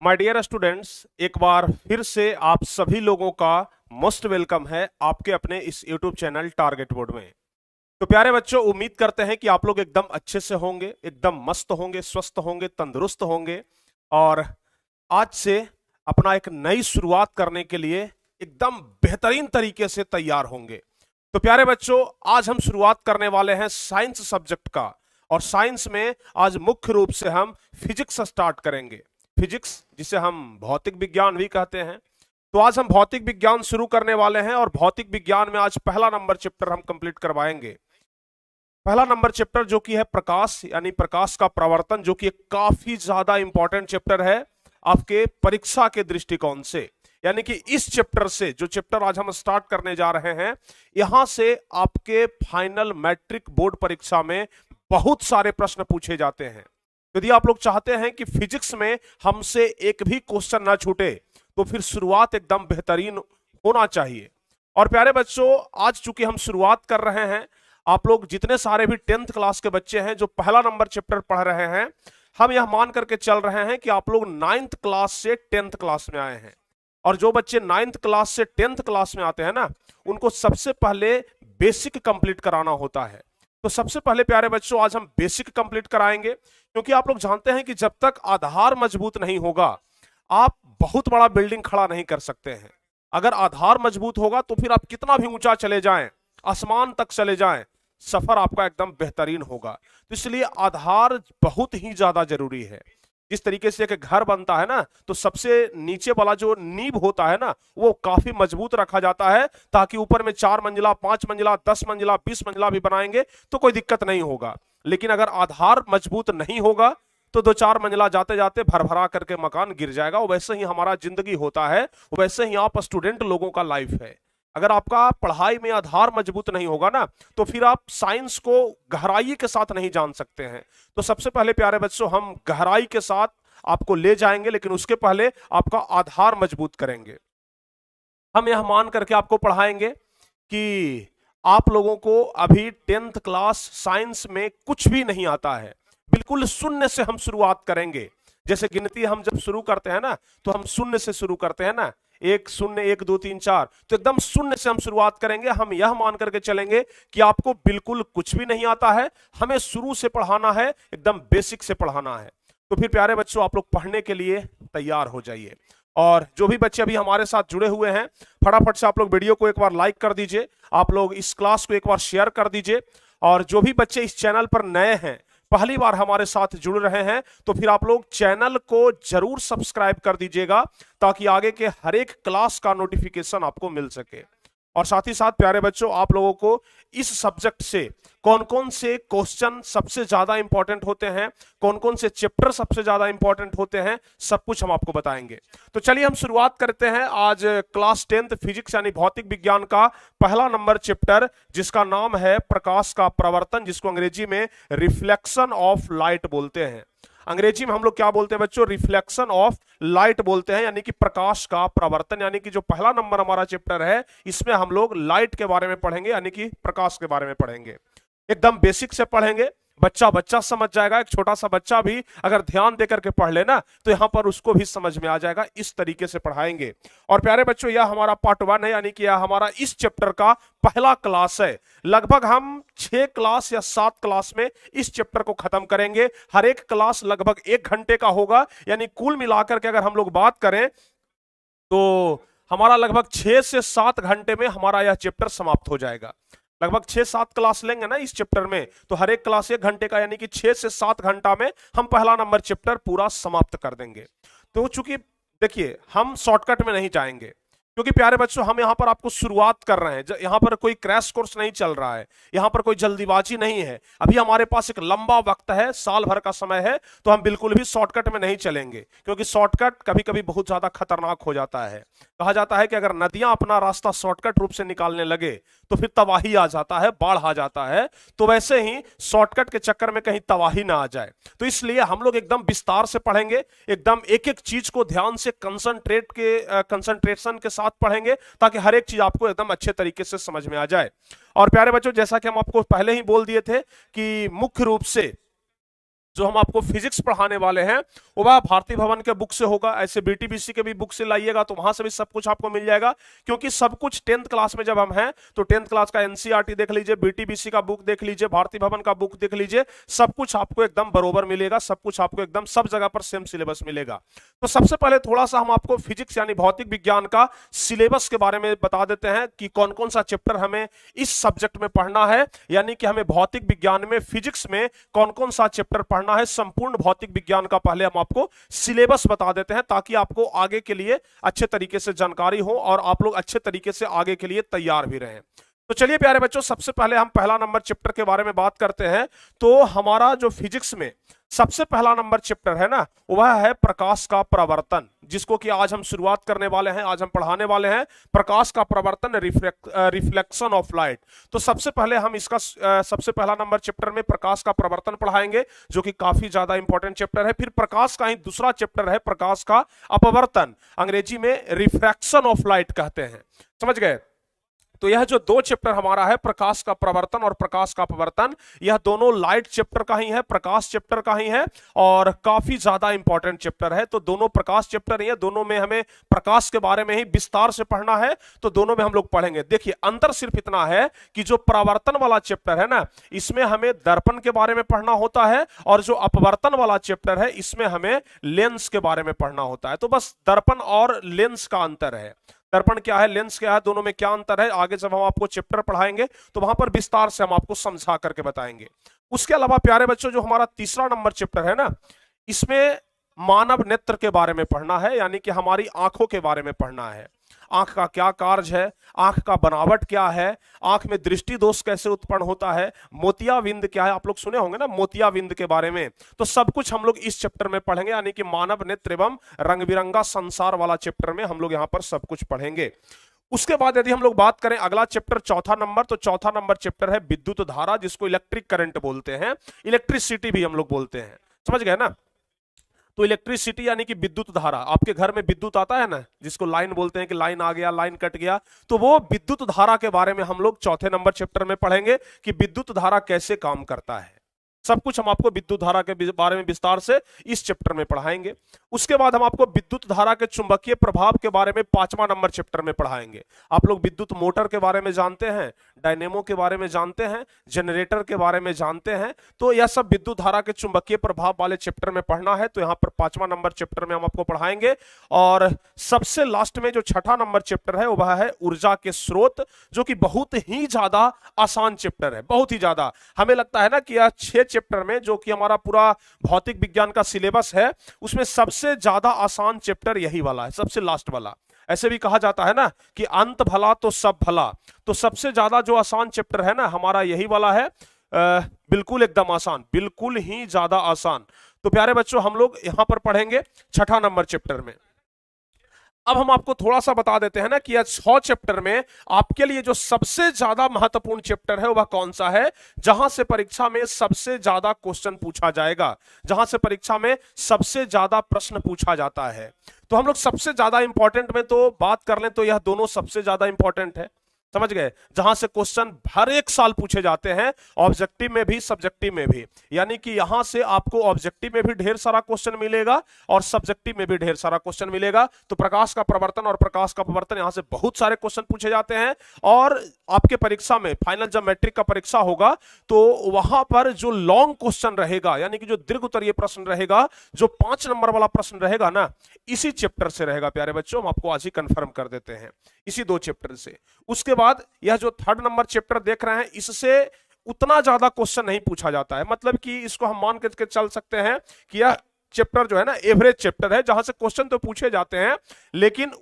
My dear students, एक बार फिर से आप सभी लोगों का मोस्ट वेलकम है आपके अपने इस यूट्यूब चैनल टारगेट बोर्ड में। तो प्यारे बच्चों, उम्मीद करते हैं कि आप लोग एकदम अच्छे से होंगे, एकदम मस्त होंगे, स्वस्थ होंगे, तंदुरुस्त होंगे और आज से अपना एक नई शुरुआत करने के लिए एकदम बेहतरीन तरीके से तैयार होंगे। तो प्यारे बच्चों, आज हम शुरुआत करने वाले हैं साइंस सब्जेक्ट का और साइंस में आज मुख्य रूप से हम फिजिक्स स्टार्ट करेंगे। फिजिक्स, जिसे हम भौतिक विज्ञान भी कहते हैं। तो आज हम भौतिक विज्ञान शुरू करने वाले हैं और भौतिक विज्ञान में आज पहला नंबर चैप्टर हम कंप्लीट करवाएंगे। पहला नंबर चैप्टर जो कि है प्रकाश, यानी प्रकाश का प्रवर्तन, जो कि एक काफी ज्यादा इंपॉर्टेंट चैप्टर है आपके परीक्षा के दृष्टिकोण से। यानी कि इस चैप्टर से, जो चैप्टर आज हम स्टार्ट करने जा रहे हैं, यहां से आपके फाइनल मैट्रिक बोर्ड परीक्षा में बहुत सारे प्रश्न पूछे जाते हैं। यदि आप लोग चाहते हैं कि फिजिक्स में हमसे एक भी क्वेश्चन ना छूटे, तो फिर शुरुआत एकदम बेहतरीन होना चाहिए। और प्यारे बच्चों, आज चूंकि हम शुरुआत कर रहे हैं, आप लोग जितने सारे भी 10th क्लास के बच्चे हैं जो पहला नंबर चैप्टर पढ़ रहे हैं, हम यह मान करके चल रहे हैं कि आप लोग 9th क्लास से 10th क्लास में आए हैं। और जो बच्चे 9th क्लास से 10th क्लास में आते हैं ना, उनको सबसे पहले बेसिक कंप्लीट कराना होता है। तो सबसे पहले प्यारे बच्चों, आज हम बेसिक कंप्लीट कराएंगे, क्योंकि आप लोग जानते हैं कि जब तक आधार मजबूत नहीं होगा, आप बहुत बड़ा बिल्डिंग खड़ा नहीं कर सकते हैं। अगर आधार मजबूत होगा तो फिर आप कितना भी ऊंचा चले जाएं, आसमान तक चले जाएं, सफर आपका एकदम बेहतरीन होगा। तो इसलिए आधार बहुत ही ज्यादा जरूरी है। जिस तरीके से एक घर बनता है ना, तो सबसे नीचे वाला जो नींव होता है ना, वो काफी मजबूत रखा जाता है, ताकि ऊपर में 4 मंजिला, 5 मंजिला, 10 मंजिला, 20 मंजिला भी बनाएंगे तो कोई दिक्कत नहीं होगा। लेकिन अगर आधार मजबूत नहीं होगा तो 2-4 मंजिला जाते जाते भरभरा करके मकान गिर जाएगा। वैसे ही हमारा जिंदगी होता है, वैसे ही आप स्टूडेंट लोगों का लाइफ है। अगर आपका पढ़ाई में आधार मजबूत नहीं होगा ना, तो फिर आप साइंस को गहराई के साथ नहीं जान सकते हैं। तो सबसे पहले प्यारे बच्चों, हम गहराई के साथ आपको ले जाएंगे, लेकिन उसके पहले आपका आधार मजबूत करेंगे। हम यह मान करके आपको पढ़ाएंगे कि आप लोगों को अभी 10th क्लास साइंस में कुछ भी नहीं आता है, बिल्कुल शून्य से हम शुरुआत करेंगे। जैसे गिनती हम जब शुरू करते हैं ना, तो हम शून्य से शुरू करते हैं ना, 1 0 1 2 3 4, तो एकदम शून्य से हम शुरुआत करेंगे। हम यह मान करके चलेंगे कि आपको बिल्कुल कुछ भी नहीं आता है, हमें शुरू से पढ़ाना है, एकदम बेसिक से पढ़ाना है। तो फिर प्यारे बच्चों, आप लोग पढ़ने के लिए तैयार हो जाइए। और जो भी बच्चे अभी हमारे साथ जुड़े हुए हैं, फटाफट से आप लोग वीडियो को एक बार लाइक कर दीजिए, आप लोग इस क्लास को एक बार शेयर कर दीजिए। और जो भी बच्चे इस चैनल पर नए हैं, पहली बार हमारे साथ जुड़ रहे हैं, तो फिर आप लोग चैनल को जरूर सब्सक्राइब कर दीजिएगा, ताकि आगे के हर एक क्लास का नोटिफिकेशन आपको मिल सके। और साथ ही साथ प्यारे बच्चों, आप लोगों को इस सब्जेक्ट से कौन कौन से क्वेश्चन सबसे ज्यादा इंपॉर्टेंट होते हैं, कौन कौन से चैप्टर सबसे ज्यादा इंपॉर्टेंट होते हैं, सब कुछ हम आपको बताएंगे। तो चलिए हम शुरुआत करते हैं आज क्लास 10th फिजिक्स यानी भौतिक विज्ञान का पहला नंबर चैप्टर, जिसका नाम है प्रकाश का प्रवर्तन, जिसको अंग्रेजी में रिफ्लेक्शन ऑफ लाइट बोलते हैं। अंग्रेजी में हम लोग क्या बोलते हैं बच्चों? रिफ्लेक्शन ऑफ लाइट बोलते हैं, यानी कि प्रकाश का प्रवर्तन। यानी कि जो पहला नंबर हमारा चैप्टर है, इसमें हम लोग लाइट के बारे में पढ़ेंगे, यानी कि प्रकाश के बारे में पढ़ेंगे। एकदम बेसिक से पढ़ेंगे, बच्चा बच्चा समझ जाएगा। एक छोटा सा बच्चा भी अगर ध्यान देकर के पढ़ लेना, तो यहां पर उसको भी समझ में आ जाएगा। इस तरीके से पढ़ाएंगे। और प्यारे बच्चों, यह हमारा पार्ट 1 है, यानी कि यह हमारा इस चैप्टर का पहला क्लास है। लगभग हम 6 क्लास या 7 क्लास में इस चैप्टर को खत्म करेंगे। हर एक क्लास लगभग 1 घंटे का होगा, यानी कुल मिलाकर के अगर हम लोग बात करें तो हमारा लगभग 6 से 7 घंटे में हमारा यह चैप्टर समाप्त हो जाएगा। लगभग 6-7 क्लास लेंगे ना इस चैप्टर में, तो हर एक क्लास 1 घंटे का, यानी कि 6 से 7 घंटा में हम पहला नंबर चैप्टर पूरा समाप्त कर देंगे। तो चूंकि देखिए, हम शॉर्टकट में नहीं जाएंगे, क्योंकि प्यारे बच्चों, हम यहां पर आपको शुरुआत कर रहे हैं। यहां पर कोई क्रैश कोर्स नहीं चल रहा है, यहां पर कोई जल्दीबाजी नहीं है। अभी हमारे पास एक लंबा वक्त है, साल भर का समय है, तो हम बिल्कुल भी शॉर्टकट में नहीं चलेंगे, क्योंकि शॉर्टकट कभी कभी बहुत ज्यादा खतरनाक हो जाता है। कहा जाता है कि अगर नदियां अपना रास्ता शॉर्टकट रूप से निकालने लगे तो फिर तबाही आ जाता है, बाढ़ आ जाता है। तो वैसे ही शॉर्टकट के चक्कर में कहीं तबाही ना आ जाए, तो इसलिए हम लोग एकदम विस्तार से पढ़ेंगे, एकदम एक एक चीज को ध्यान से कंसंट्रेशन के साथ पढ़ेंगे, ताकि हर एक चीज आपको एकदम अच्छे तरीके से समझ में आ जाए। और प्यारे बच्चों, जैसा कि हम आपको पहले ही बोल दिए थे कि मुख्य रूप से जो हम आपको फिजिक्स पढ़ाने वाले हैं वो वह भारती भवन के बुक से होगा। ऐसे बीटीबीसी के भी बुक से लाइएगा तो वहां से भी सब कुछ आपको मिल जाएगा, क्योंकि सब कुछ 10th क्लास में जब हम हैं तो 10th क्लास का एनसीईआरटी देख लीजिए, बीटीबीसी का बुक देख लीजिए, भारती भवन का बुक देख लीजिए, सब कुछ आपको एकदम बरोबर मिलेगा, सब कुछ आपको एकदम सब जगह पर सेम सिलेबस मिलेगा। तो सबसे पहले थोड़ा सा हम आपको फिजिक्स यानी भौतिक विज्ञान का सिलेबस के बारे में बता देते हैं कि कौन कौन सा चैप्टर हमें इस सब्जेक्ट में पढ़ना है, यानी कि हमें भौतिक विज्ञान में फिजिक्स में कौन कौन सा चैप्टर पढ़ना है। संपूर्ण भौतिक विज्ञान का पहले हम आपको सिलेबस बता देते हैं ताकि आपको आगे के लिए अच्छे तरीके से जानकारी हो और आप लोग अच्छे तरीके से आगे के लिए तैयार भी रहें। तो चलिए प्यारे बच्चों, सबसे पहले हम पहला नंबर चैप्टर के बारे में बात करते हैं। तो हमारा जो फिजिक्स में सबसे पहला नंबर चैप्टर है ना, वह है प्रकाश का प्रवर्तन, जिसको कि आज हम शुरुआत करने वाले हैं, आज हम पढ़ाने वाले हैं प्रकाश का प्रवर्तन, रिफ्लेक्शन ऑफ लाइट। तो सबसे पहले हम इसका सबसे पहला नंबर चैप्टर में प्रकाश का प्रवर्तन पढ़ाएंगे, जो कि काफी ज्यादा इंपॉर्टेंट चैप्टर है। फिर प्रकाश का ही दूसरा चैप्टर है प्रकाश का अपवर्तन, अंग्रेजी में रिफ्रैक्शन ऑफ लाइट कहते हैं, समझ गए। तो यह जो दो चैप्टर हमारा है, प्रकाश का प्रवर्तन और प्रकाश का अपवर्तन, यह दोनों लाइट चैप्टर का ही है, प्रकाश चैप्टर का ही है और काफी ज्यादा इंपॉर्टेंट चैप्टर है। तो दोनों प्रकाश चैप्टर ही है, दोनों में हमें प्रकाश के बारे में ही विस्तार से पढ़ना है, तो दोनों में हम लोग पढ़ेंगे। देखिए अंतर सिर्फ इतना है कि जो परावर्तन वाला चैप्टर है ना, इसमें हमें दर्पण के बारे में पढ़ना होता है, और जो अपवर्तन वाला चैप्टर है इसमें हमें लेंस के बारे में पढ़ना होता है। तो बस दर्पण और लेंस का अंतर है, दर्पण क्या है, लेंस क्या है, दोनों में क्या अंतर है, आगे जब हम आपको चैप्टर पढ़ाएंगे तो वहां पर विस्तार से हम आपको समझा करके बताएंगे। उसके अलावा प्यारे बच्चों, जो हमारा तीसरा नंबर चैप्टर है ना, इसमें मानव नेत्र के बारे में पढ़ना है, यानी कि हमारी आंखों के बारे में पढ़ना है। आंख का क्या कार्य है, आंख का बनावट क्या है, आंख में दृष्टि दोष कैसे उत्पन्न होता है, मोतियाबिंद क्या है, आप लोग सुने होंगे ना मोतियाबिंद के बारे में। तो सब कुछ हम लोग इस चैप्टर में पढ़ेंगे, यानी कि मानव नेत्र एवं रंग बिरंगा संसार वाला चैप्टर में हम लोग यहाँ पर सब कुछ पढ़ेंगे। उसके बाद यदि हम लोग बात करें अगला चैप्टर चौथा नंबर, तो चौथा नंबर चैप्टर है विद्युत धारा, जिसको इलेक्ट्रिक करंट बोलते हैं, इलेक्ट्रिसिटी भी हम लोग बोलते हैं, समझ गए ना। तो इलेक्ट्रिसिटी यानी कि विद्युत धारा, आपके घर में विद्युत आता है ना, जिसको लाइन बोलते हैं कि लाइन आ गया, लाइन कट गया, तो वो विद्युत धारा के बारे में हम लोग चौथे नंबर चैप्टर में पढ़ेंगे कि विद्युत धारा कैसे काम करता है। सब कुछ हम आपको विद्युत धारा के बारे में विस्तार से इस चैप्टर में पढ़ाएंगे। उसके बाद हम आपको विद्युत धारा के चुंबकीय प्रभाव के बारे में पांचवा नंबर चैप्टर में पढ़ाएंगे। आप लोग विद्युत मोटर के बारे में जानते हैं, डायनेमो के बारे में जानते हैं, जनरेटर के बारे में जानते हैं, तो यह सब विद्युत धारा के चुंबकीय प्रभाव वाले चैप्टर में पढ़ना है, तो यहाँ पर पांचवा नंबर चैप्टर में हम आपको पढ़ाएंगे। और सबसे लास्ट में जो छठा नंबर चैप्टर है वह है ऊर्जा के स्रोत, जो कि बहुत ही ज्यादा आसान चैप्टर है, बहुत ही ज्यादा। हमें लगता है ना कि यह 6 चैप्टर में, जो कि हमारा पूरा भौतिक विज्ञान का सिलेबस है, उसमें सबसे ज्यादा आसान चैप्टर यही वाला है, सबसे लास्ट वाला। ऐसे भी कहा जाता है ना कि अंत भला तो सब भला, तो सबसे ज्यादा जो आसान चैप्टर है ना हमारा यही वाला है, बिल्कुल एकदम आसान, बिल्कुल ही ज्यादा आसान। तो प्यारे बच्चों, हम लोग यहां पर पढ़ेंगे छठा नंबर चैप्टर में। अब हम आपको थोड़ा सा बता देते हैं ना कि यह 6 चैप्टर में आपके लिए जो सबसे ज्यादा महत्वपूर्ण चैप्टर है वह कौन सा है, जहां से परीक्षा में सबसे ज्यादा क्वेश्चन पूछा जाएगा, जहां से परीक्षा में सबसे ज्यादा प्रश्न पूछा जाता है। तो हम लोग सबसे ज्यादा इंपॉर्टेंट में तो बात कर लें तो यह दोनों सबसे ज्यादा इंपॉर्टेंट है, समझ गए, जहां से क्वेश्चन हर एक साल पूछे जाते हैं, ऑब्जेक्टिव में भी सब्जेक्टिव में भी। यानी कि यहां से आपको ऑब्जेक्टिव में भी ढेर सारा क्वेश्चन मिलेगा और सब्जेक्टिव में भी ढेर सारा क्वेश्चन मिलेगा। तो प्रकाश का प्रवर्तन और प्रकाश का अपवर्तन, यहां से बहुत सारे क्वेश्चन पूछे जाते हैं। और आपके परीक्षा में फाइनल जब मैट्रिक का परीक्षा होगा तो वहां पर जो लॉन्ग क्वेश्चन रहेगा, यानी कि जो दीर्घ उत्तरीय प्रश्न रहेगा, जो 5 नंबर वाला प्रश्न रहेगा ना, इसी चैप्टर से रहेगा प्यारे बच्चों, हम आपको आज ही कंफर्म कर देते हैं, इसी 2 चैप्टर से। उसके बाद यह जो 3rd नंबर चैप्टर देख रहे हैं, इससे उतना ज्यादा क्वेश्चन नहीं पूछा जाता है, मतलब कि इसको हम मान के चल सकते हैं कि यह चैप्टर जो है ना एवरेज चैप्टर है, जहां से क्वेश्चन तो पूछे जाते हैं लेकिन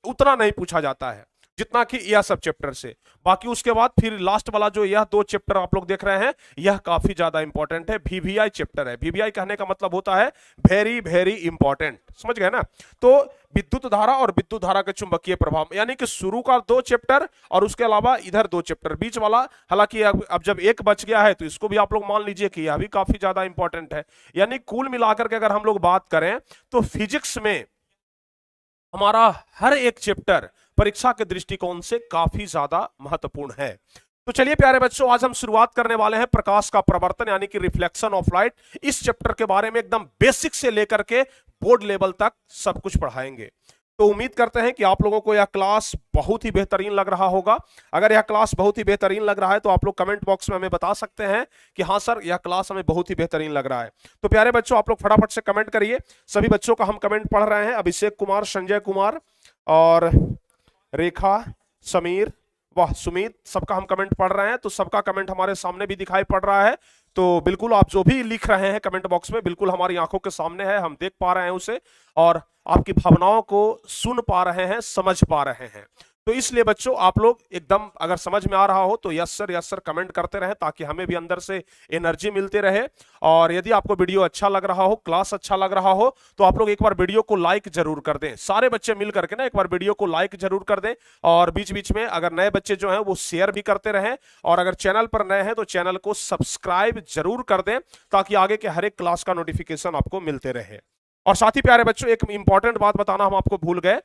उतना नहीं पूछा जाता है जितना कि यह सब चैप्टर से। बाकी उसके बाद फिर लास्ट वाला जो यह 2 चैप्टर आप लोग देख रहे हैं, यह काफी ज्यादा इंपॉर्टेंट है, वीवीआई चैप्टर है। वीवीआई कहने का मतलब होता है वेरी वेरी इंपॉर्टेंट, समझ गए ना। तो विद्युत धारा और विद्युत धारा के चुंबकीय प्रभाव, यानी कि शुरू का 2 चैप्टर और उसके अलावा इधर 2 चैप्टर, बीच वाला हालांकि अब जब एक बच गया है तो इसको भी आप लोग मान लीजिए कि यह भी काफी ज्यादा इंपॉर्टेंट है। यानी कुल मिलाकर के अगर हम लोग बात करें तो फिजिक्स में हमारा हर एक चैप्टर परीक्षा के दृष्टिकोण से काफी ज्यादा महत्वपूर्ण है। तो चलिए प्यारे बच्चों, आज हम शुरुआत करने वाले हैं प्रकाश का प्रवर्तन यानी कि रिफ्लेक्शन ऑफ लाइट। इस चैप्टर के बारे में एकदम बेसिक से लेकर के बोर्ड लेवल तक सब कुछ पढ़ाएंगे। तो उम्मीद करते हैं कि आप लोगों को यह क्लास बहुत ही बेहतरीन लग रहा होगा। अगर यह क्लास बहुत ही बेहतरीन लग रहा है तो आप लोग कमेंट बॉक्स में हमें बता सकते हैं कि हाँ सर, यह क्लास हमें बहुत ही बेहतरीन लग रहा है। तो प्यारे बच्चों, आप लोग फटाफट से कमेंट करिए। सभी बच्चों का हम कमेंट पढ़ रहे हैं। अभिषेक कुमार, संजय कुमार और रेखा, समीर, वाह, सुमित, सबका हम कमेंट पढ़ रहे हैं। तो सबका कमेंट हमारे सामने भी दिखाई पड़ रहा है। तो बिल्कुल आप जो भी लिख रहे हैं कमेंट बॉक्स में, बिल्कुल हमारी आंखों के सामने है, हम देख पा रहे हैं उसे और आपकी भावनाओं को सुन पा रहे हैं, समझ पा रहे हैं। तो इसलिए बच्चों, आप लोग एकदम अगर समझ में आ रहा हो तो यस सर कमेंट करते रहें ताकि हमें भी अंदर से एनर्जी मिलते रहे। और यदि आपको वीडियो अच्छा लग रहा हो, क्लास अच्छा लग रहा हो, तो आप लोग एक बार वीडियो को लाइक जरूर कर दें। सारे बच्चे मिल करके ना एक बार वीडियो को लाइक जरूर कर दें। और बीच बीच में अगर नए बच्चे जो हैं वो शेयर भी करते रहें। और अगर चैनल पर नए हैं तो चैनल को सब्सक्राइब जरूर कर दें ताकि आगे के हर एक क्लास का नोटिफिकेशन आपको मिलते रहे। और साथ ही प्यारे बच्चों, एक इंपॉर्टेंट बात बताना हम आपको भूल गए।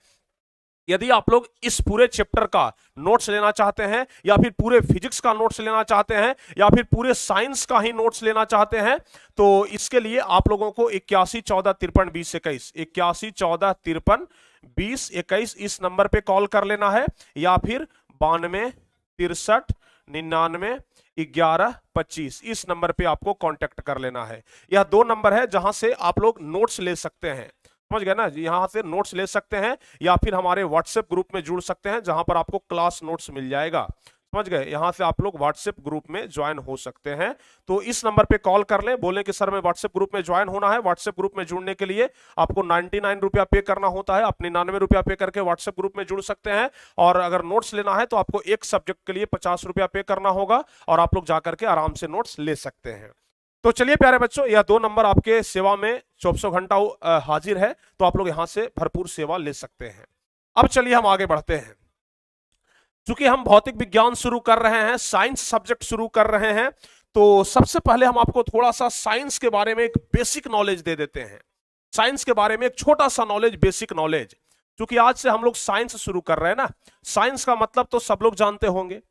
यदि आप लोग इस पूरे चैप्टर का नोट्स लेना चाहते हैं या फिर पूरे फिजिक्स का नोट्स लेना चाहते हैं या फिर पूरे साइंस का ही नोट्स लेना चाहते हैं तो इसके लिए आप लोगों को 8114532021 8114532021 इस नंबर पे कॉल कर लेना है या फिर 92 63 99 11 25 इस नंबर पे आपको कांटेक्ट कर लेना है। यह दो नंबर है जहां से आप लोग नोट्स ले सकते हैं। समझ गए ना, यहां से नोट्स ले सकते हैं या फिर हमारे व्हाट्सएप ग्रुप में जुड़ सकते हैं जहां पर आपको क्लास नोट्स मिल जाएगा। समझ गए, यहां से आप लोग व्हाट्सएप ग्रुप में ज्वाइन हो सकते हैं। तो इस नंबर पे कॉल कर लें, बोलें कि सर मैं व्हाट्सएप ग्रुप में ज्वाइन होना है। व्हाट्सएप ग्रुप में जुड़ने के लिए आपको 99 रुपया पे करना होता है। आप 99 रुपया पे करके व्हाट्सएप ग्रुप में जुड़ सकते हैं। और अगर नोट्स लेना है तो आपको एक सब्जेक्ट के लिए 50 रुपया पे करना होगा और आप लोग जाकर के आराम से नोट्स ले सकते हैं। तो चलिए प्यारे बच्चों, यह दो नंबर आपके सेवा में 24 घंटा हाजिर है। तो आप लोग यहां से भरपूर सेवा ले सकते हैं। अब चलिए हम आगे बढ़ते हैं। चूंकि हम भौतिक विज्ञान शुरू कर रहे हैं, साइंस सब्जेक्ट शुरू कर रहे हैं, तो सबसे पहले हम आपको थोड़ा सा साइंस के बारे में एक बेसिक नॉलेज दे देते हैं। साइंस के बारे में एक छोटा सा नॉलेज, बेसिक नॉलेज। क्योंकि आज से हम लोग साइंस शुरू कर रहे हैं ना। साइंस का मतलब तो सब लोग जानते होंगे,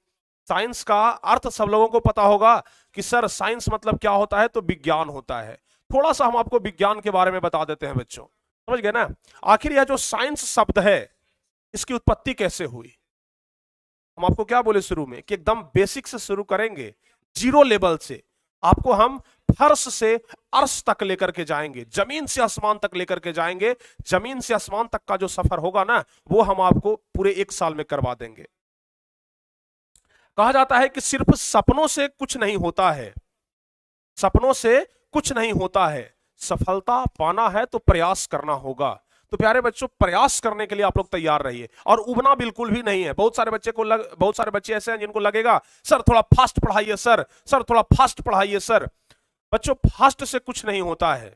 साइंस का अर्थ सब लोगों को पता होगा कि सर साइंस मतलब क्या होता है, तो विज्ञान होता है। थोड़ा सा हम आपको विज्ञान के बारे में बता देते हैं बच्चों। समझ गए ना। आखिर यह जो साइंस शब्द है, इसकी उत्पत्ति कैसे हुई। हम आपको क्या बोले शुरू में कि एकदम बेसिक से शुरू करेंगे, जीरो लेवल से। आपको हम फर्श से अर्श तक लेकर के जाएंगे, जमीन से आसमान तक लेकर के जाएंगे। जमीन से आसमान तक का जो सफर होगा ना, वो हम आपको पूरे 1 साल में करवा देंगे। कहा जाता है कि सिर्फ सपनों से कुछ नहीं होता है, सपनों से कुछ नहीं होता है, सफलता पाना है तो प्रयास करना होगा। तो प्यारे बच्चों, प्रयास करने के लिए आप लोग तैयार रहिए और उबना बिल्कुल भी नहीं है। बहुत सारे बच्चे ऐसे हैं जिनको लगेगा सर थोड़ा फास्ट पढ़ाइए, सर थोड़ा फास्ट पढ़ाइए सर। बच्चों, फास्ट से कुछ नहीं होता है,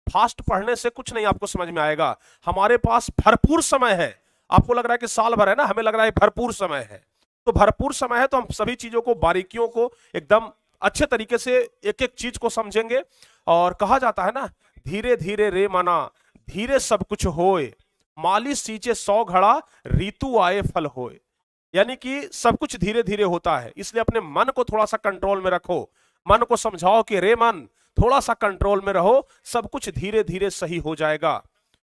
फास्ट पढ़ने से कुछ नहीं आपको समझ में आएगा। हमारे पास भरपूर समय है। आपको लग रहा है कि साल भर है ना, हमें लग रहा है भरपूर समय है। तो भरपूर समय है तो हम सभी चीजों को, बारीकियों को एकदम अच्छे तरीके से एक एक चीज को समझेंगे। और कहा जाता है ना, धीरे धीरे रे मना धीरे सब कुछ होए, माली सींचे 100 घड़ा ऋतु आए फल होए। यानी कि सब कुछ धीरे धीरे होता है, इसलिए अपने मन को थोड़ा सा कंट्रोल में रखो। मन को समझाओ कि रे मन थोड़ा सा कंट्रोल में रहो, सब कुछ धीरे धीरे सही हो जाएगा।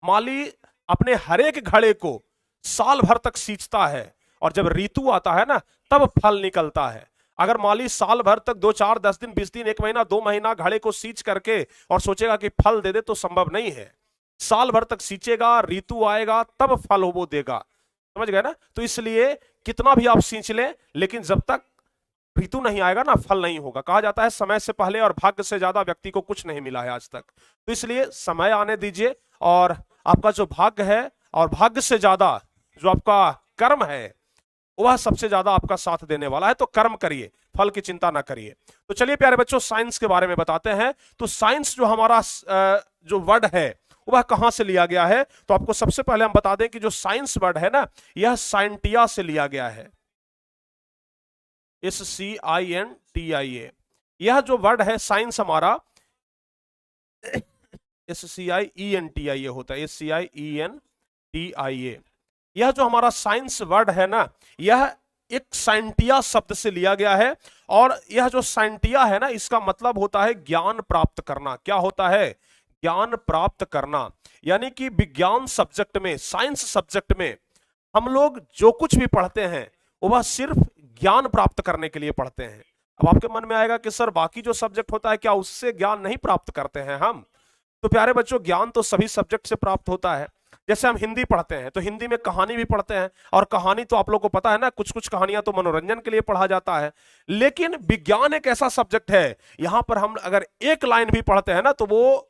माली अपने हर एक घड़े को साल भर तक सींचता है और जब ऋतु आता है ना, तब फल निकलता है। अगर माली साल भर तक 2 4 10 दिन 20 दिन 1 महीना 2 महीना घड़े को सींच करके और सोचेगा कि फल दे दे, तो संभव नहीं है। साल भर तक सींचेगा, ऋतु आएगा तब फल वो देगा। समझ गए ना। तो इसलिए कितना भी आप सींच लें, लेकिन जब तक ऋतु नहीं आएगा ना, फल नहीं होगा। कहा जाता है समय से पहले और भाग्य से ज्यादा व्यक्ति को कुछ नहीं मिला है आज तक। तो इसलिए समय आने दीजिए और आपका जो भाग्य है और भाग्य से ज्यादा जो आपका कर्म है, वह सबसे ज्यादा आपका साथ देने वाला है। तो कर्म करिए, फल की चिंता ना करिए। तो चलिए प्यारे बच्चों, साइंस के बारे में बताते हैं। तो साइंस जो हमारा जो वर्ड है वह कहां से लिया गया है, तो आपको सबसे पहले हम बता दें कि जो साइंस वर्ड है ना, यह साइंटिया से लिया गया है। SCINTIA। यह जो वर्ड है साइंस हमारा SCIENTIA होता है, SCIENTIA। यह जो हमारा साइंस वर्ड है ना, यह एक साइंटिया शब्द से लिया गया है। और यह जो साइंटिया है ना, इसका मतलब होता है ज्ञान प्राप्त करना। क्या होता है? ज्ञान प्राप्त करना। यानी कि विज्ञान सब्जेक्ट में, साइंस सब्जेक्ट में हम लोग जो कुछ भी पढ़ते हैं वह सिर्फ ज्ञान प्राप्त करने के लिए पढ़ते हैं। अब आपके मन में आएगा कि सर बाकी जो सब्जेक्ट होता है क्या उससे ज्ञान नहीं प्राप्त करते हैं हम? तो प्यारे बच्चों, ज्ञान तो सभी सब्जेक्ट से प्राप्त होता है। जैसे हम हिंदी पढ़ते हैं तो हिंदी में कहानी भी पढ़ते हैं, और कहानी तो आप लोग को पता है ना, कुछ कुछ कहानियां तो मनोरंजन के लिए पढ़ा जाता है। लेकिन विज्ञान एक ऐसा सब्जेक्ट है, यहां पर हम अगर एक लाइन भी पढ़ते हैं ना तो वो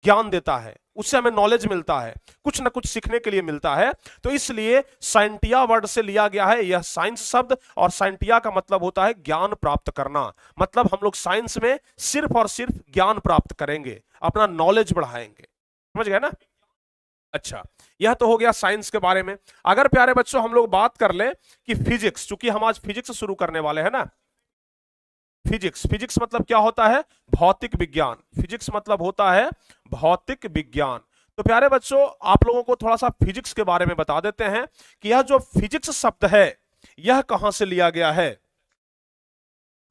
ज्ञान देता है, उससे हमें नॉलेज मिलता है, कुछ ना कुछ सीखने के लिए मिलता है। तो इसलिए साइंटिया वर्ड से लिया गया है यह साइंस शब्द, और साइंटिया का मतलब होता है ज्ञान प्राप्त करना। मतलब हम लोग साइंस में सिर्फ और सिर्फ ज्ञान प्राप्त करेंगे, अपना नॉलेज बढ़ाएंगे। समझ गए ना? अच्छा, यह तो हो गया साइंस के बारे में। अगर प्यारे बच्चों हम लोग बात कर ले कि फिजिक्स, चूंकि हम आज फिजिक्स शुरू करने वाले हैं ना, फिजिक्स, फिजिक्स मतलब क्या होता है? भौतिक विज्ञान। फिजिक्स मतलब होता है भौतिक विज्ञान। तो प्यारे बच्चों, आप लोगों को थोड़ा सा फिजिक्स के बारे में बता देते हैं कि यह जो फिजिक्स शब्द है यह कहां से लिया गया है।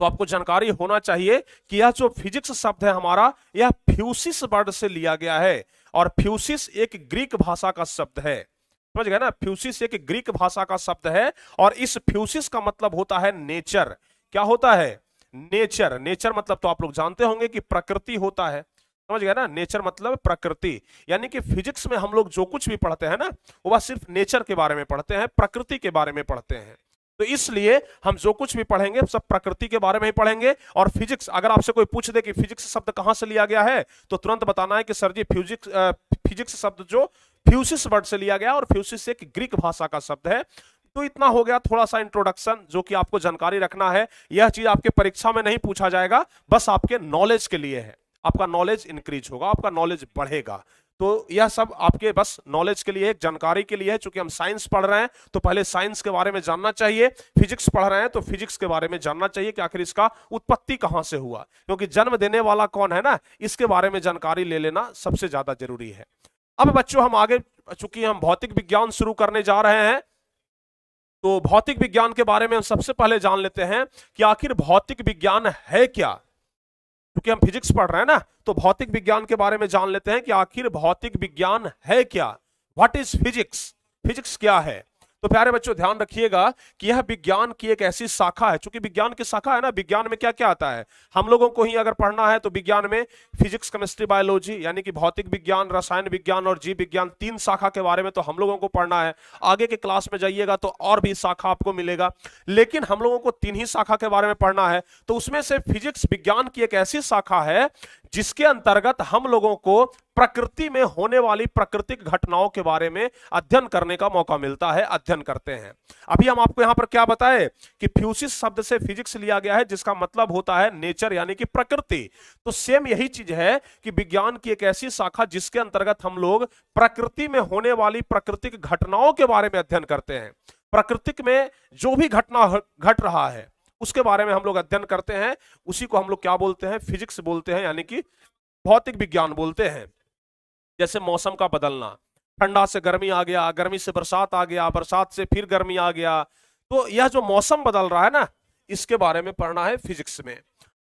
तो आपको जानकारी होना चाहिए कि यह जो फिजिक्स शब्द है हमारा, यह फ्यूसिस वर्ड से लिया गया है। और फ्यूसिस एक ग्रीक भाषा का शब्द है। समझ गए ना? फ्यूसिस एक ग्रीक भाषा का शब्द है, और इस फ्यूसिस का मतलब होता है नेचर। क्या होता है? नेचर। नेचर मतलब तो आप लोग जानते होंगे कि प्रकृति होता है। समझ गए ना? नेचर मतलब प्रकृति। यानी कि फिजिक्स में हम लोग जो कुछ भी पढ़ते हैं ना, वह सिर्फ नेचर के बारे में पढ़ते हैं, प्रकृति के बारे में पढ़ते हैं। तो इसलिए हम जो कुछ भी पढ़ेंगे सब प्रकृति के बारे में ही पढ़ेंगे। और फिजिक्स, अगर आपसे कोई पूछ दे कि फिजिक्स शब्द कहां से लिया गया है, तो तुरंत बताना है कि सर जी फिजिक्स शब्द जो फ्यूसिस वर्ड से लिया गया, और फ्यूसिस एक ग्रीक भाषा का शब्द है। तो इतना हो गया थोड़ा सा इंट्रोडक्शन, जो कि आपको जानकारी रखना है। यह चीज आपके परीक्षा में नहीं पूछा जाएगा, बस आपके नॉलेज के लिए है। आपका नॉलेज इंक्रीज होगा, आपका नॉलेज बढ़ेगा। तो यह सब आपके बस नॉलेज के लिए, एक जानकारी के लिए है। चूंकि हम साइंस पढ़ रहे हैं तो पहले साइंस के बारे में जानना चाहिए, फिजिक्स पढ़ रहे हैं तो फिजिक्स के बारे में जानना चाहिए कि आखिर इसका उत्पत्ति कहां से हुआ, क्योंकि जन्म देने वाला कौन है ना, इसके बारे में जानकारी ले लेना सबसे ज्यादा जरूरी है। अब बच्चों हम आगे, चूंकि हम भौतिक विज्ञान शुरू करने जा रहे हैं, तो भौतिक विज्ञान के बारे में हम सबसे पहले जान लेते हैं कि आखिर भौतिक विज्ञान है क्या। क्योंकि हम फिजिक्स पढ़ रहे हैं ना, तो भौतिक विज्ञान के बारे में जान लेते हैं कि आखिर भौतिक विज्ञान है क्या। What is physics? फिजिक्स क्या है? तो प्यारे बच्चों ध्यान रखिएगा कि यह विज्ञान की एक ऐसी शाखा है। चूंकि विज्ञान की शाखा है ना, विज्ञान में क्या क्या आता है हम लोगों को ही अगर पढ़ना है, तो विज्ञान में फिजिक्स, केमिस्ट्री, बायोलॉजी, यानी कि भौतिक विज्ञान, रसायन विज्ञान और जीव विज्ञान, तीन शाखा के बारे में तो हम लोगों को पढ़ना है। आगे के क्लास में जाइएगा तो और भी शाखा आपको मिलेगा, लेकिन हम लोगों को तीन ही शाखा के बारे में पढ़ना है। तो उसमें से फिजिक्स विज्ञान की एक ऐसी शाखा है जिसके अंतर्गत हम लोगों को प्रकृति में होने वाली प्राकृतिक घटनाओं के बारे में अध्ययन करने का मौका मिलता है, अध्ययन करते हैं। अभी हम आपको यहां पर क्या बताए कि फ्यूसिस शब्द से फिजिक्स लिया गया है, जिसका मतलब होता है नेचर, यानी कि प्रकृति। तो सेम यही चीज है कि विज्ञान की एक ऐसी शाखा जिसके अंतर्गत हम लोग प्रकृति में होने वाली प्राकृतिक घटनाओं के बारे में अध्ययन करते हैं। प्रकृति में जो भी घटना घट रहा है उसके बारे में हम लोग अध्ययन करते हैं, उसी को हम लोग क्या बोलते हैं? फिजिक्स बोलते हैं, यानी कि भौतिक विज्ञान बोलते हैं। जैसे मौसम का बदलना, ठंडा से गर्मी आ गया, गर्मी से बरसात आ गया, बरसात से फिर गर्मी आ गया, तो यह जो मौसम बदल रहा है ना, इसके बारे में पढ़ना है फिजिक्स में।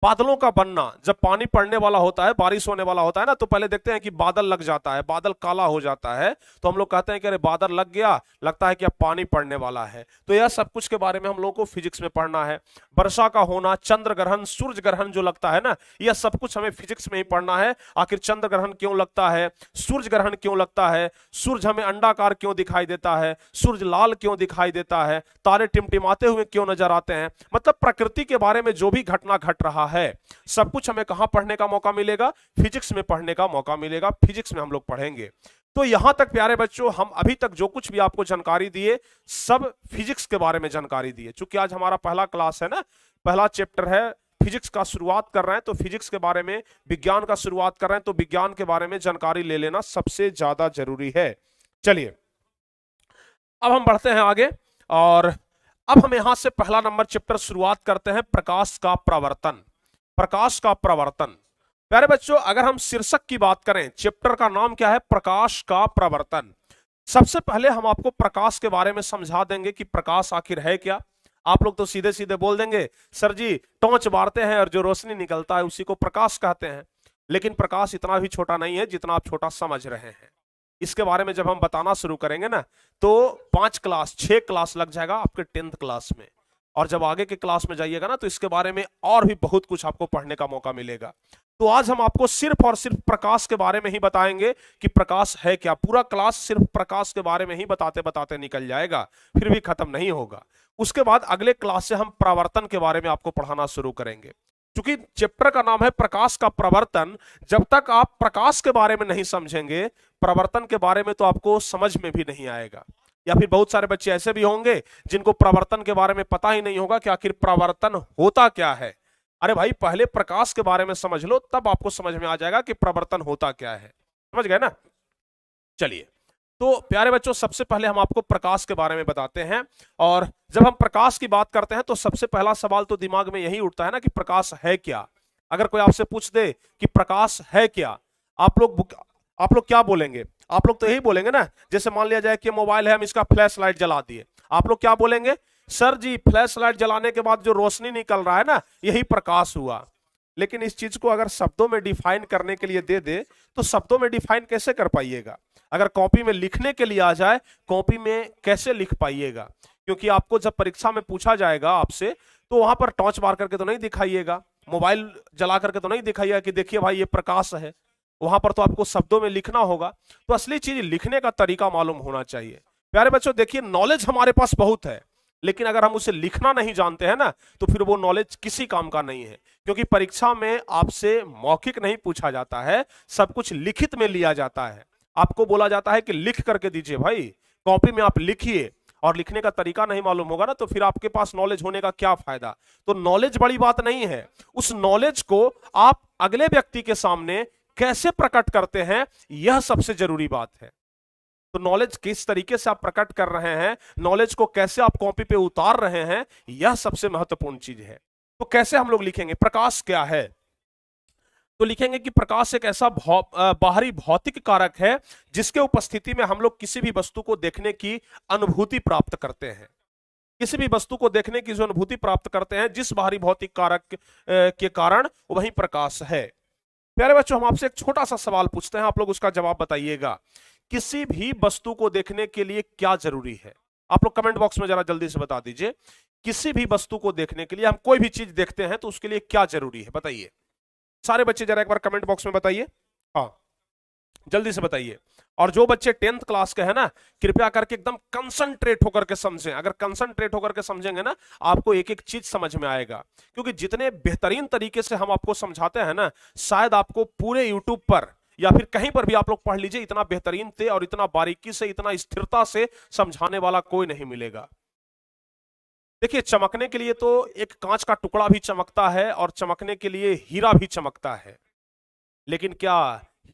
बादलों का बनना, जब पानी पड़ने वाला होता है, बारिश होने वाला होता है ना, तो पहले देखते हैं कि बादल लग जाता है, बादल काला हो जाता है, तो हम लोग कहते हैं कि अरे बादल लग गया, लगता है कि अब पानी पड़ने वाला है। तो यह सब कुछ के बारे में हम लोग को फिजिक्स में पढ़ना है। वर्षा का होना, चंद्र ग्रहण, सूर्य ग्रहण जो लगता है ना, यह सब कुछ हमें फिजिक्स में ही पढ़ना है। आखिर चंद्र ग्रहण क्यों लगता है, सूर्य ग्रहण क्यों लगता है, सूर्य हमें अंडाकार क्यों दिखाई देता है, सूर्य लाल क्यों दिखाई देता है, तारे टिमटिमाते हुए क्यों नजर आते हैं। मतलब प्रकृति के बारे में जो भी घटना घट रहा है, सब कुछ हमें कहां पढ़ने का मौका मिलेगा? फिजिक्स में पढ़ने का मौका मिलेगा। फिजिक्स में हम लोग पढ़ेंगे। तो यहां तक प्यारे बच्चों, हम अभी तक जो कुछ भी आपको जानकारी दिए, सब फिजिक्स के बारे में जानकारी दिए। चूंकि आज हमारा पहला क्लास है ना, पहला चैप्टर है, फिजिक्स का शुरुआत कर रहे हैं, तो फिजिक्स के बारे में, विज्ञान का शुरुआत कर रहे हैं, तो विज्ञान के बारे में जानकारी ले लेना सबसे ज्यादा जरूरी है। चलिए अब हम बढ़ते हैं आगे, और अब हम यहां से पहला नंबर चैप्टर शुरुआत करते हैं, प्रकाश का प्रवर्तन। प्रकाश का प्रवर्तन। प्यारे बच्चों, अगर हम शीर्षक की बात करें, चैप्टर का नाम क्या है? प्रकाश का प्रवर्तन। सबसे पहले हम आपको प्रकाश के बारे में समझा देंगे कि प्रकाश आखिर है क्या। आप लोग तो सीधे सीधे बोल देंगे सर जी टॉर्च मारते हैं और जो रोशनी निकलता है उसी को प्रकाश कहते हैं। लेकिन प्रकाश इतना भी छोटा नहीं है जितना आप छोटा समझ रहे हैं। इसके बारे में जब हम बताना शुरू करेंगे ना तो 6 क्लास लग जाएगा आपके 10th क्लास में। और जब आगे के क्लास में जाइएगा ना तो इसके बारे में और भी बहुत कुछ आपको पढ़ने का मौका मिलेगा। तो आज हम आपको सिर्फ और सिर्फ प्रकाश के बारे में ही बताएंगे कि प्रकाश है क्या। पूरा क्लास सिर्फ प्रकाश के बारे में ही बताते बताते निकल जाएगा, फिर भी खत्म नहीं होगा। उसके बाद अगले क्लास से हम परावर्तन के बारे में आपको पढ़ाना शुरू करेंगे। क्योंकि चैप्टर का नाम है प्रकाश का प्रवर्तन। जब तक आप प्रकाश के बारे में नहीं समझेंगे, प्रवर्तन के बारे में तो आपको समझ में भी नहीं आएगा। या फिर बहुत सारे बच्चे ऐसे भी होंगे जिनको प्रवर्तन के बारे में पता ही नहीं होगा कि आखिर प्रवर्तन होता क्या है। अरे भाई पहले प्रकाश के बारे में समझ लो, तब आपको समझ में आ जाएगा कि प्रवर्तन होता क्या है। समझ गए ना? चलिए, तो प्यारे बच्चों सबसे पहले हम आपको प्रकाश के बारे में बताते हैं। और जब हम प्रकाश की बात करते हैं तो सबसे पहला सवाल तो दिमाग में यही उठता है ना कि प्रकाश है क्या। अगर कोई आपसे पूछ दे कि प्रकाश है क्या, आप लोग क्या बोलेंगे? आप लोग तो यही बोलेंगे ना, जैसे मान लिया जाए कि मोबाइल है, हम इसका फ्लैश लाइट जला दिए, आप लोग क्या बोलेंगे? सर जी फ्लैश लाइट जलाने के बाद जो रोशनी निकल रहा है ना, यही प्रकाश हुआ। लेकिन इस चीज को अगर शब्दों में डिफाइन करने के लिए दे दे तो शब्दों में डिफाइन कैसे कर पाइएगा? अगर कॉपी में लिखने के लिए आ जाए, कॉपी में कैसे लिख पाइएगा? क्योंकि आपको जब परीक्षा में पूछा जाएगा आपसे, तो वहां पर टॉर्च मार करके तो नहीं दिखाइएगा, मोबाइल जला करके तो नहीं दिखाइएगा कि देखिए भाई ये प्रकाश है। वहां पर तो आपको शब्दों में लिखना होगा। तो असली चीज लिखने का तरीका मालूम होना चाहिए। प्यारे बच्चों देखिए, नॉलेज हमारे पास बहुत है, लेकिन अगर हम उसे लिखना नहीं जानते हैं ना तो फिर वो नॉलेज किसी काम का नहीं है। क्योंकि परीक्षा में आपसे मौखिक नहीं पूछा जाता है, सब कुछ लिखित में लिया जाता है। आपको बोला जाता है कि लिख करके दीजिए भाई, कॉपी में आप लिखिए। और लिखने का तरीका नहीं मालूम होगा ना तो फिर आपके पास नॉलेज होने का क्या फायदा? तो नॉलेज बड़ी बात नहीं है, उस नॉलेज को आप अगले व्यक्ति के सामने कैसे प्रकट करते हैं, यह सबसे जरूरी बात है। तो नॉलेज किस तरीके से आप प्रकट कर रहे हैं, नॉलेज को कैसे आप कॉपी पे उतार रहे हैं, यह सबसे महत्वपूर्ण चीज है। तो कैसे हम लोग लिखेंगे प्रकाश क्या है? तो लिखेंगे कि प्रकाश एक ऐसा बाहरी भौतिक कारक है जिसके उपस्थिति में हम लोग किसी भी वस्तु को देखने की अनुभूति प्राप्त करते हैं। किसी भी वस्तु को देखने की जो अनुभूति प्राप्त करते हैं, जिस बाहरी भौतिक कारक के कारण, वही प्रकाश है। प्यारे बच्चों हम आपसे एक छोटा सा सवाल पूछते हैं, आप लोग उसका जवाब बताइएगा। किसी भी वस्तु को देखने के लिए क्या जरूरी है? आप लोग कमेंट बॉक्स में जरा जल्दी से बता दीजिए। किसी भी वस्तु को देखने के लिए, हम कोई भी चीज देखते हैं तो उसके लिए क्या जरूरी है, बताइए। सारे बच्चे जरा एक बार कमेंट बॉक्स में बताइए, हाँ जल्दी से बताइए। और जो बच्चे 10th क्लास के हैं ना, कृपया करके एकदम कंसंट्रेट होकर के समझें। अगर कंसंट्रेट होकर के समझेंगे ना, आपको एक एक चीज समझ में आएगा। क्योंकि जितने बेहतरीन तरीके से हम आपको समझाते हैं ना, शायद आपको पूरे यूट्यूब पर या फिर कहीं पर भी आप लोग पढ़ लीजिए, इतना बेहतरीन से और इतना बारीकी से, इतना स्थिरता से समझाने वाला कोई नहीं मिलेगा। देखिए, चमकने के लिए तो एक कांच का टुकड़ा भी चमकता है और चमकने के लिए हीरा भी चमकता है। लेकिन क्या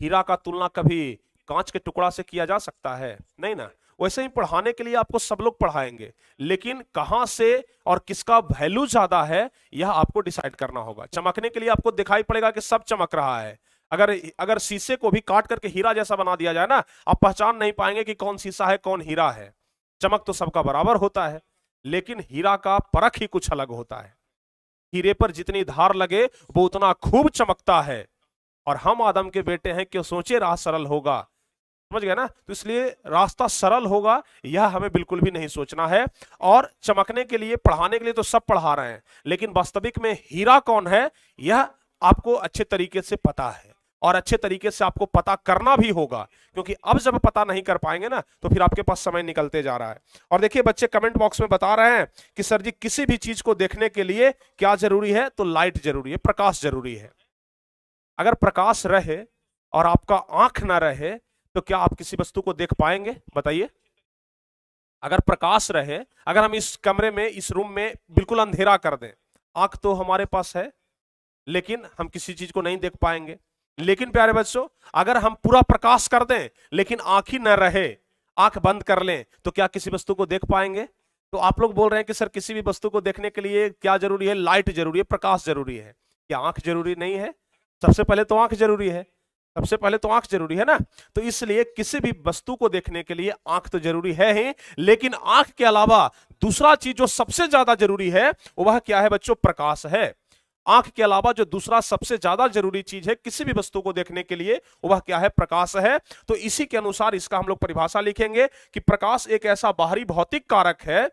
हीरा का तुलना कभी कांच के टुकड़ा से किया जा सकता है? नहीं ना। वैसे ही पढ़ाने के लिए आपको सब लोग पढ़ाएंगे, लेकिन कहां से और किसका वैल्यू ज्यादा है यह आपको डिसाइड करना होगा। चमकने के लिए आपको दिखाई पड़ेगा कि सब चमक रहा है। अगर शीशे को भी काट करके हीरा जैसा बना दिया जाए ना, आप पहचान नहीं पाएंगे कि कौन शीशा है कौन हीरा है। चमक तो सबका बराबर होता है, लेकिन हीरा का परख ही कुछ अलग होता है। हीरे पर जितनी धार लगे वो उतना खूब चमकता है। और हम आदम के बेटे हैं, क्यों सोचे राह सरल होगा। समझ गए ना? तो इसलिए रास्ता सरल होगा यह हमें बिल्कुल भी नहीं सोचना है। और चमकने के लिए, पढ़ाने के लिए तो सब पढ़ा रहे हैं, लेकिन वास्तविक में हीरा कौन है यह आपको अच्छे तरीके से पता है। और अच्छे तरीके से आपको पता करना भी होगा, क्योंकि अब जब पता नहीं कर पाएंगे ना तो फिर आपके पास समय निकलते जा रहा है। और देखिए बच्चे कमेंट बॉक्स में बता रहे हैं कि सर जी किसी भी चीज को देखने के लिए क्या जरूरी है? तो लाइट जरूरी है, प्रकाश जरूरी है। अगर प्रकाश रहे और आपका आंख ना रहे तो क्या आप किसी वस्तु को देख पाएंगे? बताइए। अगर प्रकाश रहे, अगर हम इस कमरे में, इस रूम में बिल्कुल अंधेरा कर दें, आंख तो हमारे पास है, लेकिन हम किसी चीज को नहीं देख पाएंगे। लेकिन प्यारे बच्चों, अगर हम पूरा प्रकाश कर दें लेकिन आंख ही न रहे, आंख बंद कर लें, तो क्या किसी वस्तु को देख पाएंगे? तो आप लोग बोल रहे हैं कि सर किसी भी वस्तु को देखने के लिए क्या जरूरी है? लाइट जरूरी है, प्रकाश जरूरी है। क्या आंख जरूरी नहीं है? सबसे पहले तो आंख जरूरी है। सबसे पहले तो आंख जरूरी है ना, तो इसलिए किसी भी वस्तु को देखने के लिए आंख तो जरूरी है ही, लेकिन आंख के अलावा दूसरा चीज जो सबसे ज्यादा जरूरी है वह क्या है बच्चों? प्रकाश है। आंख के अलावा जो दूसरा सबसे ज्यादा जरूरी चीज है किसी भी वस्तु को देखने के लिए वह क्या है? प्रकाश है। तो इसी के अनुसार इसका हम लोग परिभाषा लिखेंगे कि प्रकाश एक ऐसा बाहरी भौतिक कारक है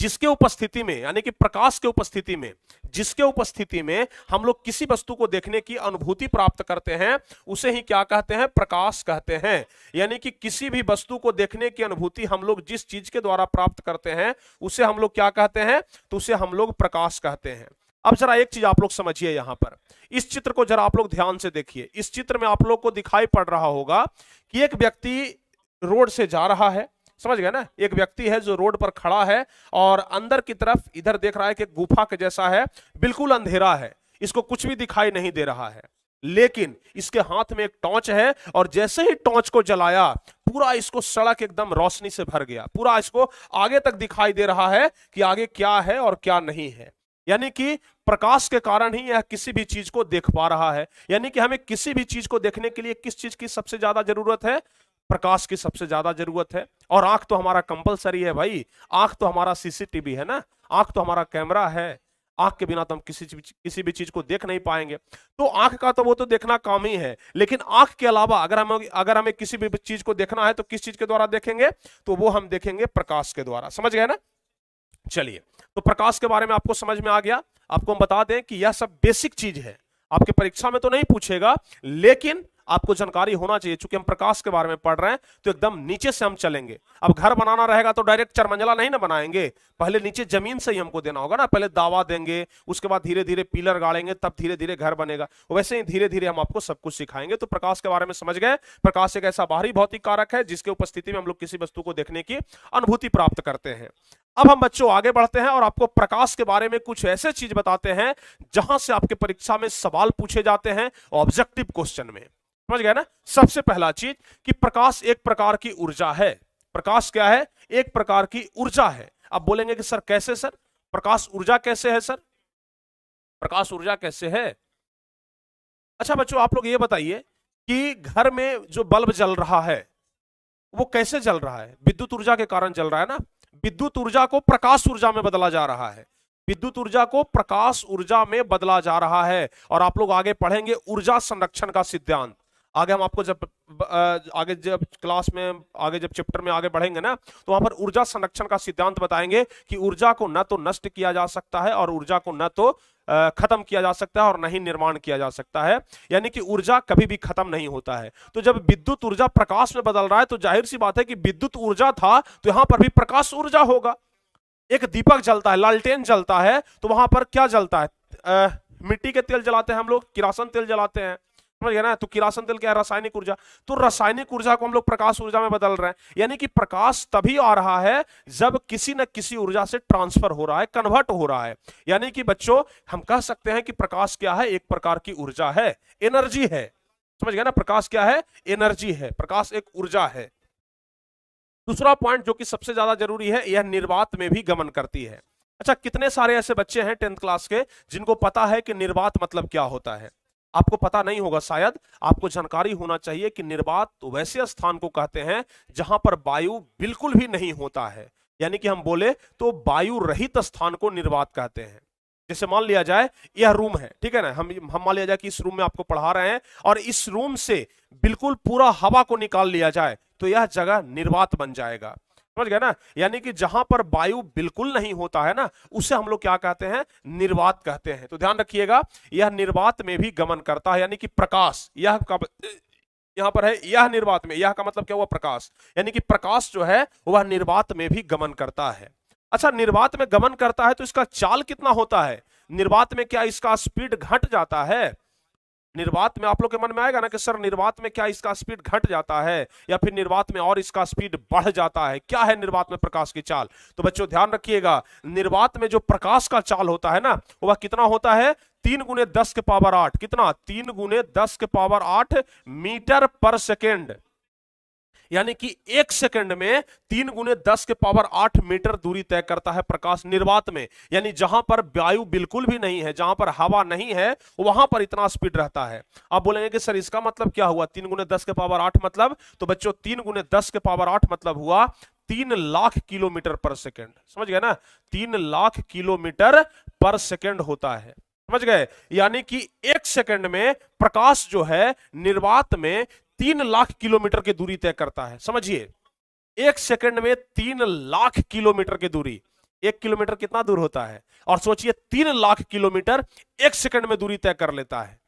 जिसके उपस्थिति में, यानी कि प्रकाश के उपस्थिति में, जिसके उपस्थिति में हम लोग किसी वस्तु को देखने की अनुभूति प्राप्त करते हैं, उसे ही क्या कहते हैं? प्रकाश कहते हैं। यानी कि किसी भी वस्तु को देखने की अनुभूति हम लोग जिस चीज के द्वारा प्राप्त करते हैं उसे हम लोग क्या कहते हैं? तो उसे हम लोग प्रकाश कहते हैं। अब जरा एक चीज आप लोग समझिए, यहां पर इस चित्र को जरा आप लोग ध्यान से देखिए। इस चित्र में आप लोग को दिखाई पड़ रहा होगा कि एक व्यक्ति रोड से जा रहा है, समझ गए ना? एक व्यक्ति है जो रोड पर खड़ा है और अंदर की तरफ इधर देख रहा है कि गुफा के जैसा है, बिल्कुल अंधेरा है, इसको कुछ भी दिखाई नहीं दे रहा है, लेकिन इसके हाथ में एक टॉर्च है और जैसे ही टॉर्च को जलाया पूरा इसको सड़क एकदम रोशनी से भर गया, पूरा इसको आगे तक दिखाई दे रहा है कि आगे क्या है और क्या नहीं है। यानी कि प्रकाश के कारण ही यह किसी भी चीज को देख पा रहा है। यानी कि हमें किसी भी चीज को देखने के लिए किस चीज की सबसे ज्यादा जरूरत है? प्रकाश की सबसे ज्यादा जरूरत है। और आंख तो हमारा कंपलसरी है भाई, आंख तो हमारा सीसीटीवी है ना, आंख तो हमारा कैमरा है। आंख के बिना तो हम किसी भी चीज को देख नहीं पाएंगे। तो आंख का तो वो तो देखना काम ही है, लेकिन आंख के अलावा अगर हमें किसी भी चीज को देखना है तो किस चीज के द्वारा देखेंगे? तो वो हम देखेंगे प्रकाश के द्वारा। समझ गए ना? चलिए, तो प्रकाश के बारे में आपको समझ में आ गया। आपको हम बता दें कि यह सब बेसिक चीज है, आपके परीक्षा में तो नहीं पूछेगा, लेकिन आपको जानकारी होना चाहिए। चूंकि हम प्रकाश के बारे में पढ़ रहे हैं तो एकदम नीचे से हम चलेंगे। अब घर बनाना रहेगा तो डायरेक्ट 4 मंजिला नहीं ना बनाएंगे, पहले नीचे जमीन से ही हमको देना होगा ना, पहले दावा देंगे, उसके बाद धीरे धीरे पिलर गाड़ेंगे, तब धीरे धीरे घर बनेगा। वैसे ही धीरे धीरे हम आपको सब कुछ सिखाएंगे। तो प्रकाश के बारे में समझ गए। प्रकाश एक ऐसा बाहरी भौतिक कारक है जिसके उपस्थिति में हम लोग किसी वस्तु को देखने की अनुभूति प्राप्त करते हैं। अब हम बच्चों आगे बढ़ते हैं और आपको प्रकाश के बारे में कुछ ऐसे चीज बताते हैं जहां से आपके परीक्षा में सवाल पूछे जाते हैं ऑब्जेक्टिव क्वेश्चन में। समझ गए ना? सबसे पहला चीज कि प्रकाश एक प्रकार की ऊर्जा है। प्रकाश क्या है? एक प्रकार की ऊर्जा है। अब बोलेंगे कि सर कैसे? सर प्रकाश ऊर्जा कैसे है? सर प्रकाश ऊर्जा कैसे है? अच्छा बच्चों, आप लोग ये बताइए कि घर में जो बल्ब जल रहा है वो कैसे जल रहा है? विद्युत ऊर्जा के कारण जल रहा है ना। विद्युत ऊर्जा को प्रकाश ऊर्जा में बदला जा रहा है, विद्युत ऊर्जा को प्रकाश ऊर्जा में बदला जा रहा है। और आप लोग आगे पढ़ेंगे ऊर्जा संरक्षण का सिद्धांत। आगे हम आपको आगे जब क्लास में आगे जब चैप्टर में आगे बढ़ेंगे ना, तो वहां पर ऊर्जा संरक्षण का सिद्धांत बताएंगे कि ऊर्जा को न तो नष्ट किया जा सकता है और ऊर्जा को न तो खत्म किया जा सकता है और नहीं निर्माण किया जा सकता है। यानी कि ऊर्जा कभी भी खत्म नहीं होता है। तो जब विद्युत ऊर्जा प्रकाश में बदल रहा है तो जाहिर सी बात है कि विद्युत ऊर्जा था तो यहां पर भी प्रकाश ऊर्जा होगा। एक दीपक जलता है, लालटेन जलता है, तो वहां पर क्या जलता है? मिट्टी के तेल जलाते हैं हम लोग, किरासन तेल जलाते हैं, समझ गए ना? तो किरासन तेल क्या है? रासायनिक ऊर्जा। तो रासायनिक ऊर्जा को हम लोग प्रकाश ऊर्जा में बदल रहे हैं। यानी कि प्रकाश तभी आ रहा है जब किसी न किसी ऊर्जा से ट्रांसफर हो रहा है, कन्वर्ट हो रहा है। यानी कि बच्चों हम कह सकते हैं कि प्रकाश क्या है? एक प्रकार की ऊर्जा है, एनर्जी है। समझ गए ना? प्रकाश क्या है? एनर्जी है। प्रकाश एक ऊर्जा है। दूसरा पॉइंट जो कि सबसे ज्यादा जरूरी है, यह निर्वात में भी गमन करती है। अच्छा, कितने सारे ऐसे बच्चे हैं 10th क्लास के जिनको पता है कि निर्वात मतलब क्या होता है? आपको पता नहीं होगा शायद। आपको जानकारी होना चाहिए कि निर्वात तो वैसे स्थान को कहते हैं जहां पर वायु बिल्कुल भी नहीं होता है। यानी कि हम बोले तो वायु रहित स्थान को निर्वात कहते हैं। जैसे मान लिया जाए यह रूम है, ठीक है ना, हम मान लिया जाए कि इस रूम में आपको पढ़ा रहे हैं और इस रूम से बिल्कुल पूरा हवा को निकाल लिया जाए तो यह जगह निर्वात बन जाएगा। समझ गए ना? यानी कि जहां पर वायु बिल्कुल नहीं होता है ना, उसे हम लोग क्या कहते हैं? निर्वात कहते हैं। तो ध्यान रखिएगा, यह निर्वात में भी गमन करता है। यानी कि प्रकाश यहां पर है, यह निर्वात में, यह का मतलब क्या हुआ? प्रकाश। यानी कि प्रकाश जो है वह निर्वात में भी गमन करता है। अच्छा, निर्वात में गमन करता है तो इसका चाल कितना होता है? निर्वात में क्या इसका स्पीड घट जाता है? निर्वात में आप लोग के मन में आएगा ना कि सर निर्वात में क्या इसका स्पीड घट जाता है या फिर निर्वात में और इसका स्पीड बढ़ जाता है? क्या है निर्वात में प्रकाश की चाल? तो बच्चों ध्यान रखिएगा, निर्वात में जो प्रकाश का चाल होता है ना, वह कितना होता है? 3 × 10 के पावर 8। कितना? 3 × 10 के पावर 8 मीटर पर सेकेंड। यानी कि 1 सेकंड में 3 × 10⁸ मीटर दूरी तय करता है प्रकाश निर्वात में। यानी जहां पर वायु बिल्कुल भी नहीं है, जहां पर हवा नहीं है, वहां पर इतना स्पीड रहता है। आप बोलेंगे कि सर इसका मतलब क्या हुआ, 3 × 10⁸ मतलब? तो बच्चों 3 × 10⁸ मतलब हुआ 3 लाख किलोमीटर पर सेकेंड। समझ गए ना, 3 लाख किलोमीटर पर सेकेंड होता है। समझ गए? यानी कि 1 सेकंड में प्रकाश जो है निर्वात में 3 लाख किलोमीटर की दूरी तय करता है। समझिए, 1 सेकंड में 3 लाख किलोमीटर की दूरी। 1 किलोमीटर कितना दूर होता है? और सोचिए 3 लाख किलोमीटर 1 सेकंड में दूरी तय कर लेता है।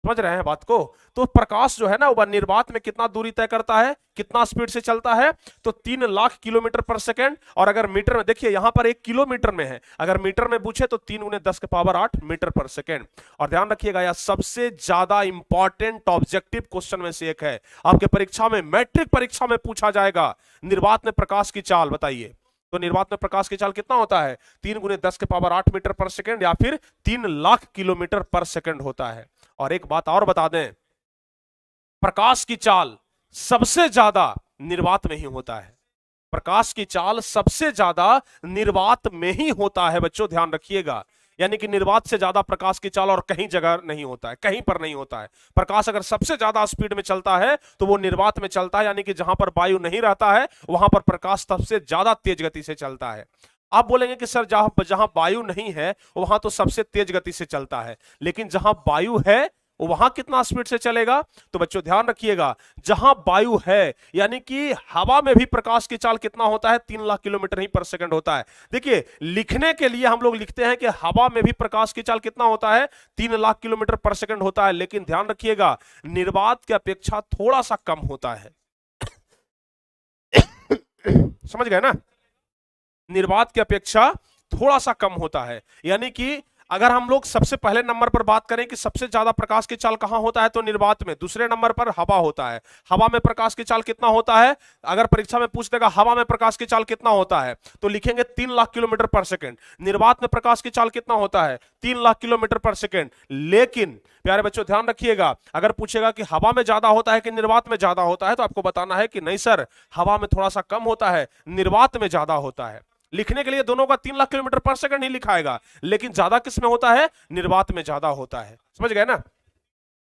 समझ रहे हैं बात को? तो प्रकाश जो है ना वो निर्वात में कितना दूरी तय करता है, कितना स्पीड से चलता है? तो 3 लाख किलोमीटर पर सेकेंड। और अगर मीटर में देखिए, यहां पर 1 किलोमीटर में है, अगर मीटर में पूछे तो 3 × 10⁸ मीटर पर सेकेंड। और ध्यान रखिएगा, यह सबसे ज्यादा इंपॉर्टेंट ऑब्जेक्टिव क्वेश्चन में से एक है। आपके परीक्षा में, मैट्रिक परीक्षा में पूछा जाएगा, निर्वात में प्रकाश की चाल बताइए। तो निर्वात में प्रकाश की चाल कितना होता है? 3 × 10⁸ मीटर पर सेकेंड या फिर 3 लाख किलोमीटर पर सेकेंड होता है। और एक बात और बता दें, प्रकाश की चाल सबसे ज्यादा निर्वात में ही होता है। प्रकाश की चाल सबसे ज्यादा निर्वात में ही होता है बच्चों, ध्यान रखिएगा। यानी कि निर्वात से ज्यादा प्रकाश की चाल और कहीं जगह नहीं होता है, कहीं पर नहीं होता है। प्रकाश अगर सबसे ज्यादा स्पीड में चलता है तो वो निर्वात में चलता है, यानी कि जहां पर वायु नहीं रहता है वहां पर प्रकाश सबसे ज्यादा तेज गति से चलता है। आप बोलेंगे कि सर जहां जहां वायु नहीं है वहां तो सबसे तेज गति से चलता है, लेकिन जहां वायु है वहां कितना स्पीड से चलेगा? तो बच्चों ध्यान रखिएगा, जहां वायु है यानी कि हवा में भी प्रकाश की चाल कितना होता है? 3 लाख किलोमीटर ही पर सेकंड होता है। देखिए, लिखने के लिए हम लोग लिखते हैं कि हवा में भी प्रकाश की चाल कितना होता है? 3 लाख किलोमीटर पर सेकंड होता है। लेकिन ध्यान रखिएगा, निर्वात की अपेक्षा थोड़ा सा कम होता है। समझ गए ना? निर्वात की अपेक्षा थोड़ा सा कम होता है। यानी कि अगर हम लोग सबसे पहले नंबर पर बात करें कि सबसे ज्यादा प्रकाश की चाल कहां होता है, तो निर्वात में। दूसरे नंबर पर हवा होता है। हवा में प्रकाश की चाल कितना होता है? अगर परीक्षा में पूछ देगा हवा में प्रकाश की चाल कितना होता है, तो लिखेंगे 3 लाख किलोमीटर पर सेकेंड। निर्वात में प्रकाश की चाल कितना होता है? 3 लाख किलोमीटर पर सेकेंड। लेकिन प्यारे बच्चों ध्यान रखिएगा, अगर पूछेगा कि हवा में ज्यादा होता है कि निर्वात में ज्यादा होता है, तो आपको बताना है कि नहीं सर, हवा में थोड़ा सा कम होता है, निर्वात में ज्यादा होता है। लिखने के लिए दोनों का 3 लाख किलोमीटर पर सेकंड ही लिखाएगा, लेकिन ज्यादा किस में होता है? निर्वात में ज्यादा होता है। समझ गए ना?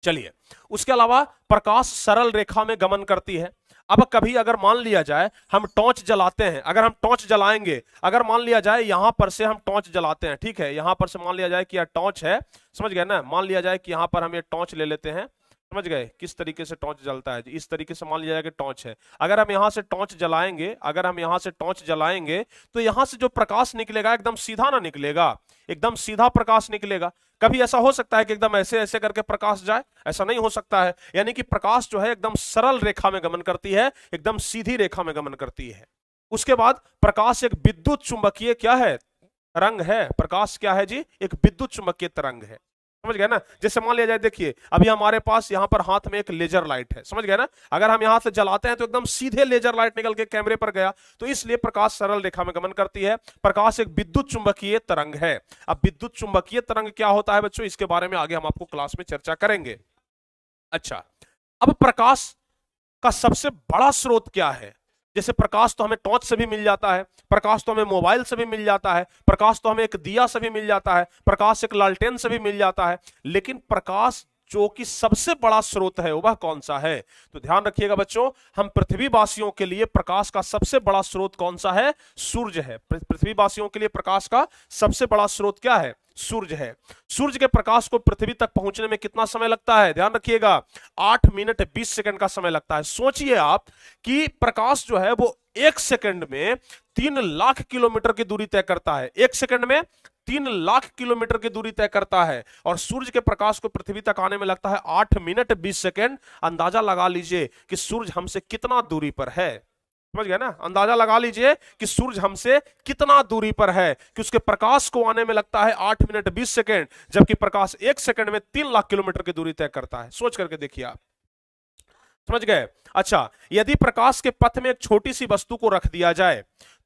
चलिए, उसके अलावा प्रकाश सरल रेखा में गमन करती है। अब कभी अगर मान लिया जाए हम टॉर्च जलाते हैं, अगर हम टॉर्च जलाएंगे, अगर मान लिया जाए यहां पर से हम टॉर्च जलाते हैं, ठीक है, यहां पर से मान लिया जाए कि यह टॉर्च है। समझ गए ना? मान लिया जाए कि यहां पर हम ये टॉर्च ले लेते हैं। समझ गए किस तरीके से टॉर्च जलता है? इस तरीके से मान लिया जाए कि टॉर्च है। अगर हम यहां से टॉर्च जलाएंगे, अगर हम यहां से टॉर्च जलाएंगे, तो यहां से जो प्रकाश निकलेगा एकदम सीधा ना निकलेगा, एकदम सीधा प्रकाश निकलेगा। कभी ऐसा हो सकता है कि एकदम ऐसे ऐसे करके प्रकाश जाए? ऐसा नहीं हो सकता है। यानी कि प्रकाश जो है एकदम सरल रेखा में गमन करती है, एकदम सीधी रेखा में गमन करती है। उसके बाद प्रकाश एक विद्युत चुंबकीय क्या है? तरंग है। प्रकाश क्या है जी? एक विद्युत चुंबकीय तरंग है। समझ गए ना? जैसे मान लिया जाए, देखिए अभी हमारे पास यहाँ पर हाथ में एक लेजर लाइट है। समझ गए ना? अगर हम यहाँ से जलाते हैं तो एकदम सीधे लेजर लाइट निकल के कैमरे पर गया, तो इसलिए प्रकाश सरल रेखा में गमन करती है। प्रकाश एक विद्युत चुंबकीय तरंग है। अब विद्युत चुंबकीय तरंग क्या होता है बच्चों, इसके बारे में आगे हम आपको क्लास में चर्चा करेंगे। अच्छा, अब प्रकाश का सबसे बड़ा स्रोत क्या है? जैसे प्रकाश तो हमें टॉर्च से भी मिल जाता है, प्रकाश तो हमें मोबाइल से भी मिल जाता है, प्रकाश तो हमें एक दिया से भी मिल जाता है, प्रकाश एक लालटेन से भी मिल जाता है, लेकिन प्रकाश जो कि सबसे बड़ा स्रोत है वह कौन सा है? तो ध्यान रखिएगा बच्चों, हम पृथ्वीवासियों के लिए प्रकाश का सबसे बड़ा स्रोत कौन सा है? सूर्य है। पृथ्वीवासियों के लिए प्रकाश का सबसे बड़ा स्रोत क्या है? सूर्य है। सूर्य के प्रकाश को पृथ्वी तक पहुंचने में कितना समय लगता है? ध्यान रखिएगा, 8 मिनट 20 सेकंड का समय लगता है। सोचिए आप कि प्रकाश जो है वो 1 सेकंड में 3 लाख किलोमीटर की दूरी तय करता है। 1 सेकंड में 3 लाख किलोमीटर की दूरी तय करता है, और सूर्य के प्रकाश को पृथ्वी तक आने में लगता है 8 मिनट 20 सेकंड। अंदाजा लगा लीजिए कि सूर्य हमसे कितना दूरी पर है। समझ गए ना? अंदाजा लगा लीजिए कि सूर्य हमसे कितना दूरी पर है, कि उसके प्रकाश को आने में लगता है 8 मिनट 20 सेकंड, जबकि प्रकाश 1 सेकंड में 3 लाख किलोमीटर की दूरी तय करता है। सोच करके देखिए आप। समझ गए? अच्छा, यदि प्रकाश के पथ में एक छोटी सी वस्तु को रख दिया जाए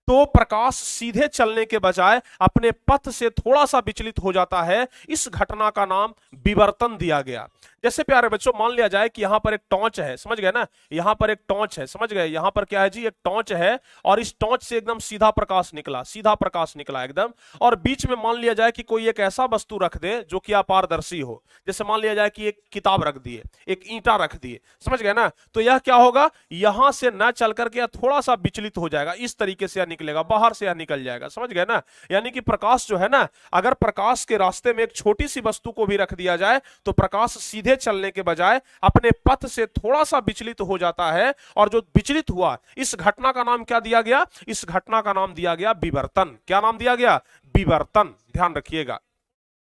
तो प्रकाश सीधे चलने के बजाय अपने पथ से थोड़ा सा विचलित हो जाता है। इस घटना का नाम विवर्तन दिया गया। जैसे प्यारे बच्चों मान लिया जाए कि यहां पर एक टॉर्च है, समझ गए ना, यहां पर एक टॉर्च है, समझ गए, यहां पर क्या है जी, एक टॉर्च है, और इस टॉर्च से एकदम सीधा प्रकाश निकला, सीधा प्रकाश निकला एकदम, और बीच में मान लिया जाए कि कोई एक ऐसा वस्तु रख दे जो कि अपारदर्शी हो। जैसे मान लिया जाए कि एक किताब रख दिए, एक ईंटा रख दिए, समझ गए ना, तो यह क्या होगा, यहां से न चल करके यह थोड़ा सा विचलित हो जाएगा, इस तरीके से यह निकलेगा, बाहर से यह निकल जाएगा, समझ गए ना। यानी कि प्रकाश जो है ना, अगर प्रकाश के रास्ते में एक छोटी सी वस्तु को भी रख दिया जाए तो प्रकाश सीधे चलने के बजाय अपने पथ से थोड़ा सा विचलित हो जाता है, और जो विचलित हुआ इस घटना का नाम क्या दिया गया, इस घटना का नाम दिया गया विवर्तन। क्या नाम दिया गया, विवर्तन। ध्यान रखिएगा,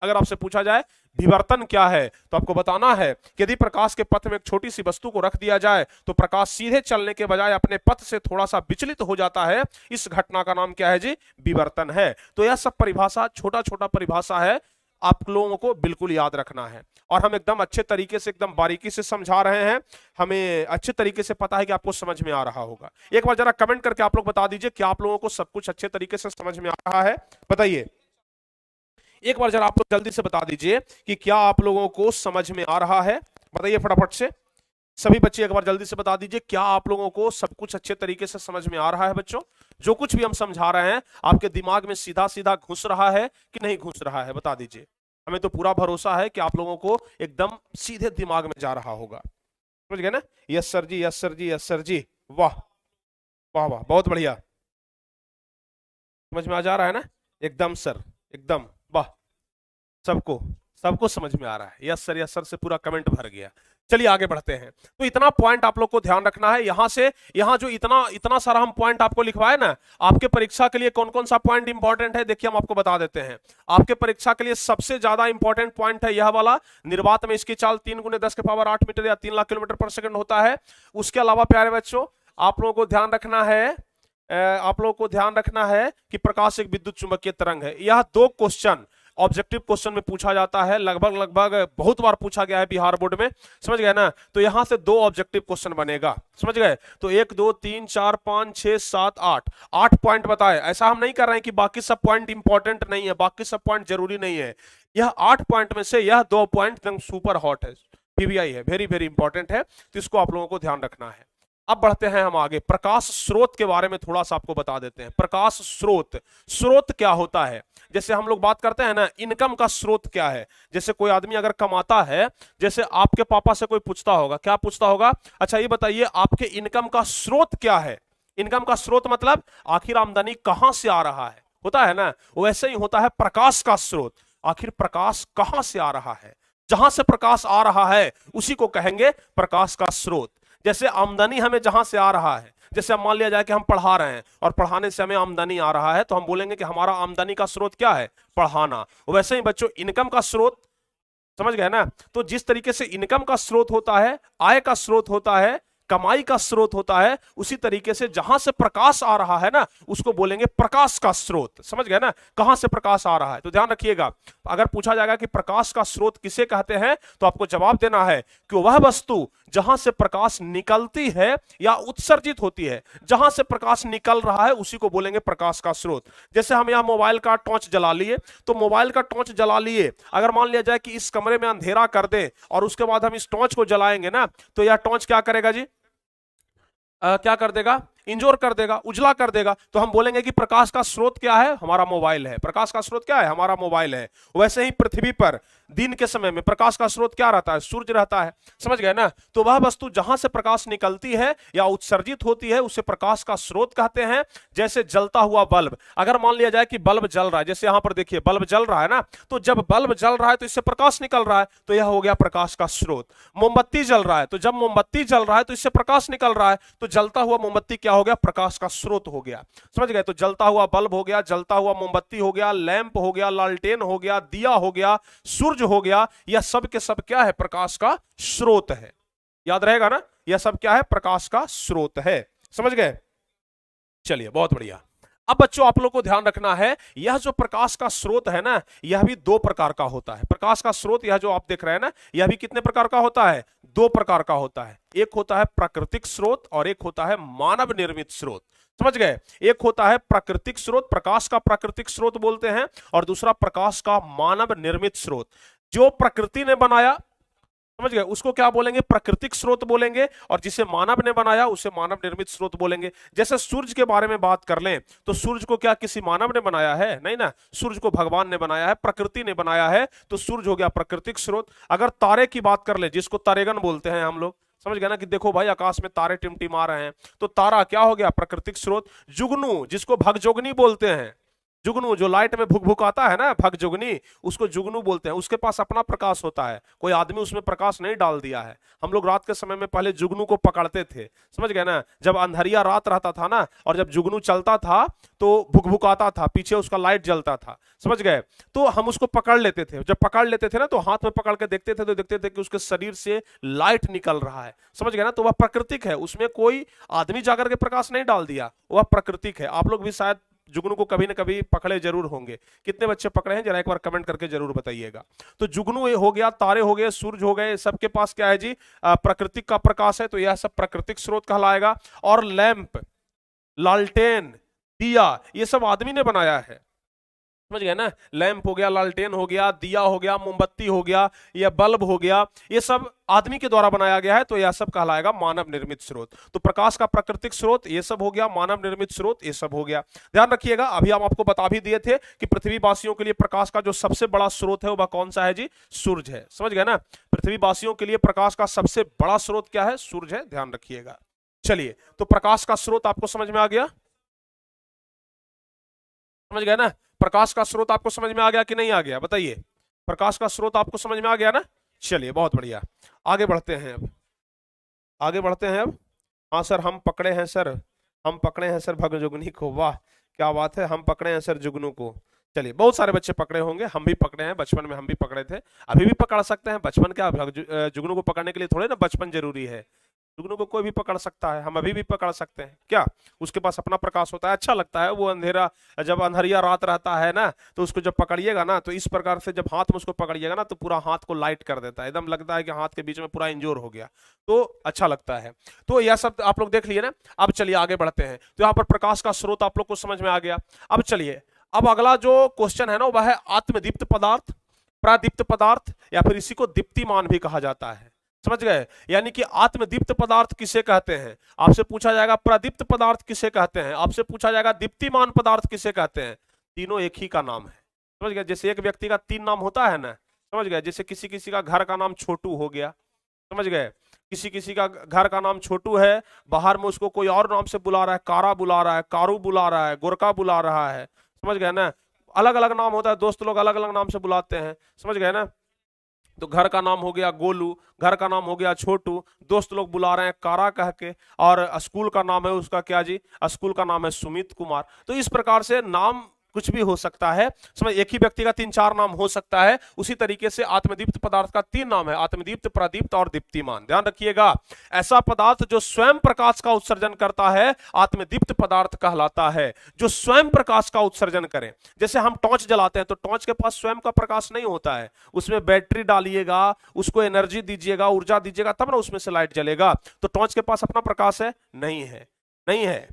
अगर आपसे पूछा जाए विवर्तन क्या है तो आपको बताना है कि यदि प्रकाश के पथ में एक छोटी सी वस्तु को रख दिया जाए तो प्रकाश सीधे चलने के बजाय अपने पथ से थोड़ा सा विचलित हो जाता है। इस घटना का नाम क्या है जी, विवर्तन है। तो यह सब परिभाषा, छोटा छोटा परिभाषा है, आप लोगों को बिल्कुल याद रखना है, और हम एकदम अच्छे तरीके से, एकदम बारीकी से समझा रहे हैं, हमें अच्छे तरीके से पता है कि आपको समझ में आ रहा होगा। एक बार जरा कमेंट करके आप लोग बता दीजिए कि आप लोगों को सब कुछ अच्छे तरीके से समझ में आ रहा है, बताइए एक बार जरा आप लोग जल्दी से बता दीजिए कि क्या आप लोगों को समझ में आ रहा है, बताइए फटाफट से। सभी बच्चे एक बार जल्दी से बता दीजिए, क्या आप लोगों को सब कुछ अच्छे तरीके से समझ में आ रहा है बच्चों? जो कुछ भी हम समझा रहे हैं आपके दिमाग में सीधा सीधा घुस रहा है कि नहीं घुस रहा है, बता दीजिए। हमें तो पूरा भरोसा है कि आप लोगों को एकदम सीधे दिमाग में जा रहा होगा, समझ गए ना। यस सर जी, यस सर जी, यस सर जी, वाह वाह वाह, बहुत बढ़िया, समझ में आ जा रहा है ना, एकदम सर, एकदम वाह, सबको सबको समझ में आ रहा है, यस सर से पूरा कमेंट भर गया। चलिए आगे बढ़ते हैं। तो इतना पॉइंट आप लोग को ध्यान रखना है, यहां से यहां जो इतना इतना सारा हम पॉइंट आपको लिखवाए ना, आपके परीक्षा के लिए कौन कौन सा पॉइंट इंपॉर्टेंट है देखिए हम आपको बता देते हैं। आपके परीक्षा के लिए सबसे ज्यादा इंपॉर्टेंट पॉइंट है यह वाला, निर्वात में इसकी चाल 3 × 10⁸ मीटर या 3 लाख किलोमीटर पर सेकंड होता है। उसके अलावा प्यारे बच्चों आप लोगों को ध्यान रखना है, आप लोगों को ध्यान रखना है कि प्रकाश एक विद्युत चुंबकीय तरंग है। यह 2 क्वेश्चन ऑब्जेक्टिव क्वेश्चन में पूछा जाता है, लगभग लगभग बहुत बार पूछा गया है बिहार बोर्ड में, समझ गए ना। तो यहां से 2 ऑब्जेक्टिव क्वेश्चन बनेगा, समझ गए। तो 1 2 3 4 5 6 7 8 पॉइंट बताए। ऐसा हम नहीं कर रहे हैं कि बाकी सब पॉइंट इंपॉर्टेंट नहीं है, बाकी सब पॉइंट जरूरी नहीं है। यह 8 पॉइंट में से यह 2 पॉइंट एकदम सुपर हॉट है, पीवीआई है, वेरी वेरी इंपॉर्टेंट है, तो इसको आप लोगों को ध्यान रखना है। अब बढ़ते हैं हम आगे, प्रकाश स्रोत के बारे में थोड़ा सा आपको बता देते हैं। प्रकाश स्रोत, स्रोत क्या होता है? जैसे हम लोग बात करते हैं ना, इनकम का स्रोत क्या है। जैसे कोई आदमी अगर कमाता है, जैसे आपके पापा से कोई पूछता होगा, क्या पूछता होगा, अच्छा ये बताइए आपके इनकम का स्रोत क्या है। इनकम का स्रोत मतलब आखिर आमदनी कहां से आ रहा है, होता है ना। वैसे ही होता है प्रकाश का स्रोत, आखिर प्रकाश कहां से आ रहा है। जहां से प्रकाश आ रहा है उसी को कहेंगे प्रकाश का स्रोत। जैसे आमदनी हमें जहां से आ रहा है, जैसे मान लिया जाए कि हम पढ़ा रहे हैं और पढ़ाने से हमें आमदनी आ रहा है, तो हम बोलेंगे कि हमारा आमदनी का स्रोत क्या है, पढ़ाना। वैसे ही बच्चों इनकम का स्रोत, समझ गए ना। तो जिस तरीके से इनकम का स्रोत होता है, आय का स्रोत होता है, कमाई का स्रोत होता है, उसी तरीके से जहां से प्रकाश आ रहा है ना उसको बोलेंगे प्रकाश का स्रोत। समझ गए ना, कहां से प्रकाश आ रहा है। तो ध्यान रखिएगा, अगर पूछा जाएगा कि प्रकाश का स्रोत किसे कहते हैं, तो आपको जवाब देना है कि वह वस्तु जहां से प्रकाश निकलती है या उत्सर्जित होती है, जहां से प्रकाश निकल रहा है उसी को बोलेंगे प्रकाश का स्रोत। जैसे हम यहां मोबाइल का टॉर्च जला लिए, तो मोबाइल का टॉर्च जला लिए, अगर मान लिया जाए कि इस कमरे में अंधेरा कर दे और उसके बाद हम इस टॉर्च को जलाएंगे ना, तो यह टॉर्च क्या करेगा जी, क्या कर देगा, इंजोर कर देगा, उजला कर देगा। तो हम बोलेंगे कि प्रकाश का स्रोत क्या है, हमारा मोबाइल है। प्रकाश का स्रोत क्या है, हमारा मोबाइल है। वैसे ही पृथ्वी पर दिन के समय में प्रकाश का स्रोत क्या रहता है, सूर्य रहता है। समझ गए ना। तो वह वस्तु जहां से प्रकाश निकलती है या उत्सर्जित होती है उसे प्रकाश का स्रोत कहते हैं। जैसे जलता हुआ बल्ब, अगर मान लिया जाए कि बल्ब जल रहा है, जैसे यहां पर देखिए बल्ब जल रहा है ना, तो जब बल्ब जल रहा है तो इससे प्रकाश निकल रहा है, तो यह हो गया प्रकाश का स्रोत। मोमबत्ती जल रहा है, तो जब मोमबत्ती जल रहा है तो इससे प्रकाश निकल रहा है, तो जलता हुआ मोमबत्ती क्या हो गया, प्रकाश का स्रोत हो गया। समझ गए। तो जलता हुआ बल्ब हो गया, जलता हुआ मोमबत्ती हो गया, लैंप हो गया, लालटेन हो गया, दिया हो गया, सूर्य हो गया, यह सब के सब क्या है, प्रकाश का स्रोत है। याद रहेगा ना, यह सब क्या है, प्रकाश का स्रोत है। समझ गए। चलिए बहुत बढ़िया। अब बच्चों आप लोग को ध्यान रखना है, यह जो प्रकाश का स्रोत है ना, यह भी दो प्रकार का होता है। प्रकाश का स्रोत यह जो आप देख रहे हैं ना, यह भी कितने प्रकार का होता है? दो प्रकार का होता है। एक होता है प्राकृतिक स्रोत और एक होता है मानव निर्मित स्रोत। समझ गए? एक होता है प्राकृतिक स्रोत, प्रकाश का प्राकृतिक स्रोत बोलते हैं, और दूसरा प्रकाश का मानव निर्मित स्रोत। जो प्रकृति ने बनाया, समझ गए, उसको क्या बोलेंगे? प्राकृतिक स्रोत बोलेंगे, और जिसे मानव ने बनाया उसे मानव निर्मित स्रोत बोलेंगे। जैसे सूरज के बारे में बात कर लें तो सूरज को क्या किसी मानव ने बनाया है? नहीं ना, सूरज को भगवान ने बनाया है, प्रकृति ने बनाया है, तो सूरज हो गया प्राकृतिक स्रोत। अगर तारे की बात कर ले, जिसको तारेगन बोलते हैं हम लोग, समझ गए ना, कि देखो भाई आकाश में तारे टिमटिमा रहे हैं, तो तारा क्या हो गया? प्राकृतिक स्रोत। जुगनू, जिसको भगजोगनी बोलते हैं, जुगनू जो लाइट में भुक भुक आता है ना, भग जुगनी, उसको जुगनू बोलते हैं। उसके पास अपना प्रकाश होता है, कोई आदमी उसमें प्रकाश नहीं डाल दिया है। हम लोग रात के समय में पहले जुगनू को पकड़ते थे, समझ गए ना, जब अंधेरिया रात रहता था ना, और जब जुगनू चलता था तो भुक भुक आता था, पीछे उसका लाइट जलता था, समझ गए, तो हम उसको पकड़ लेते थे। जब पकड़ लेते थे ना, तो हाथ में पकड़ के देखते थे, तो देखते थे कि उसके शरीर से लाइट निकल रहा है, समझ गए ना, तो वह प्राकृतिक है, उसमें कोई आदमी जाकर के प्रकाश नहीं डाल दिया, वह प्राकृतिक है। आप लोग भी शायद जुगनू को कभी ना कभी पकड़े जरूर होंगे। कितने बच्चे पकड़े हैं जरा एक बार कमेंट करके जरूर बताइएगा। तो जुगनू हो गया, तारे हो गए, सूरज हो गए, सबके पास क्या है जी? प्राकृतिक का प्रकाश है, तो यह सब प्राकृतिक स्रोत कहलाएगा। और लैंप, लालटेन, दिया, ये सब आदमी ने बनाया है, समझ गए ना। लैंप हो गया, लालटेन हो गया, दिया हो गया, मोमबत्ती हो गया, या बल्ब हो गया, ये सब आदमी के द्वारा बनाया गया है, तो यह सब कहलाएगा मानव निर्मित स्रोत। तो प्रकाश का प्राकृतिक स्रोत ये सब हो गया, मानव निर्मित स्रोत ये सब हो गया। ध्यान रखिएगा, अभी हम आपको बता भी दिए थे कि पृथ्वीवासियों के लिए प्रकाश का जो सबसे बड़ा स्रोत है वह कौन सा है जी? सूरज है। समझ गए ना, पृथ्वीवासियों के लिए प्रकाश का सबसे बड़ा स्रोत क्या है? सूरज है, ध्यान रखिएगा। चलिए, तो प्रकाश का स्रोत आपको समझ में आ गया? समझ गए ना, प्रकाश का स्रोत आपको समझ में आ गया कि नहीं आ गया? बताइए, प्रकाश का स्रोत आपको समझ में आ गया ना? चलिए, बहुत बढ़िया, आगे बढ़ते हैं अब, आगे बढ़ते हैं अब। हाँ सर, हम पकड़े हैं सर, हम पकड़े हैं सर भगजुगनी को। वाह, क्या बात है, हम पकड़े हैं सर जुगनू को। चलिए, बहुत सारे बच्चे पकड़े होंगे, हम भी पकड़े हैं, बचपन में हम भी पकड़े थे, अभी भी पकड़ सकते हैं। बचपन क्या, जुगनू को पकड़ने के लिए थोड़े ना बचपन जरूरी है, जुगनू को कोई भी पकड़ सकता है, हम अभी भी पकड़ सकते हैं। क्या उसके पास अपना प्रकाश होता है, अच्छा लगता है वो अंधेरा, जब अंधेरिया रात रहता है ना, तो उसको जब पकड़िएगा ना, तो इस प्रकार से जब हाथ में उसको पकड़िएगा ना, तो पूरा हाथ को लाइट कर देता है, एकदम लगता है कि हाथ के बीच में पूरा इंजोर हो गया, तो अच्छा लगता है। तो यह सब आप लोग देख लिए ना। अब चलिए आगे बढ़ते हैं। तो यहाँ पर प्रकाश का स्रोत आप लोग को समझ में आ गया। अब चलिए, अब अगला जो क्वेश्चन है ना, वह है आत्मदीप्त पदार्थ, प्रादीप्त पदार्थ, या फिर इसी को दीप्तिमान भी कहा जाता है। समझ गए? यानी कि आत्मदीप्त पदार्थ किसे कहते हैं? आपसे पूछा जाएगा प्रदीप्त पदार्थ किसे कहते हैं, आपसे पूछा जाएगा दीप्तिमान पदार्थ किसे कहते हैं। तीनों एक ही का नाम है, समझ गए? जैसे एक व्यक्ति का तीन नाम होता है ना, समझ गए? जैसे किसी किसी का घर का नाम छोटू हो गया, समझ गए? किसी किसी का घर का नाम छोटू है, बाहर में उसको कोई और नाम से बुला रहा है, कारा बुला रहा है, कारू बुला रहा है, गोरका बुला रहा है, समझ गए ना। अलग अलग नाम होता है, दोस्त लोग अलग अलग नाम से बुलाते हैं, समझ गए ना। तो घर का नाम हो गया गोलू, घर का नाम हो गया छोटू, दोस्त लोग बुला रहे हैं कारा कह के, और स्कूल का नाम है उसका क्या जी? स्कूल का नाम है सुमित कुमार। तो इस प्रकार से नाम कुछ भी हो सकता है, समझ, एक ही व्यक्ति का तीन चार नाम हो सकता है। उसी तरीके से आत्मदीप्त पदार्थ का तीन नाम है, आत्मदीप्त, प्रदीप्त और दीप्तिमान। ध्यान रखिएगा, ऐसा पदार्थ जो स्वयं प्रकाश का उत्सर्जन करता है आत्मदीप्त पदार्थ कहलाता है, जो स्वयं प्रकाश का उत्सर्जन करे। जैसे हम टॉर्च जलाते हैं, तो टॉर्च के पास स्वयं का प्रकाश नहीं होता है, उसमें बैटरी डालिएगा, उसको एनर्जी दीजिएगा, ऊर्जा दीजिएगा, तब ना उसमें से लाइट जलेगा। तो टॉर्च के पास अपना प्रकाश है? नहीं है, नहीं है,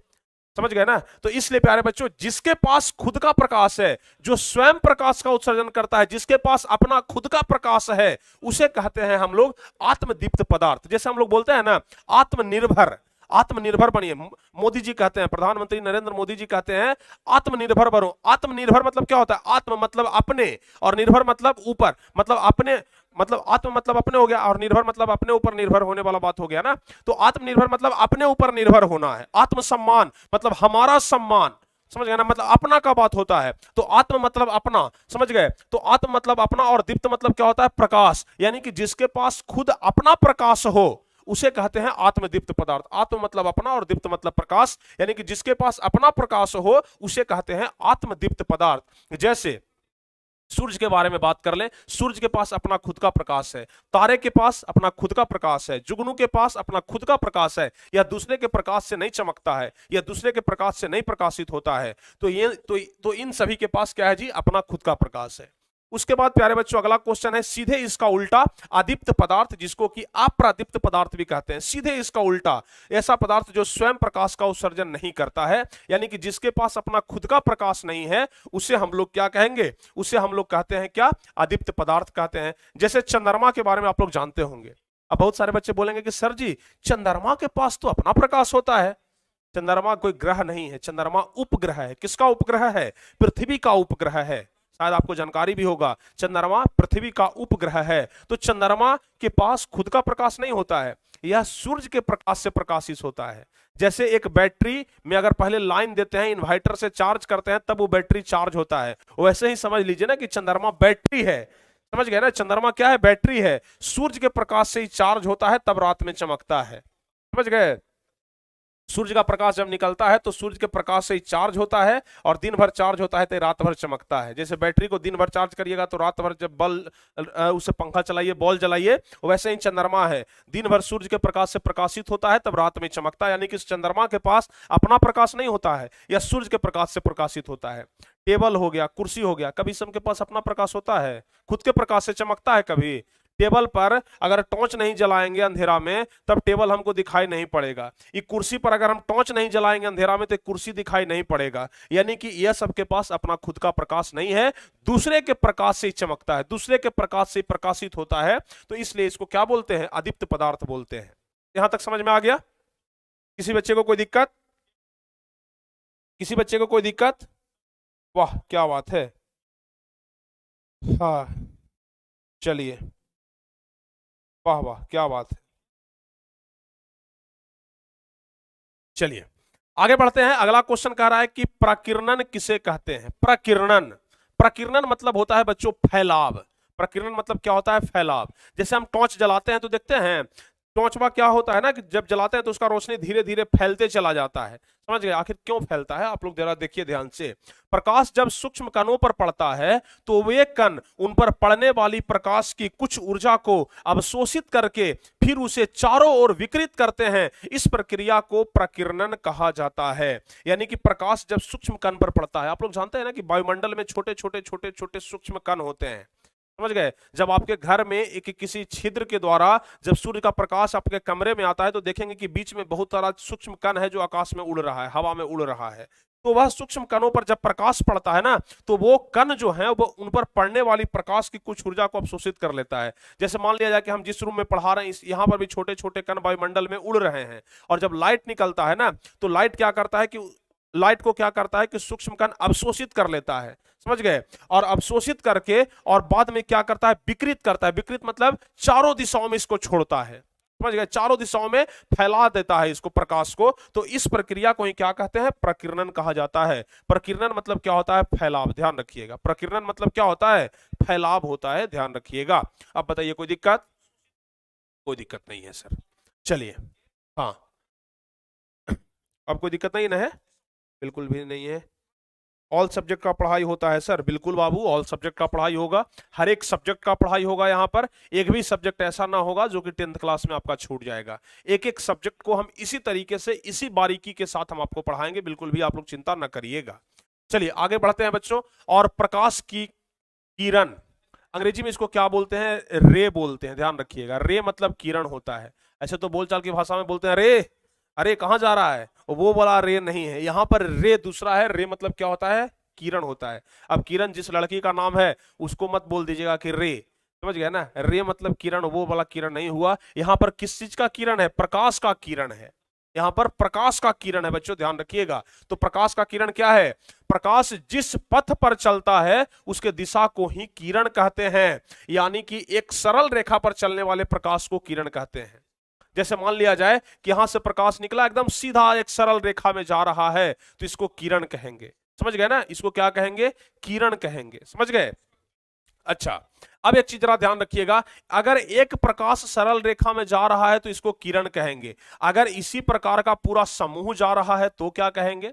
समझ गए ना। तो इसलिए प्यारे बच्चों, जिसके पास खुद का प्रकाश है, जो स्वयं प्रकाश का उत्सर्जन करता है, जिसके पास अपना खुद का प्रकाश है, उसे कहते हैं हम लोग आत्मदीप्त पदार्थ। जैसे हम लोग बोलते हैं ना आत्मनिर्भर, आत्मनिर्भर बनिए। मोदी जी कहते हैं, प्रधानमंत्री नरेंद्र मोदी जी कहते हैं आत्मनिर्भर बनो। आत्मनिर्भर मतलब क्या होता है? आत्म मतलब अपने, और निर्भर मतलब ऊपर, मतलब अपने, मतलब आत्म मतलब अपने हो गया, और निर्भर मतलब अपने ऊपर निर्भर होने वाला बात हो गया ना। तो आत्मनिर्भर मतलब अपने ऊपर निर्भर होना है। आत्मसम्मान मतलब हमारा सम्मान, समझ गए ना, मतलब अपना का बात होता है। तो आत्म मतलब अपना, समझ गए? तो आत्म मतलब अपना, और दीप्त मतलब क्या होता है? प्रकाश, यानी कि जिसके पास खुद अपना प्रकाश हो उसे कहते हैं आत्मदीप्त पदार्थ। आत्म मतलब अपना और दीप्त मतलब प्रकाश, यानी कि जिसके पास अपना प्रकाश हो उसे कहते हैं आत्मदीप्त पदार्थ। जैसे सूर्य के बारे में बात कर लें, सूर्य के पास अपना खुद का प्रकाश है, तारे के पास अपना खुद का प्रकाश है, जुगनू के पास अपना खुद का प्रकाश है, या दूसरे के प्रकाश से नहीं चमकता है, या दूसरे के प्रकाश से नहीं प्रकाशित होता है। तो इन सभी के पास क्या है जी, अपना खुद का प्रकाश है। उसके बाद प्यारे बच्चों अगला क्वेश्चन है सीधे इसका उल्टा, अदीप्त पदार्थ जिसको कि अप्रादीप्त पदार्थ भी कहते हैं, सीधे इसका उल्टा ऐसा पदार्थ जो स्वयं प्रकाश का उत्सर्जन नहीं करता है, यानी कि जिसके पास अपना खुद का प्रकाश नहीं है, उसे हम लोग क्या कहेंगे, उसे हम लोग कहते हैं क्या, अदीप्त पदार्थ कहते हैं। जैसे चंद्रमा के बारे में आप लोग जानते होंगे। अब बहुत सारे बच्चे बोलेंगे कि सर जी चंद्रमा के पास तो अपना प्रकाश होता है। चंद्रमा कोई ग्रह नहीं है, चंद्रमा उपग्रह है। किसका उपग्रह है, पृथ्वी का उपग्रह है। शायद आपको जानकारी भी होगा, चंद्रमा पृथ्वी का उपग्रह है। तो चंद्रमा के पास खुद का प्रकाश नहीं होता है, यह सूर्य के प्रकाश से प्रकाशित होता है। जैसे एक बैटरी में अगर पहले लाइन देते हैं, इन्वर्टर से चार्ज करते हैं, तब वो बैटरी चार्ज होता है, वैसे ही समझ लीजिए ना कि चंद्रमा बैटरी है। समझ गए ना, चंद्रमा क्या है, बैटरी है। सूर्य के प्रकाश से ही चार्ज होता है, तब रात में चमकता है। समझ गए, सूर्य का प्रकाश जब निकलता है तो सूर्य के प्रकाश से ही चार्ज होता है, और दिन भर चार्ज होता है तो रात भर चमकता है। जैसे बैटरी को दिन भर चार्ज करिएगा तो रात भर जब उसे पंखा चलाइए, बॉल जलाइए, वैसे ही चंद्रमा है, दिन भर सूर्य के प्रकाश से प्रकाशित होता है, तब रात में चमकता है। यानी कि चंद्रमा के पास अपना प्रकाश नहीं होता है, यह सूर्य के प्रकाश से प्रकाशित होता है। टेबल हो गया, कुर्सी हो गया, कभी सबके पास अपना प्रकाश होता है, खुद के प्रकाश से चमकता है। कभी टेबल पर अगर टॉर्च नहीं जलाएंगे अंधेरा में, तब टेबल हमको दिखाई नहीं पड़ेगा। ये कुर्सी पर अगर हम टॉर्च नहीं जलाएंगे अंधेरा में, तो कुर्सी दिखाई नहीं पड़ेगा। यानी कि यह सबके पास अपना खुद का प्रकाश नहीं है, दूसरे के प्रकाश से ही चमकता है, दूसरे के प्रकाश से प्रकाशित होता है। तो इसलिए इसको क्या बोलते हैं, अदीप्त पदार्थ बोलते हैं। यहां तक समझ में आ गया? किसी बच्चे को कोई दिक्कत? किसी बच्चे को कोई दिक्कत? वाह क्या बात है। हाँ चलिए, वाह वाह क्या बात है। चलिए आगे बढ़ते हैं। अगला क्वेश्चन कह रहा है कि प्रकीर्णन किसे कहते हैं। प्रकीर्णन, प्रकीर्णन मतलब होता है बच्चों फैलाव। प्रकीर्णन मतलब क्या होता है, फैलाव। जैसे हम टॉर्च जलाते हैं तो देखते हैं टॉर्च में क्या होता है ना, कि जब जलाते हैं तो उसका रोशनी धीरे धीरे फैलते चला जाता है। समझ गए, आखिर क्यों फैलता है, आप लोग जरा देखिए ध्यान से। प्रकाश जब सूक्ष्म कणों पर पड़ता है तो वे कण उन पर पड़ने वाली प्रकाश की कुछ ऊर्जा को अवशोषित करके फिर उसे चारों ओर विकिरित करते हैं। इस प्रक्रिया को प्रकीर्णन कहा जाता है। यानी कि प्रकाश जब सूक्ष्म कण पर पड़ता है, आप लोग जानते हैं ना कि वायुमंडल में छोटे छोटे छोटे छोटे सूक्ष्म कण होते हैं। समझ गए, जब आपके घर में एक किसी छिद्र के द्वारा जब सूर्य का प्रकाश आपके कमरे में आता है तो देखेंगे कि बीच में बहुत सारा सूक्ष्म कण है जो आकाश में उड़ रहा है, हवा में उड़ रहा है। तो वह सूक्ष्म कणों पर जब प्रकाश पड़ता है ना, तो वो कण जो है वो उन पर पड़ने वाली प्रकाश की कुछ ऊर्जा को अवशोषित कर लेता है। जैसे मान लिया जाए कि हम जिस रूम में पढ़ा रहे हैं, यहाँ पर भी छोटे छोटे कण वायुमंडल में उड़ रहे हैं, और जब लाइट निकलता है ना, तो लाइट क्या करता है कि लाइट को क्या करता है कि सूक्ष्म कण अवशोषित कर लेता है। समझ गए, और अवशोषित करके और बाद में क्या करता है, विकृत करता है। विकृत मतलब चारों दिशाओं में इसको छोड़ता है। समझ गए, चारों दिशाओं में फैला देता है इसको, प्रकाश को। तो इस प्रक्रिया को ही क्या कहते हैं, प्रकीर्णन कहा जाता है। प्रकीर्णन मतलब क्या होता है, फैलाव। ध्यान रखिएगा, प्रकीर्णन मतलब क्या होता है, फैलाव होता है, ध्यान रखिएगा। अब बताइए कोई दिक्कत? कोई दिक्कत नहीं है सर। चलिए, हाँ अब कोई दिक्कत नहीं ना है? बिल्कुल भी नहीं है। ऑल सब्जेक्ट का पढ़ाई होता है सर, बिल्कुल बाबू, ऑल सब्जेक्ट का पढ़ाई होगा, हर एक सब्जेक्ट का पढ़ाई होगा। यहाँ पर एक भी सब्जेक्ट ऐसा ना होगा जो कि 10th क्लास में आपका छूट जाएगा। एक एक सब्जेक्ट को हम इसी तरीके से, इसी बारीकी के साथ हम आपको पढ़ाएंगे, बिल्कुल भी आप लोग चिंता ना करिएगा। चलिए आगे बढ़ते हैं बच्चों। और प्रकाश की किरण, अंग्रेजी में इसको क्या बोलते हैं, रे बोलते हैं। ध्यान रखिएगा, रे मतलब किरण होता है। ऐसे तो बोलचाल की भाषा में बोलते हैं रे, अरे कहां जा रहा है, वो बोला रे नहीं है, यहां पर रे दूसरा है। रे मतलब क्या होता है, किरण होता है। अब किरण जिस लड़की का नाम है उसको मत बोल दीजिएगा कि रे, समझ गए ना, रे मतलब किरण, वो वाला किरण नहीं हुआ। यहां पर किस चीज का किरण है, प्रकाश का किरण है। यहां पर प्रकाश का किरण है बच्चों, ध्यान रखिएगा। तो प्रकाश का किरण क्या है, प्रकाश जिस पथ पर चलता है उसके दिशा को ही किरण कहते हैं। यानी कि एक सरल रेखा पर चलने वाले प्रकाश को किरण कहते हैं। जैसे मान लिया जाए कि यहां से प्रकाश निकला, एकदम सीधा एक सरल रेखा में जा रहा है, तो इसको किरण कहेंगे। समझ गए ना, इसको क्या कहेंगे, किरण कहेंगे। समझ गए, अच्छा। अब एक चीज जरा ध्यान रखिएगा, अगर एक प्रकाश सरल रेखा में जा रहा है तो इसको किरण कहेंगे। अगर इसी प्रकार का पूरा समूह जा रहा है तो क्या कहेंगे,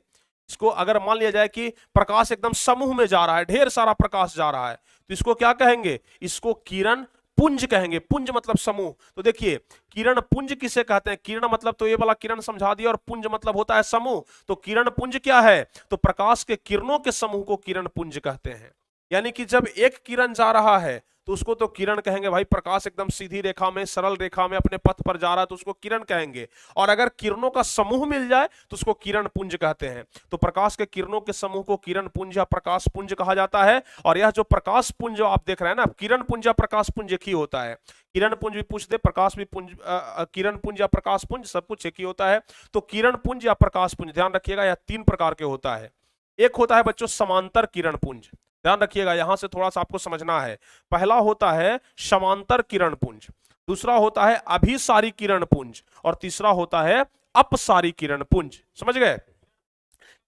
इसको अगर मान लिया जाए कि प्रकाश एकदम समूह में जा रहा है, ढेर सारा प्रकाश जा रहा है, तो इसको क्या कहेंगे? इसको किरण पुंज कहेंगे। पुंज मतलब समूह। तो देखिए किरण पुंज किसे कहते हैं? किरण मतलब तो ये वाला किरण समझा दिया, और पुंज मतलब होता है समूह। तो किरण पुंज क्या है? तो प्रकाश के किरणों के समूह को किरण पुंज कहते हैं। यानी कि जब एक किरण जा रहा है तो उसको तो किरण कहेंगे भाई, प्रकाश एकदम सीधी रेखा में, सरल रेखा में अपने पथ पर जा रहा है तो उसको किरण कहेंगे। और अगर किरणों का समूह मिल जाए तो उसको किरण पुंज कहते हैं। तो प्रकाश के किरणों के समूह को किरण पुंज या प्रकाश पुंज कहा जाता है। और यह जो प्रकाश पुंज जो आप देख रहे हैं ना, किरण पुंज या प्रकाश पुंज एक ही होता है। किरण पुंज भी पूछ दे, प्रकाश भी पुंज, किरण पुंज या प्रकाश पुंज सब कुछ एक ही होता है। तो किरण पुंज या प्रकाश पुंज, ध्यान रखिएगा, यह तीन प्रकार के होता है। एक होता है बच्चों समांतर किरण पुंज, ध्यान रखिएगा, यहां से थोड़ा सा आपको समझना है। पहला होता है समांतर किरण पुंज, दूसरा होता है अभिसारी किरण पुंज, और तीसरा होता है अपसारी किरण पुंज। समझ गए?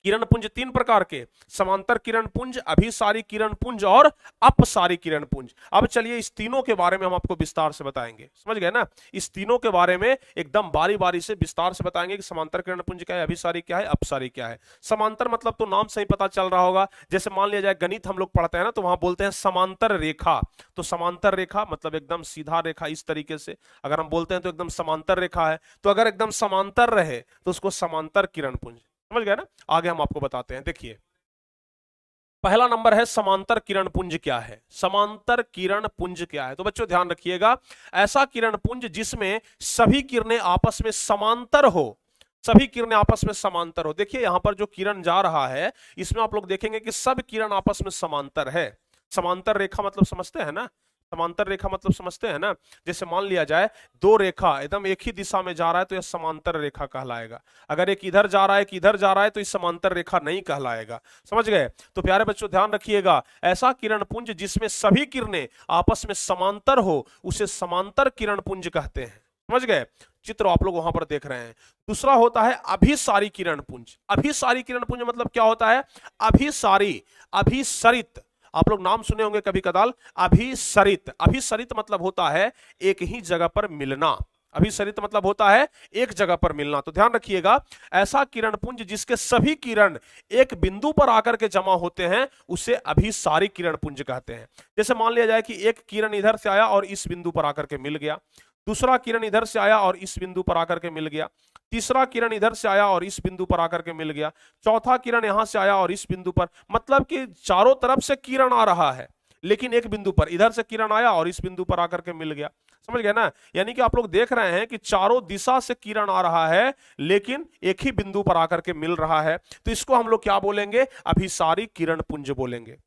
किरण पुंज तीन प्रकार के, समांतर किरण पुंज, अभिसारी किरण पुंज और अपसारी किरण पुंज। अब चलिए इस तीनों के बारे में हम आपको विस्तार से बताएंगे। समझ गए ना? इस तीनों के बारे में एकदम बारी बारी से विस्तार से बताएंगे कि समांतर किरण पुंज क्या है, अभिसारी क्या है, अपसारी क्या है। समांतर मतलब तो नाम से ही पता चल रहा होगा। जैसे मान लिया जाए गणित हम लोग पढ़ते हैं ना, तो वहां बोलते हैं समांतर रेखा। तो समांतर रेखा मतलब एकदम सीधा रेखा, इस तरीके से अगर हम बोलते हैं तो एकदम समांतर रेखा है। तो अगर एकदम समांतर रहे तो उसको समांतर किरण पुंज। समझ गए ना? आगे हम आपको बताते हैं। देखिए पहला नंबर है समांतर किरण पुंज क्या है। समांतर किरण पुंज क्या है? तो बच्चों ध्यान रखिएगा, ऐसा किरण पुंज जिसमें सभी किरणें आपस में समांतर हो। सभी किरणें आपस में समांतर हो। देखिए यहां पर जो किरण जा रहा है, इसमें आप लोग देखेंगे कि सब किरण आपस में समांतर है। समांतर रेखा मतलब समझते हैं ना? समांतर रेखा मतलब समझते हैं ना? जैसे मान लिया जाए दो रेखा एकदम एक ही दिशा में जा रहा है तो यह समांतर रेखा कहलाएगा। अगर एक इधर जा रहा है, एक इधर जा रहा है, तो इस समांतर रेखा नहीं कहलाएगा। समझ गए? तो प्यारे बच्चों ध्यान रखिएगा, ऐसा किरण पुंज जिसमें सभी किरणें आपस में समांतर हो उसे समांतर किरण पुंज कहते हैं। समझ गए? चित्र आप लोग वहां पर देख रहे हैं। दूसरा होता है अभिसारी किरण पुंज। अभिसारी किरण पुंज मतलब क्या होता है? अभिसारी, अभिसरित, आप लोग नाम सुने होंगे कभी कदाल, अभिसरित। अभिसरित मतलब होता है एक ही जगह पर मिलना। अभिसरित मतलब होता है एक जगह पर मिलना। तो ध्यान रखिएगा, ऐसा किरण पुंज जिसके सभी किरण एक बिंदु पर आकर के जमा होते हैं उसे अभिसारी किरण पुंज कहते हैं। जैसे मान लिया जाए कि एक किरण इधर से आया और इस बिंदु पर आकर के मिल गया, दूसरा किरण इधर से आया और इस बिंदु पर आकर के मिल गया, तीसरा किरण इधर से आया और इस बिंदु पर आकर के मिल गया, चौथा किरण यहां से आया और इस बिंदु पर, मतलब कि चारों तरफ से किरण आ रहा है लेकिन एक बिंदु पर, इधर से किरण आया और इस बिंदु पर आकर के मिल गया। समझ गए ना? यानी कि आप लोग देख रहे हैं कि चारों दिशा से किरण आ रहा है लेकिन एक ही बिंदु पर आकर के मिल रहा है। तो इसको हम लोग क्या बोलेंगे? अभिसारी किरण पुंज बोलेंगे।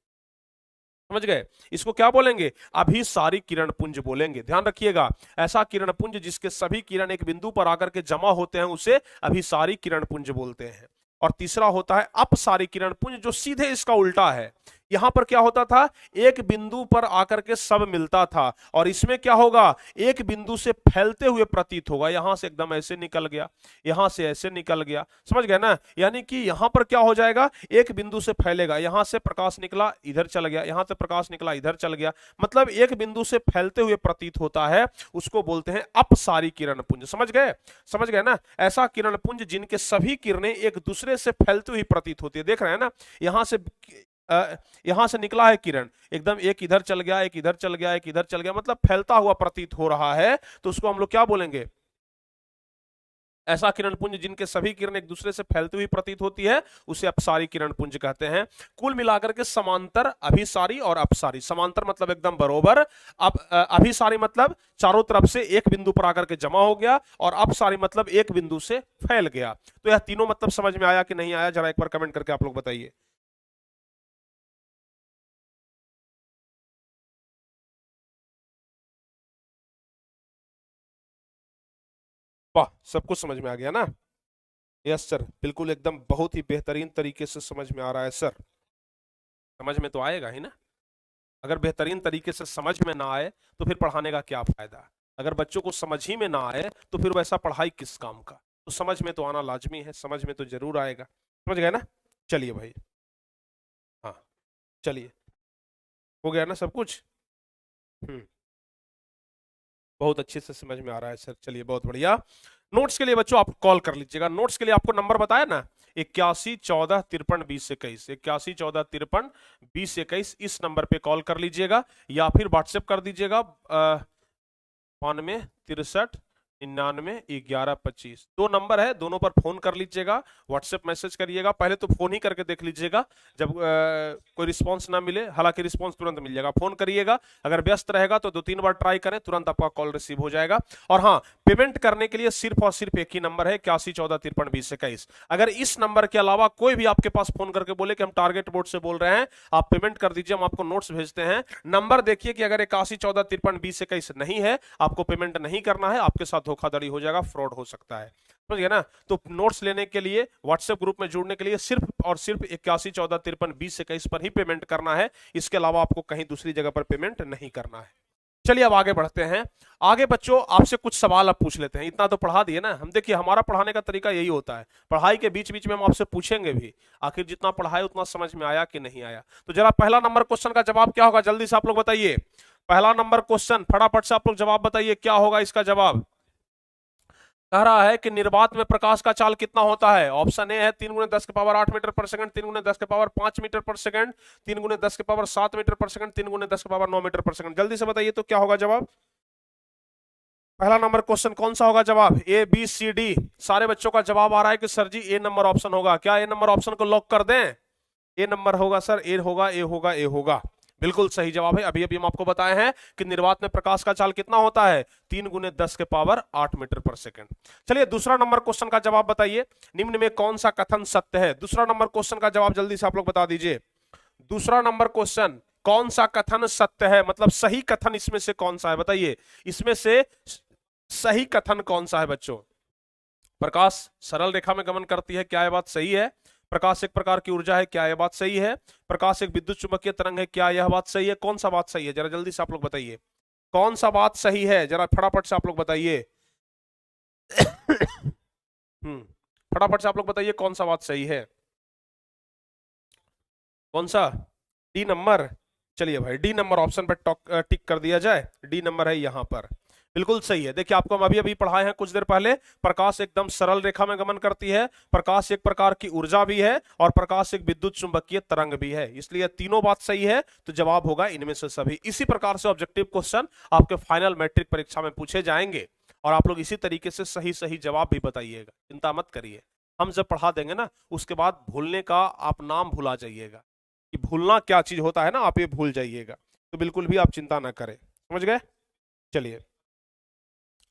समझ गए? इसको क्या बोलेंगे? अभिसारी किरण पुंज बोलेंगे। ध्यान रखिएगा, ऐसा किरण पुंज जिसके सभी किरण एक बिंदु पर आकर के जमा होते हैं उसे अभिसारी किरण पुंज बोलते हैं। और तीसरा होता है अपसारी किरण पुंज, जो सीधे इसका उल्टा है। यहां पर क्या होता था? एक बिंदु पर आकर के सब मिलता था, और इसमें क्या होगा? एक बिंदु से फैलते हुए प्रतीत होगा। यहां से एकदम ऐसे निकल गया, यहां से ऐसे निकल गया। समझ गए ना? यानी कि यहां पर क्या हो जाएगा? एक बिंदु से फैलेगा, यहां से प्रकाश निकला इधर चल गया, यहां से प्रकाश निकला इधर चल गया, मतलब एक बिंदु से फैलते हुए प्रतीत होता है, उसको बोलते हैं अपसारी किरण पुंज। समझ गए? समझ गए ना? ऐसा किरण पुंज जिनके सभी किरणें एक दूसरे से फैलती हुई प्रतीत होती है। देख रहे हैं ना? यहां से निकला है किरण, एकदम एक इधर चल गया, एक इधर चल गया, एक इधर चल गया, मतलब फैलता हुआ प्रतीत हो रहा है। तो उसको हम लोग क्या बोलेंगे? ऐसा किरण पुंज जिनके सभी किरण एक दूसरे से फैलती हुई प्रतीत होती है उसे अपसारी किरण पुंज कहते हैं। कुल मिलाकर के समांतर, अभिसारी और अपसारी। समांतर मतलब एकदम बरोबर, अब अभिसारी मतलब चारों तरफ से एक बिंदु पर आकर के जमा हो गया, और अपसारी मतलब एक बिंदु से फैल गया। तो यह तीनों मतलब समझ में आया कि नहीं आया? जरा एक बार कमेंट करके आप लोग बताइए। वाह, सब कुछ समझ में आ गया ना? यस सर, बिल्कुल एकदम बहुत ही बेहतरीन तरीके से समझ में आ रहा है सर। समझ में तो आएगा ही ना? अगर बेहतरीन तरीके से समझ में ना आए तो फिर पढ़ाने का क्या फायदा? अगर बच्चों को समझ ही में ना आए तो फिर वैसा पढ़ाई किस काम का? तो समझ में तो आना लाजमी है, समझ में तो जरूर आएगा। समझ गए ना? चलिए भाई, हाँ चलिए, हो गया ना सब कुछ? हम्म, बहुत अच्छे से समझ में आ रहा है सर। चलिए बहुत बढ़िया। नोट्स के लिए बच्चों आप कॉल कर लीजिएगा। नोट्स के लिए आपको नंबर बताया ना, 8114532021, 8114532021 इस नंबर पे कॉल कर लीजिएगा या फिर व्हाट्सएप कर दीजिएगा 92 63 99 11 25। दो नंबर है, दोनों पर फोन कर लीजिएगा, व्हाट्सएप मैसेज करिएगा। पहले तो फोन ही करके देख लीजिएगा, जब कोई रिस्पांस ना मिले, हालांकि रिस्पांस तुरंत मिल जाएगा, फोन करिएगा। अगर व्यस्त रहेगा तो 2-3 बार ट्राई करें, तुरंत आपका कॉल रिसीव हो जाएगा। और हाँ, पेमेंट करने के लिए सिर्फ और सिर्फ एक ही नंबर है 8114532021। अगर इस नंबर के अलावा कोई भी आपके पास फोन करके बोले कि हम टारगेट बोर्ड से बोल रहे हैं, आप पेमेंट कर दीजिए, हम आपको नोट्स भेजते हैं। नंबर देखिए कि अगर 8114532021 नहीं है, आपको पेमेंट नहीं करना है, आपके साथ धोखाधड़ी हो जाएगा, फ्रॉड हो सकता है, समझ गए ना। तो नोट्स लेने के लिए, व्हाट्सएप ग्रुप में जुड़ने के लिए सिर्फ और सिर्फ 8114532021 पर ही पेमेंट करना है। इसके अलावा आपको कहीं दूसरी जगह पर पेमेंट नहीं करना है। चलिए अब आगे बढ़ते हैं। आगे बच्चों आपसे कुछ सवाल अब पूछ लेते हैं, इतना तो पढ़ा दिए ना हम। देखिए हमारा पढ़ाने का तरीका यही होता है, पढ़ाई के बीच बीच में हम आपसे पूछेंगे भी, आखिर जितना पढ़ाए उतना समझ में आया कि नहीं आया। तो जरा पहला नंबर क्वेश्चन का जवाब क्या होगा, जल्दी से आप लोग बताइए। पहला नंबर क्वेश्चन फटाफट से आप लोग जवाब बताइए, क्या होगा इसका जवाब। कह रहा है कि निर्वात में प्रकाश का चाल कितना होता है। ऑप्शन ए है 3 × 10 की पावर 8 मीटर पर सेकंड, 3 × 10 की पावर 5 मीटर पर सेकंड, 3 × 10 की पावर 7 मीटर पर सेकंड, 3 × 10 की पावर 9 मीटर पर सेकंड। जल्दी से बताइए तो क्या होगा जवाब। पहला नंबर क्वेश्चन कौन सा होगा जवाब, ए बी सी डी। सारे बच्चों का जवाब आ रहा है कि सर जी ए नंबर ऑप्शन होगा। क्या ए नंबर ऑप्शन को लॉक कर दें। ए नंबर होगा सर, ए होगा, ए होगा, ए होगा, बिल्कुल सही जवाब है। अभी अभी हम आपको बताए हैं कि निर्वात में प्रकाश का चाल कितना होता है, 3 × 10 के पावर 8 मीटर पर सेकंड। चलिए दूसरा नंबर क्वेश्चन का जवाब बताइए, निम्न में कौन सा कथन सत्य है। दूसरा नंबर क्वेश्चन का जवाब जल्दी से आप लोग बता दीजिए। दूसरा नंबर क्वेश्चन, कौन सा कथन सत्य है, मतलब सही कथन इसमें से कौन सा है, बताइए इसमें से सही कथन कौन सा है बच्चों। प्रकाश सरल रेखा में गमन करती है, क्या यह बात सही है। प्रकाश एक प्रकार की ऊर्जा है, क्या यह बात सही है। प्रकाश एक विद्युत चुंबकीय तरंग है, क्या यह बात सही है। कौन सा बात सही है, जरा जल्दी से आप लोग बताइए, कौन सा बात सही है, जरा फटाफट से आप लोग बताइए। फटाफट से आप लोग बताइए कौन सा बात सही है, कौन सा। D number. चलिए भाई डी नंबर ऑप्शन पर टिक कर दिया जाए, डी नंबर है यहां पर, बिल्कुल सही है। देखिए आपको हम अभी अभी पढ़ाए हैं कुछ देर पहले, प्रकाश एकदम सरल रेखा में गमन करती है, प्रकाश एक प्रकार की ऊर्जा भी है और प्रकाश एक विद्युत चुंबकीय तरंग भी है, इसलिए तीनों बात सही है, तो जवाब होगा इनमें से सभी। इसी प्रकार से ऑब्जेक्टिव क्वेश्चन आपके फाइनल मैट्रिक परीक्षा में पूछे जाएंगे और आप लोग इसी तरीके से सही सही जवाब भी बताइएगा, चिंता मत करिए। हम जब पढ़ा देंगे ना उसके बाद भूलने का आप नाम भुला जाइएगा, कि भूलना क्या चीज होता है ना, आप ये भूल जाइएगा, तो बिल्कुल भी आप चिंता ना करें, समझ गए। चलिए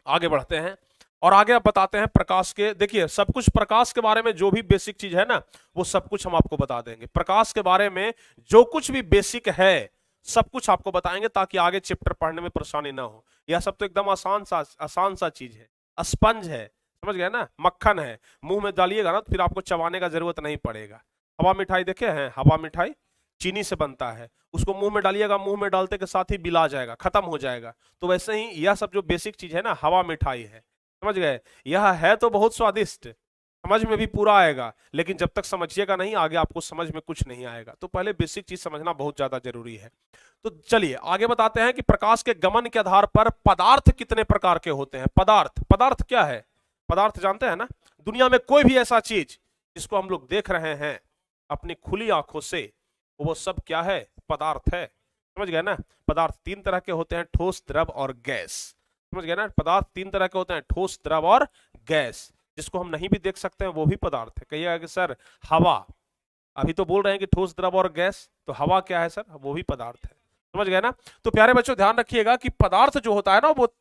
आगे बढ़ते हैं और आगे आप बताते हैं प्रकाश के। देखिए सब कुछ प्रकाश के बारे में जो भी बेसिक चीज है ना वो सब कुछ हम आपको बता देंगे। प्रकाश के बारे में जो कुछ भी बेसिक है सब कुछ आपको बताएंगे, ताकि आगे चैप्टर पढ़ने में परेशानी ना हो। यह सब तो एकदम आसान सा चीज है, स्पंज है, समझ गए ना, मक्खन है, मुंह में डालिएगा ना तो फिर आपको चबाने का जरूरत नहीं पड़ेगा। हवा मिठाई देखे हैं, हवा मिठाई चीनी से बनता है, उसको मुंह में डालिएगा, मुंह में डालते के साथ ही बिला जाएगा, खत्म हो जाएगा। तो वैसे ही यह सब जो बेसिक चीज है ना, हवा मिठाई है, समझ गए। यह है तो बहुत स्वादिष्ट, समझ में भी पूरा आएगा, लेकिन जब तक समझिएगा नहीं आगे आपको समझ में कुछ नहीं आएगा। तो पहले बेसिक चीज समझना बहुत ज्यादा जरूरी है। तो चलिए आगे बताते हैं कि प्रकाश के गमन के आधार पर पदार्थ कितने प्रकार के होते हैं। पदार्थ, पदार्थ क्या है, पदार्थ जानते हैं ना। दुनिया में कोई भी ऐसा चीज जिसको हम लोग देख रहे हैं अपनी खुली आंखों से, वो सब क्या है, पदार्थ है, समझ गए ना। पदार्थ 3 तरह के होते हैं, ठोस, द्रव और गैस, समझ गए ना। पदार्थ 3 तरह के होते हैं, ठोस, द्रव और गैस। जिसको हम नहीं भी देख सकते हैं वो भी पदार्थ है। कहिएगा कि सर हवा, अभी तो बोल रहे हैं कि ठोस, द्रव और गैस, तो हवा क्या है सर, वो भी पदार्थ है, समझ गए ना। तो प्यारे बच्चों ध्यान रखिएगा कि पदार्थ जो होता है ना वो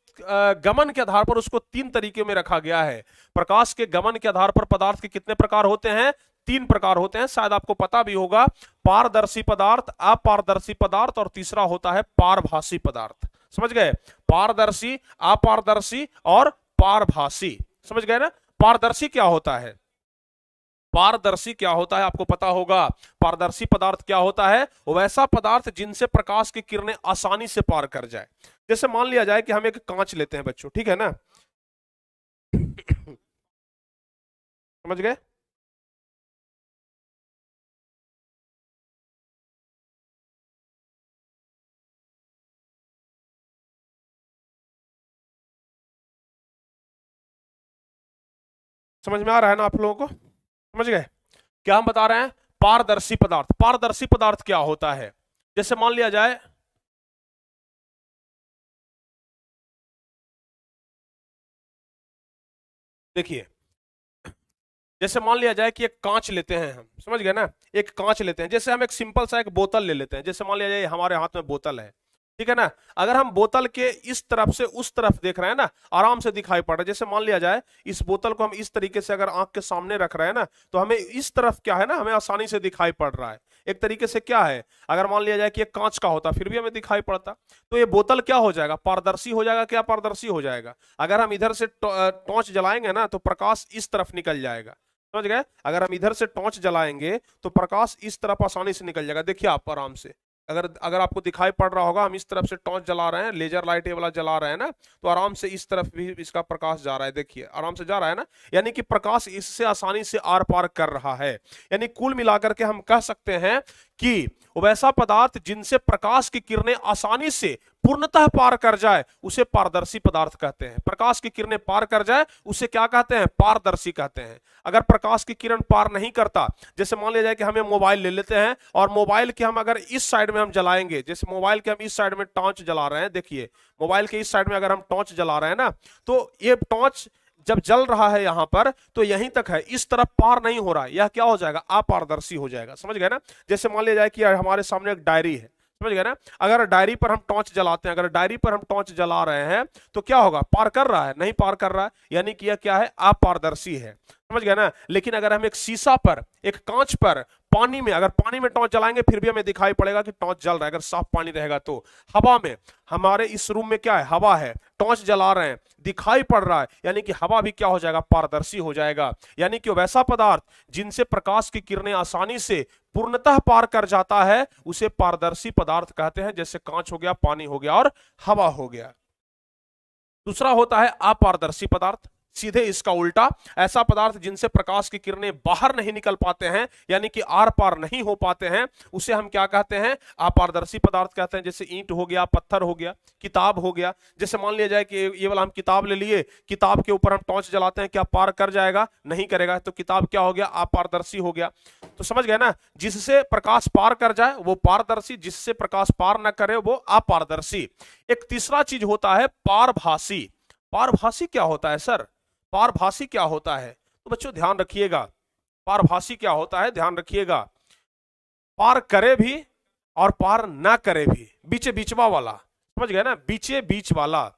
गमन के आधार पर उसको 3 तरीके में रखा गया है। प्रकाश के गमन के आधार पर पदार्थ के कितने प्रकार होते हैं, 3 प्रकार होते हैं, शायद आपको पता भी होगा। पारदर्शी पदार्थ, अपारदर्शी पदार्थ और तीसरा होता है पारभासी पदार्थ, समझ गए। पारदर्शी, अपारदर्शी और पारभासी, समझ गए ना। पारदर्शी क्या होता है, पारदर्शी क्या होता है आपको पता होगा। पारदर्शी पदार्थ क्या होता है, वैसा पदार्थ जिनसे प्रकाश की किरणें आसानी से पार कर जाए। जैसे मान लिया जाए कि हम एक कांच लेते हैं बच्चों, ठीक है ना, समझ गए। समझ में आ रहा है ना आप लोगों को, समझ गए। क्या हम बता रहे हैं? पारदर्शी पदार्थ। पारदर्शी पदार्थ क्या होता है? जैसे मान लिया जाए, देखिए, जैसे मान लिया जाए कि एक कांच लेते हैं हम, समझ गए ना, एक कांच लेते हैं। जैसे हम एक सिंपल सा एक बोतल ले लेते हैं। जैसे मान लिया जाए हमारे हाथ में बोतल है, ठीक है ना। अगर हम बोतल के इस तरफ से उस तरफ देख रहे हैं ना, आराम से दिखाई पड़ रहा है। जैसे मान लिया जाए इस बोतल को हम इस तरीके से अगर आंख के सामने रख रहे हैं ना, तो हमें इस तरफ क्या है ना, हमें आसानी से दिखाई पड़ रहा है। एक तरीके से क्या है, अगर मान लिया जाए कि एक कांच का होता फिर भी हमें दिखाई पड़ता। तो ये बोतल क्या हो जाएगा? पारदर्शी हो जाएगा। क्या पारदर्शी हो जाएगा? अगर हम इधर से टॉर्च जलाएंगे ना, तो प्रकाश इस तरफ निकल जाएगा, समझ गए। अगर हम इधर से टॉर्च जलाएंगे तो प्रकाश इस तरफ आसानी से निकल जाएगा। देखिए आप आराम से, अगर अगर आपको दिखाई पड़ रहा होगा, हम इस तरफ से टॉर्च जला रहे हैं, लेजर लाइट ये वाला जला रहे हैं ना, तो आराम से इस तरफ भी इसका प्रकाश जा रहा है। देखिए आराम से जा रहा है ना, यानी कि प्रकाश इससे आसानी से आर पार कर रहा है। यानी कुल मिलाकर के हम कह सकते हैं कि वैसा पदार्थ जिनसे प्रकाश की किरणें आसानी से पूर्णतः पार कर जाए उसे पारदर्शी पदार्थ कहते हैं। प्रकाश की किरणें पार कर जाए उसे क्या कहते हैं? पारदर्शी कहते हैं। अगर प्रकाश की किरण पार नहीं करता, जैसे मान लिया जाए कि हमें मोबाइल ले लेते हैं और मोबाइल के हम अगर इस साइड में हम जलाएंगे, जैसे मोबाइल के हम इस साइड में टॉर्च जला रहे हैं, देखिए मोबाइल के इस साइड में अगर हम टॉर्च जला रहे हैं ना, तो ये टॉर्च जब जल रहा है यहां पर तो यहीं तक है, इस तरफ पार नहीं हो रहा है। यह क्या हो जाएगा? अपारदर्शी हो जाएगा, समझ गए ना। जैसे मान लिया जाए कि हमारे सामने एक डायरी है, समझ गए ना। अगर डायरी पर हम टॉर्च जलाते हैं, अगर डायरी पर हम टॉर्च जला रहे हैं तो क्या होगा? पार कर रहा है? नहीं पार कर रहा है, यानी कि यह क्या है? अपारदर्शी है, समझ गए ना। लेकिन अगर हम एक शीशा पर, एक कांच पर, पानी में, अगर पानी में टॉर्च जलाएंगे फिर भी हमें दिखाई पड़ेगा कि टॉर्च जल रहा है, अगर साफ पानी रहेगा तो। हवा में, हमारे इस रूम में क्या है? हवा है, टॉर्च जला रहे हैं, दिखाई पड़ रहा है, यानी कि हवा भी क्या हो जाएगा? पारदर्शी हो जाएगा। यानी कि वैसा पदार्थ जिनसे प्रकाश की किरणें आसानी से पूर्णतः पार कर जाता है उसे पारदर्शी पदार्थ कहते हैं। जैसे कांच हो गया, पानी हो गया और हवा हो गया। दूसरा होता है अपारदर्शी पदार्थ, सीधे इसका उल्टा, ऐसा पदार्थ जिनसे प्रकाश की किरणें बाहर नहीं निकल पाते हैं, यानी कि आर पार नहीं हो पाते हैं, उसे हम क्या कहते हैं? अपारदर्शी पदार्थ कहते हैं। जैसे ईंट हो गया, पत्थर हो गया, किताब हो गया। जैसे मान लिया जाए कि ये वाला हम किताब ले लिए, किताब के ऊपर हम टॉर्च जलाते हैं, क्या पार कर जाएगा? नहीं करेगा, तो किताब क्या हो गया? अपारदर्शी हो गया। तो समझ गए ना, जिससे प्रकाश पार कर जाए वो पारदर्शी, जिससे प्रकाश पार न करे वो अपारदर्शी। एक तीसरा चीज होता है पारभासी। पारभासी क्या होता है सर? पारभासी क्या होता है? तो बच्चों ध्यान रखिएगा, पारभासी क्या होता है, ध्यान रखिएगा। पार करे भी और पार ना करे भी, बीचे बीचवा वाला, समझ गए ना, बीचे बीच वाला,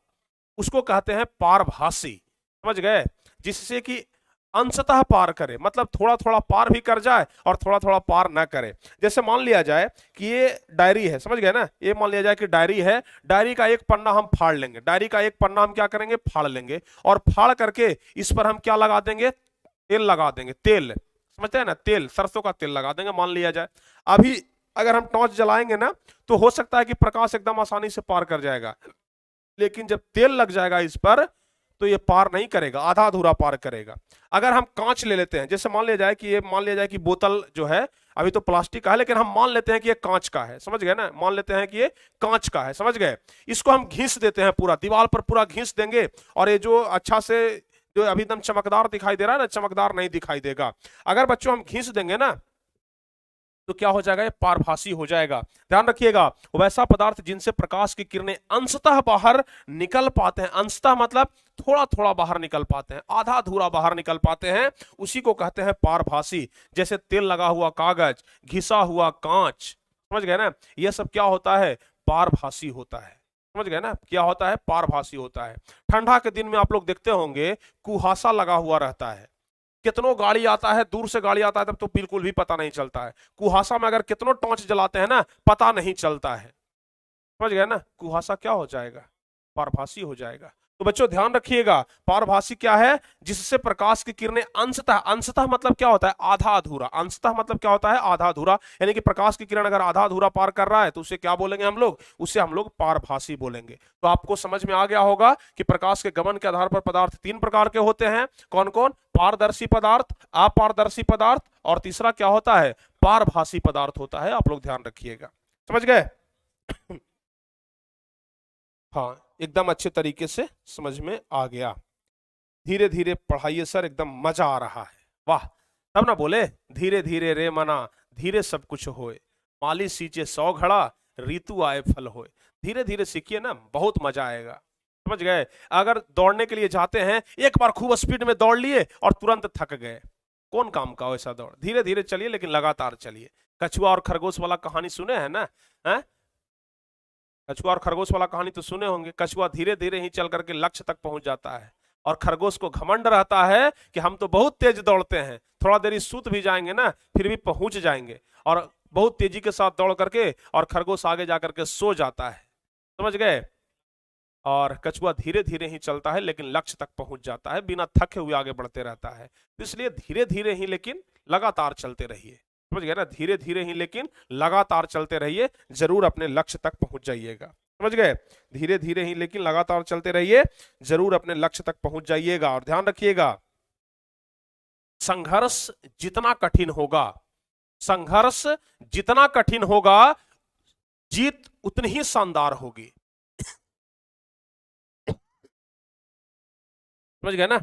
उसको कहते हैं पारभासी, समझ गए। जिससे कि अंशतः पार करे, मतलब थोड़ा थोड़ा पार भी कर जाए और थोड़ा थोड़ा पार ना करे। जैसे मान लिया जाए कि ये डायरी है, समझ गए ना, ये मान लिया जाए कि डायरी है, डायरी का एक पन्ना हम फाड़ लेंगे, डायरी का एक पन्ना हम क्या करेंगे? फाड़ लेंगे, और फाड़ करके इस पर हम क्या लगा देंगे? तेल लगा देंगे, तेल, समझते हैं ना, तेल, सरसों का तेल लगा देंगे मान लिया जाए। अभी अगर हम टॉर्च जलाएंगे ना, तो हो सकता है कि प्रकाश एकदम आसानी से पार कर जाएगा, लेकिन जब तेल लग जाएगा इस पर तो ये पार नहीं करेगा, आधा अधूरा पार करेगा। अगर हम कांच ले लेते हैं, जैसे मान लिया जाए कि ये, मान लिया जाए कि बोतल जो है अभी तो प्लास्टिक का है, लेकिन हम मान लेते हैं कि ये कांच का है, समझ गए ना, मान लेते हैं कि ये कांच का है, समझ गए। इसको हम घिस देते हैं, पूरा दीवार पर पूरा घिस देंगे, और ये जो अच्छा से जो अभी एकदम चमकदार दिखाई दे रहा है ना, चमकदार नहीं दिखाई देगा। अगर बच्चों हम घिस देंगे ना तो क्या हो जाएगा? ये पारभासी हो जाएगा। ध्यान रखिएगा, वैसा पदार्थ जिनसे प्रकाश की किरणें अंशतः बाहर निकल पाते हैं, अंशतः मतलब थोड़ा थोड़ा बाहर निकल पाते हैं, आधा अधूरा बाहर निकल पाते हैं, उसी को कहते हैं पारभासी। जैसे तेल लगा हुआ कागज, घिसा हुआ कांच, समझ गए ना, यह सब क्या होता है? पारभासी होता है, समझ गए ना, क्या होता है? पारभासी होता है। ठंडा के दिन में आप लोग देखते होंगे कुहासा लगा हुआ रहता है, कितनों गाड़ी आता है, दूर से गाड़ी आता है तब तो बिल्कुल भी पता नहीं चलता है। कुहासा में अगर कितनों टॉर्च जलाते हैं ना, पता नहीं चलता है, समझ गए ना। कुहासा क्या हो जाएगा? पारभासी हो जाएगा। तो बच्चों ध्यान रखिएगा, पारभासी क्या है? जिससे प्रकाश की किरणें अंशतः, अंशतः मतलब क्या होता है? आधा अधूरा, अंशतः मतलब क्या होता है? आधा अधूरा, यानी कि प्रकाश की किरण अगर आधा अधूरा पार कर रहा है तो उसे क्या बोलेंगे हम लोग? उसे हम लोग पारभासी बोलेंगे। तो आपको समझ में आ गया होगा कि प्रकाश के गमन के आधार पर पदार्थ तीन प्रकार के होते हैं। कौन कौन? पारदर्शी पदार्थ, अपारदर्शी पदार्थ, और तीसरा क्या होता है? पारभासी पदार्थ होता है। आप लोग ध्यान रखिएगा, समझ गए? हाँ, एकदम अच्छे तरीके से समझ में आ गया। धीरे धीरे पढ़ाइए सर, एकदम मजा आ रहा है, वाह। तब ना बोले धीरे धीरे रे मना, धीरे सब कुछ होए, माली सींचे 100 घड़ा, ऋतु आए फल होए। धीरे धीरे सीखिए ना, बहुत मजा आएगा। समझ गए? अगर दौड़ने के लिए जाते हैं, एक बार खूब स्पीड में दौड़ लिए और तुरंत थक गए, कौन काम का वैसा दौड़? धीरे धीरे चलिए लेकिन लगातार चलिए। कछुआ और खरगोश वाला कहानी सुने हैं ना? है? कछुआ और खरगोश वाला कहानी तो सुने होंगे। कछुआ धीरे धीरे ही चल करके लक्ष्य तक पहुंच जाता है, और खरगोश को घमंड रहता है कि हम तो बहुत तेज दौड़ते हैं, थोड़ा देरी सूत भी जाएंगे ना फिर भी पहुंच जाएंगे, और बहुत तेजी के साथ दौड़ करके और खरगोश आगे जाकर के सो जाता है। समझ गए? और कछुआ धीरे धीरे ही चलता है लेकिन लक्ष्य तक पहुंच जाता है, बिना थके हुए आगे बढ़ते रहता है। तो इसलिए धीरे धीरे ही लेकिन लगातार चलते रहिए। समझ गए ना? धीरे धीरे ही लेकिन लगातार चलते रहिए, जरूर अपने लक्ष्य तक पहुंच जाइएगा। समझ गए? धीरे धीरे ही लेकिन लगातार चलते रहिए, जरूर अपने लक्ष्य तक पहुंच जाइएगा। और ध्यान रखिएगा, संघर्ष जितना कठिन होगा, संघर्ष जितना कठिन होगा, जीत उतनी ही शानदार होगी। समझ गए ना?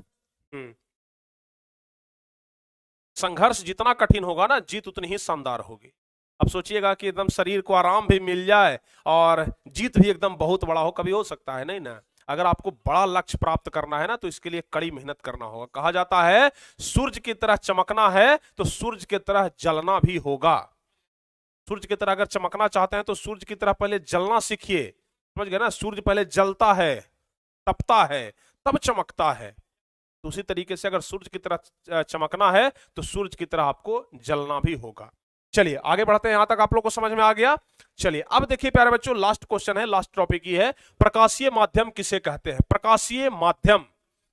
संघर्ष जितना कठिन होगा ना, जीत उतनी ही शानदार होगी। अब सोचिएगा कि एकदम शरीर को आराम भी मिल जाए और जीत भी एकदम बहुत बड़ा हो, कभी हो सकता है नहीं ना? अगर आपको बड़ा लक्ष्य प्राप्त करना है ना, तो इसके लिए कड़ी मेहनत करना होगा। कहा जाता है सूर्य की तरह चमकना है तो सूर्य की तरह जलना भी होगा। सूर्य की तरह अगर चमकना चाहते हैं तो सूर्य की तरह पहले जलना सीखिए। समझ गए ना? सूर्य पहले जलता है, तपता है, तब चमकता है। तो उसी तरीके से अगर सूर्य की तरह चमकना है तो सूर्य की तरह आपको जलना भी होगा। चलिए आगे बढ़ते हैं, यहां तक आप लोग को समझ में आ गया। चलिए अब देखिए प्यारे बच्चों, लास्ट क्वेश्चन है, लास्ट टॉपिक ही है, प्रकाशीय माध्यम किसे कहते हैं? प्रकाशीय माध्यम,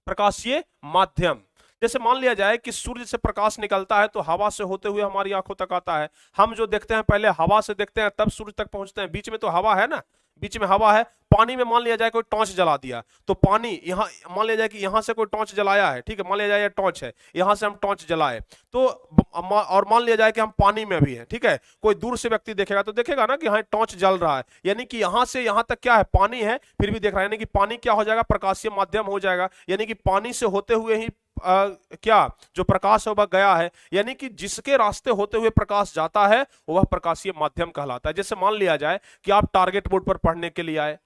प्रकाशीय माध्यम। जैसे मान लिया जाए कि सूर्य से प्रकाश निकलता है तो हवा से होते हुए हमारी आंखों तक आता है। हम जो देखते हैं पहले हवा से देखते हैं, तब सूर्य तक पहुंचते हैं। बीच में तो हवा है ना, बीच में हवा है। पानी में मान लिया जाए कोई टॉर्च जला दिया, तो पानी यहाँ, मान लिया जाए कि यहाँ से कोई टॉर्च जलाया है, ठीक है, मान लिया जाए ये टॉर्च है, यहाँ से हम टॉर्च जलाए तो, और मान लिया जाए कि हम पानी में भी है, ठीक है, कोई दूर से व्यक्ति देखेगा तो देखेगा ना कि हाँ टॉर्च जल रहा है, यानी कि यहाँ से यहाँ तक क्या है, पानी है, फिर भी देख रहा है, यानी कि पानी क्या हो जाएगा, प्रकाशीय माध्यम हो जाएगा। यानी कि पानी से होते हुए ही क्या जो प्रकाश है वह गया है, यानी कि जिसके रास्ते होते हुए प्रकाश जाता है वह प्रकाशीय माध्यम कहलाता है। जैसे मान लिया जाए कि आप टारगेट बोर्ड पर पढ़ने के लिए आए,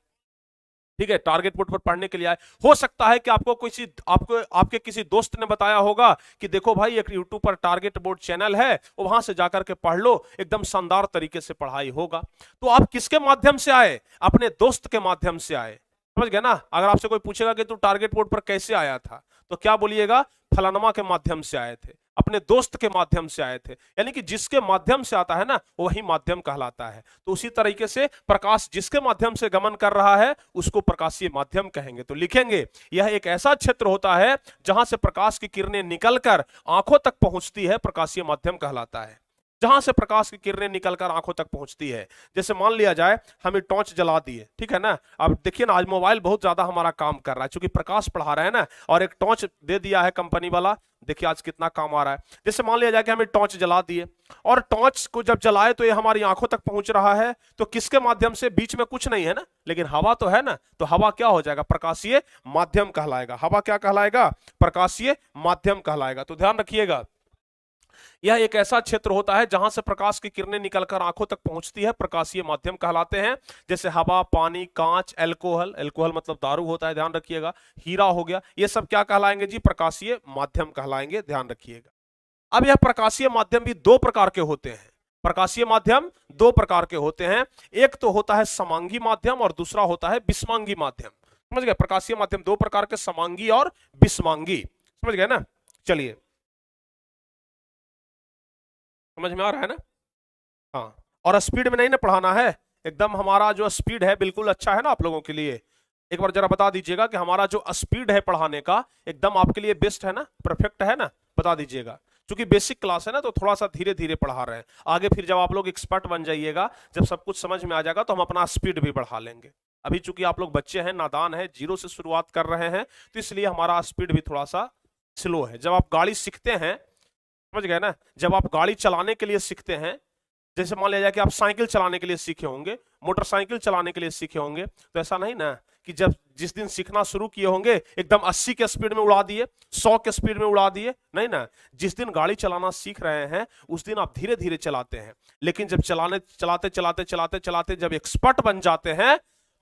ठीक है, टारगेट बोर्ड पर पढ़ने के लिए आए, हो सकता है कि आपको आपके किसी दोस्त ने बताया होगा कि देखो भाई एक यूट्यूब पर टारगेट बोर्ड चैनल है, वहां से जाकर के पढ़ लो, एकदम शानदार तरीके से पढ़ाई होगा। तो आप किसके माध्यम से आए? अपने दोस्त के माध्यम से आए। समझ गए ना? अगर आपसे कोई पूछेगा कि तू टारगेट बोर्ड पर कैसे आया था, तो क्या बोलिएगा? फलानमा के माध्यम से आए थे, अपने दोस्त के माध्यम से आए थे। यानी कि जिसके माध्यम से आता है ना, वही माध्यम कहलाता है। तो उसी तरीके से प्रकाश जिसके माध्यम से गमन कर रहा है उसको प्रकाशीय माध्यम कहेंगे। तो लिखेंगे यह एक ऐसा क्षेत्र होता है जहां से प्रकाश की किरणें निकलकर आंखों तक पहुंचती है, प्रकाशीय माध्यम कहलाता है। जहां से प्रकाश की किरणें निकलकर आंखों तक पहुंचती है। जैसे मान लिया जाए हमें टॉर्च जला दिए, ठीक है ना, अब देखिए ना आज मोबाइल बहुत ज्यादा हमारा काम कर रहा है, क्योंकि प्रकाश पढ़ा रहा है ना, और एक टॉर्च दे दिया है कंपनी वाला, देखिए आज कितना काम आ रहा है। जैसे मान लिया जाए कि हमें टॉर्च जला दिए, और टॉर्च को जब जलाए तो ये हमारी आंखों तक पहुंच रहा है, तो किसके माध्यम से? बीच में कुछ नहीं है ना, लेकिन हवा तो है ना, तो हवा क्या हो जाएगा? प्रकाशीय माध्यम कहलाएगा। हवा क्या कहलाएगा? प्रकाशीय माध्यम कहलाएगा। तो ध्यान रखिएगा, यह एक ऐसा क्षेत्र होता है जहां से प्रकाश की किरणें निकलकर आंखों तक पहुंचती है, प्रकाशीय माध्यम कहलाते हैं। जैसे हवा, पानी, कांच, एल्कोहल, एल्कोहल मतलब दारू होता है, ध्यान रखिएगा, हीरा हो गया, ये सब क्या कहलाएंगे जी? प्रकाशीय माध्यम कहलाएंगे, ध्यान रखिएगा। अब यह प्रकाशीय माध्यम भी दो प्रकार के होते हैं। प्रकाशीय माध्यम दो प्रकार के होते हैं, एक तो होता है समांगी माध्यम और दूसरा होता है विषमांगी माध्यम। समझ गए? प्रकाशीय माध्यम दो प्रकार के, समांगी और विषमांगी। समझ गए ना? चलिए समझ में आ रहा है ना? हाँ, और स्पीड में नहीं ना पढ़ाना है, एकदम हमारा जो स्पीड है बिल्कुल अच्छा है ना आप लोगों के लिए। एक बार जरा बता दीजिएगा कि हमारा जो स्पीड है पढ़ाने का एकदम आपके लिए बेस्ट है ना, परफेक्ट है ना, बता दीजिएगा। क्योंकि बेसिक क्लास है ना, तो थोड़ा सा धीरे धीरे पढ़ा रहे हैं। आगे फिर जब आप लोग एक्सपर्ट बन जाइएगा, जब सब कुछ समझ में आ जाएगा, तो हम अपना स्पीड भी बढ़ा लेंगे। अभी चूंकि आप लोग बच्चे हैं, नादान है, जीरो से शुरुआत कर रहे हैं, तो इसलिए हमारा स्पीड भी थोड़ा सा स्लो है। जब आप गाड़ी सीखते हैं, समझ गए ना, जब आप गाड़ी चलाने के लिए सीखते हैं, जैसे मान लिया जाए कि आप साइकिल चलाने के लिए सीखे होंगे, मोटरसाइकिल चलाने के लिए सीखे होंगे, तो ऐसा नहीं ना कि जब जिस दिन सीखना शुरू किए होंगे एकदम 80 के स्पीड में उड़ा दिए, 100 के स्पीड में उड़ा दिए, नहीं ना। जिस दिन गाड़ी चलाना सीख रहे हैं उस दिन आप धीरे धीरे चलाते हैं, लेकिन जब चलाते चलाते चलाते चलाते जब एक्सपर्ट बन जाते हैं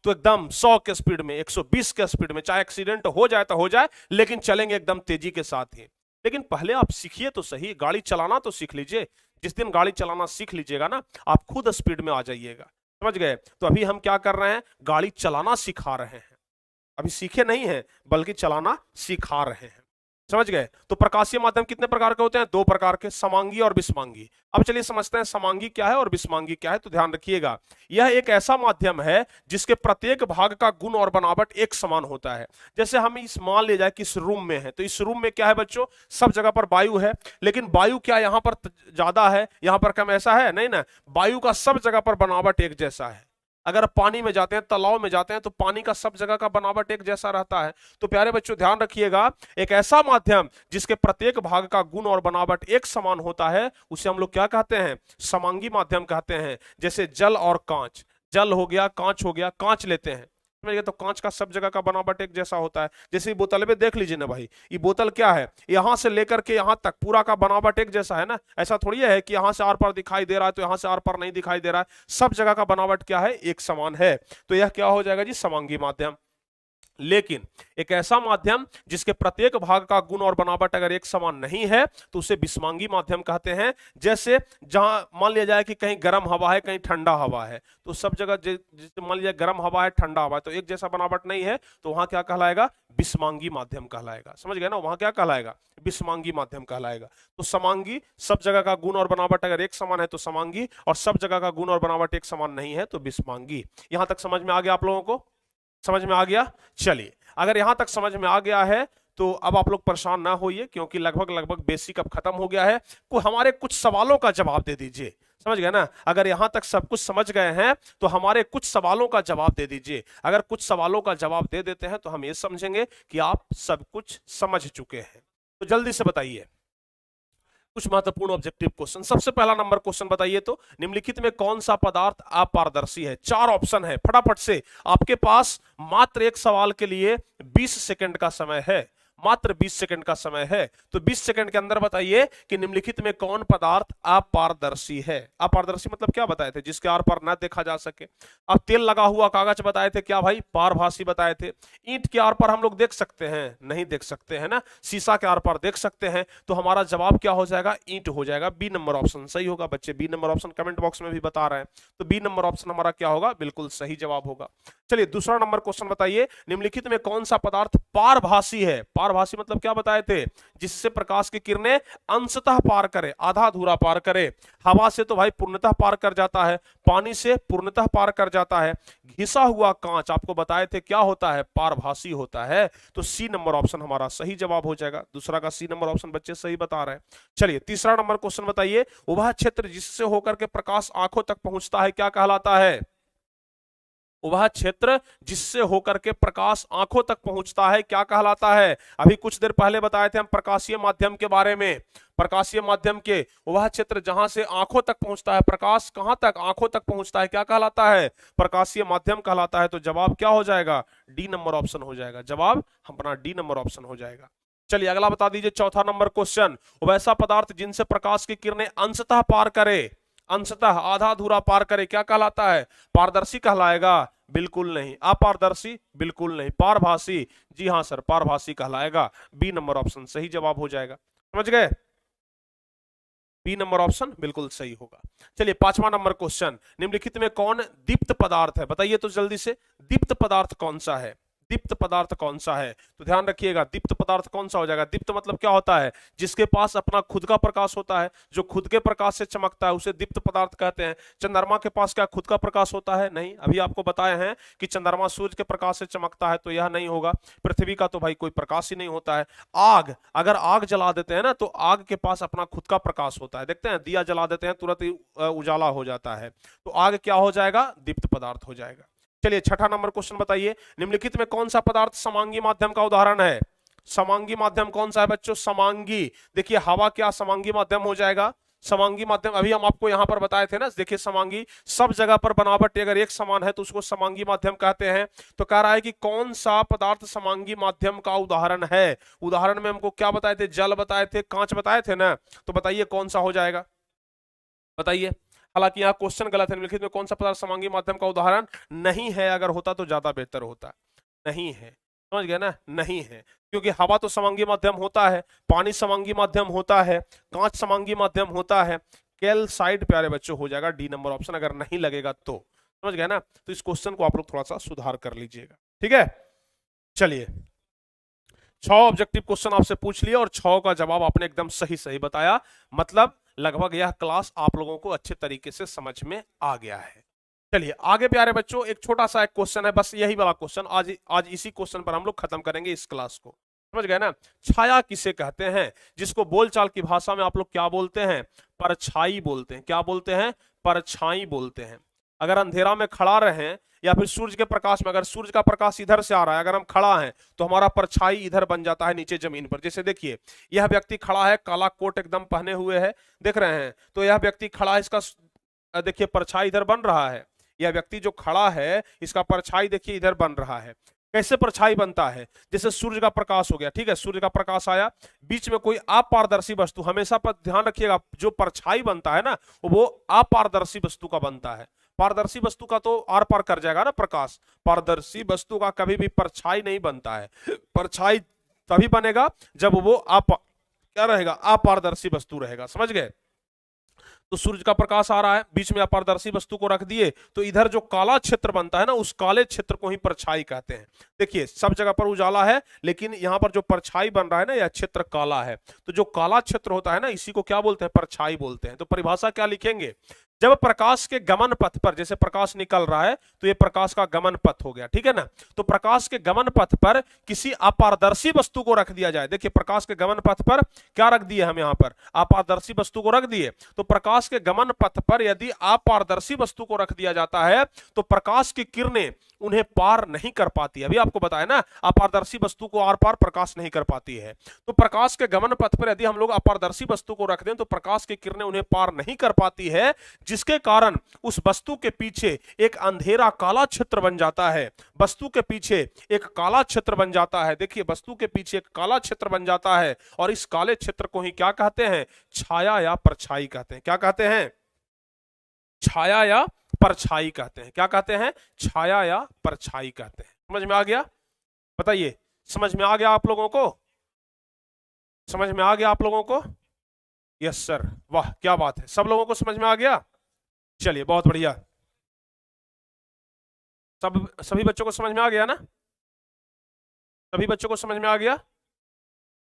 तो एकदम 100 के स्पीड में, 120 के स्पीड में, चाहे एक्सीडेंट हो जाए तो हो जाए, लेकिन चलेंगे एकदम तेजी के साथ ही। लेकिन पहले आप सीखिए तो सही, गाड़ी चलाना तो सीख लीजिए। जिस दिन गाड़ी चलाना सीख लीजिएगा ना, आप खुद स्पीड में आ जाइएगा, समझ गए। तो अभी हम क्या कर रहे हैं, गाड़ी चलाना सिखा रहे हैं, अभी सीखे नहीं है बल्कि चलाना सिखा रहे हैं, समझ गए। तो प्रकाशीय माध्यम कितने प्रकार के होते हैं, 2 प्रकार के, समांगी और विषमांगी। अब चलिए समझते हैं समांगी क्या है और विषमांगी क्या है। तो ध्यान रखिएगा, यह एक ऐसा माध्यम है जिसके प्रत्येक भाग का गुण और बनावट एक समान होता है। जैसे हम इस मान ले जाए कि इस रूम में है, तो इस रूम में क्या है बच्चों, सब जगह पर वायु है, लेकिन वायु क्या यहाँ पर ज्यादा है, यहाँ पर कम, ऐसा है नहीं ना। वायु का सब जगह पर बनावट एक जैसा है। अगर पानी में जाते हैं, तालाब में जाते हैं, तो पानी का सब जगह का बनावट एक जैसा रहता है। तो प्यारे बच्चों ध्यान रखिएगा, एक ऐसा माध्यम जिसके प्रत्येक भाग का गुण और बनावट एक समान होता है, उसे हम लोग क्या कहते हैं, समांगी माध्यम कहते हैं। जैसे जल और कांच, जल हो गया, कांच हो गया, कांच लेते हैं, समझ गए, तो कांच का सब जगह का बनावट एक जैसा होता है। जैसे बोतल में देख लीजिए ना भाई, ये बोतल क्या है, यहां से लेकर के यहां तक पूरा का बनावट एक जैसा है ना। ऐसा थोड़ी है कि यहां से आर पार दिखाई दे रहा है तो यहां से आर पार नहीं दिखाई दे रहा है, सब जगह का बनावट क्या है, एक समान है। तो यह क्या हो जाएगा जी, समांगी माध्यम। लेकिन एक ऐसा माध्यम जिसके प्रत्येक भाग का गुण और बनावट अगर एक समान नहीं है तो उसे विषमांगी माध्यम कहते हैं। जैसे जहां मान लिया जाए कि कहीं गर्म हवा है, कहीं ठंडा हवा है, तो सब जगह जैसे मान लिया गर्म हवा है, ठंडा हवा है, तो एक जैसा बनावट नहीं है, तो वहां क्या कहलाएगा, विषमांगी माध्यम कहलाएगा, समझ गए ना। वहां क्या कहलाएगा, विषमांगी माध्यम कहलाएगा। तो समांगी, सब जगह का गुण और बनावट अगर एक समान है तो समांगी, और सब जगह का गुण और बनावट एक समान नहीं है तो विषमांगी। यहां तक समझ में आ गया आप लोगों को, समझ में आ गया। चलिए, अगर यहां तक समझ में आ गया है तो अब आप लोग परेशान ना होइए, क्योंकि लगभग लगभग बेसिक अब खत्म हो गया है। को हमारे कुछ सवालों का जवाब दे दीजिए, समझ गए ना। अगर यहां तक सब कुछ समझ गए हैं तो हमारे कुछ सवालों का जवाब दे दीजिए। अगर कुछ सवालों का जवाब दे देते हैं तो हम ये समझेंगे कि आप सब कुछ समझ चुके हैं। तो जल्दी से बताइए कुछ महत्वपूर्ण ऑब्जेक्टिव क्वेश्चन। सबसे पहला नंबर क्वेश्चन बताइए तो, निम्नलिखित में कौन सा पदार्थ अपारदर्शी है। 4 ऑप्शन है, फटाफट से, आपके पास मात्र एक सवाल के लिए 20 सेकंड का समय है, मात्र 20 सेकंड का समय है। तो 20 सेकंड के अंदर बताइए कि निम्नलिखित में कौन पदार्थ अपारदर्शी है। अपारदर्शी मतलब क्या बताए थे, जिसके आर पार न देखा जा सके। अब तेल लगा हुआ कागज बताए थे, क्या भाई, पारभासी बताए थे। ईंट के आर पार हम लोग देख सकते हैं, नहीं देख सकते हैं ना। शीशा के आर पार देख सकते हैं, तो हमारा जवाब क्या हो जाएगा, ईंट हो जाएगा। बी नंबर ऑप्शन सही होगा बच्चे, B number option comment box में भी बता रहे हैं, तो बी नंबर ऑप्शन हमारा क्या होगा, बिल्कुल सही जवाब होगा। चलिए दूसरा नंबर क्वेश्चन बताइए, निम्नलिखित में कौन सा पदार्थ पारभासी है। पारभासी मतलब क्या बताए थे, जिससे प्रकाश की किरणें अंशतः पार करे, आधा अधूरा पार करे। हवा से तो भाई पूर्णतः पार कर जाता है, पानी से पूर्णतः पार कर जाता है। घिसा हुआ कांच आपको बताए थे क्या होता है, पारभासी होता है। तो सी नंबर ऑप्शन हमारा सही जवाब हो जाएगा। दूसरा का सी नंबर ऑप्शन बच्चे सही बता रहे हैं। चलिए तीसरा नंबर क्वेश्चन बताइए, वह क्षेत्र जिससे होकर के प्रकाश आंखों तक पहुंचता है क्या कहलाता है। वह क्षेत्र जिससे होकर के प्रकाश आंखों तक पहुंचता है क्या कहलाता है। अभी कुछ देर पहले बताए थे हम प्रकाशीय माध्यम के बारे में, प्रकाशीय माध्यम के वह क्षेत्र जहां से आंखों तक पहुंचता है, प्रकाश कहां तक, आंखों तक पहुंचता है, क्या कहलाता है, प्रकाशीय माध्यम कहलाता है। तो जवाब क्या हो जाएगा, डी नंबर ऑप्शन हो जाएगा, जवाब हमारा डी नंबर ऑप्शन हो जाएगा। चलिए अगला बता दीजिए, चौथा नंबर क्वेश्चन, वैसा पदार्थ जिनसे प्रकाश की किरणें अंशतः पार करे, अंशतः आधा अधूरा पार करे, क्या कहलाता है, पारदर्शी कहलाएगा, बिल्कुल नहीं। अपारदर्शी, बिल्कुल नहीं। पारभासी, जी हां सर, पारभासी कहलाएगा। बी नंबर ऑप्शन सही जवाब हो जाएगा, समझ गए, बी नंबर ऑप्शन बिल्कुल सही होगा। चलिए पांचवा नंबर क्वेश्चन, निम्नलिखित में कौन दीप्त पदार्थ है, बताइए तो जल्दी से, दीप्त पदार्थ कौन सा है, दीप्त पदार्थ कौन सा है। तो ध्यान रखिएगा, दीप्त पदार्थ कौन सा हो जाएगा, दीप्त मतलब क्या होता है, जिसके पास अपना खुद का प्रकाश होता है, जो खुद के प्रकाश से चमकता है उसे दीप्त पदार्थ कहते हैं। चंद्रमा के पास क्या खुद का प्रकाश होता है, नहीं। अभी आपको बताए हैं कि चंद्रमा सूर्य के प्रकाश से चमकता है, तो यह नहीं होगा। पृथ्वी का तो भाई कोई प्रकाश ही नहीं होता है। आग, अगर आग जला देते हैं ना तो आग के पास अपना खुद का प्रकाश होता है, देखते हैं दिया जला देते हैं तुरंत ही उजाला हो जाता है, तो आग क्या हो जाएगा, दीप्त पदार्थ हो जाएगा। चलिए छठा नंबर क्वेश्चन बताइए, निम्नलिखित में कौन सा पदार्थ समांगी माध्यम का उदाहरण है। समांगी माध्यम कौन सा है बच्चों, समांगी, देखिए हवा क्या समांगी माध्यम हो जाएगा, समांगी माध्यम अभी हम आपको यहां पर बताए थे ना, देखिए समांगी सब जगह पर बनावट अगर एक समान है तो उसको समांगी माध्यम कहते हैं। तो कह रहा है कि कौन सा पदार्थ समांगी माध्यम का उदाहरण है। उदाहरण में हमको क्या बताए थे, जल बताए थे, कांच बताए थे ना। तो बताइए कौन सा हो जाएगा, बताइए। हालांकि यहाँ क्वेश्चन गलत है, निम्नलिखित में कौन सा पदार्थ समांगी माध्यम का उदाहरण नहीं है, अगर होता तो ज्यादा बेहतर होता। नहीं है, समझ गए ना, नहीं है। क्योंकि हवा तो समांगी माध्यम होता है, पानी समांगी माध्यम होता है, कांच समांगी माध्यम होता है। कैल्साइट प्यारे बच्चों हो जाएगा डी नंबर ऑप्शन, अगर नहीं लगेगा तो। समझ गए ना, तो इस क्वेश्चन को आप लोग थोड़ा सा सुधार कर लीजिएगा, ठीक है। चलिए, 6 ऑब्जेक्टिव क्वेश्चन आपसे पूछ लिए और 6 का जवाब आपने एकदम सही सही बताया। मतलब लगभग यह क्लास आप लोगों को अच्छे तरीके से समझ में आ गया है। चलिए आगे प्यारे बच्चों, एक छोटा सा एक क्वेश्चन है, बस यही वाला क्वेश्चन आज इसी क्वेश्चन पर हम लोग खत्म करेंगे इस क्लास को। समझ गए ना। छाया किसे कहते हैं, जिसको बोलचाल की भाषा में आप लोग क्या बोलते हैं, परछाई बोलते हैं। क्या बोलते हैं, परछाई बोलते हैं। अगर अंधेरा में खड़ा रहे या फिर सूर्य के प्रकाश में, अगर सूर्य का प्रकाश इधर से आ रहा है, अगर हम खड़ा हैं तो हमारा परछाई इधर बन जाता है नीचे जमीन पर। जैसे देखिए यह व्यक्ति खड़ा है, काला कोट एकदम पहने हुए है, देख रहे हैं, तो यह व्यक्ति खड़ा है, इसका देखिए परछाई इधर बन रहा है। यह व्यक्ति जो खड़ा है इसका परछाई देखिए इधर बन रहा है। कैसे परछाई बनता है, जैसे सूर्य का प्रकाश हो गया, ठीक है, सूर्य का प्रकाश आया, बीच में कोई अपारदर्शी वस्तु, हमेशा पर ध्यान रखिएगा जो परछाई बनता है ना वो अपारदर्शी वस्तु का बनता है। पारदर्शी वस्तु का तो आर पार कर जाएगा ना प्रकाश, पारदर्शी वस्तु का कभी भी परछाई नहीं बनता है। परछाई तभी बनेगा जब वो क्या रहेगा, अपारदर्शी वस्तु रहेगा। समझ गए। तो सूर्य का प्रकाश आ रहा है, बीच में अपारदर्शी वस्तु को रख दिए तो इधर जो काला क्षेत्र बनता है ना उस काले क्षेत्र को ही परछाई कहते हैं। देखिए सब जगह पर उजाला है लेकिन यहाँ पर जो परछाई बन रहा है ना यह क्षेत्र काला है, तो जो काला क्षेत्र होता है ना इसी को क्या बोलते हैं, परछाई बोलते हैं। तो परिभाषा क्या लिखेंगे, जब प्रकाश के गमन पथ पर, जैसे प्रकाश निकल रहा है तो ये प्रकाश का गमन पथ हो गया, ठीक है ना। तो प्रकाश के गमन पथ पर किसी अपारदर्शी वस्तु को रख दिया जाए। देखिए प्रकाश के गमन पथ पर क्या रख दिए हम यहाँ पर, अपारदर्शी वस्तु को रख दिए। तो प्रकाश के गमन पथ पर यदि अपारदर्शी वस्तु को रख दिया जाता है तो प्रकाश की किरणें उन्हें पार नहीं कर पाती। अभी आपको बताया ना अपारदर्शी वस्तु को आर पार प्रकाश नहीं कर पाती है। तो प्रकाश के गमन पथ पर यदि हम लोग अपारदर्शी वस्तु को रख दें तो प्रकाश की किरणें उन्हें पार नहीं कर पाती है, जिसके कारण उस वस्तु के पीछे एक अंधेरा काला क्षेत्र बन जाता है। वस्तु के पीछे एक काला क्षेत्र बन जाता है। देखिए वस्तु के पीछे एक काला क्षेत्र बन जाता है और इस काले क्षेत्र को ही क्या कहते हैं, छाया या परछाई कहते हैं। क्या कहते हैं, छाया या परछाई कहते हैं। क्या कहते हैं, छाया या परछाई कहते हैं। समझ में आ गया, बताइए समझ में आ गया आप लोगों को, समझ में आ गया आप लोगों को। यस सर, वाह क्या बात है, सब लोगों को समझ में आ गया। चलिए बहुत बढ़िया, सभी बच्चों को समझ में आ गया ना, सभी बच्चों को समझ में आ गया।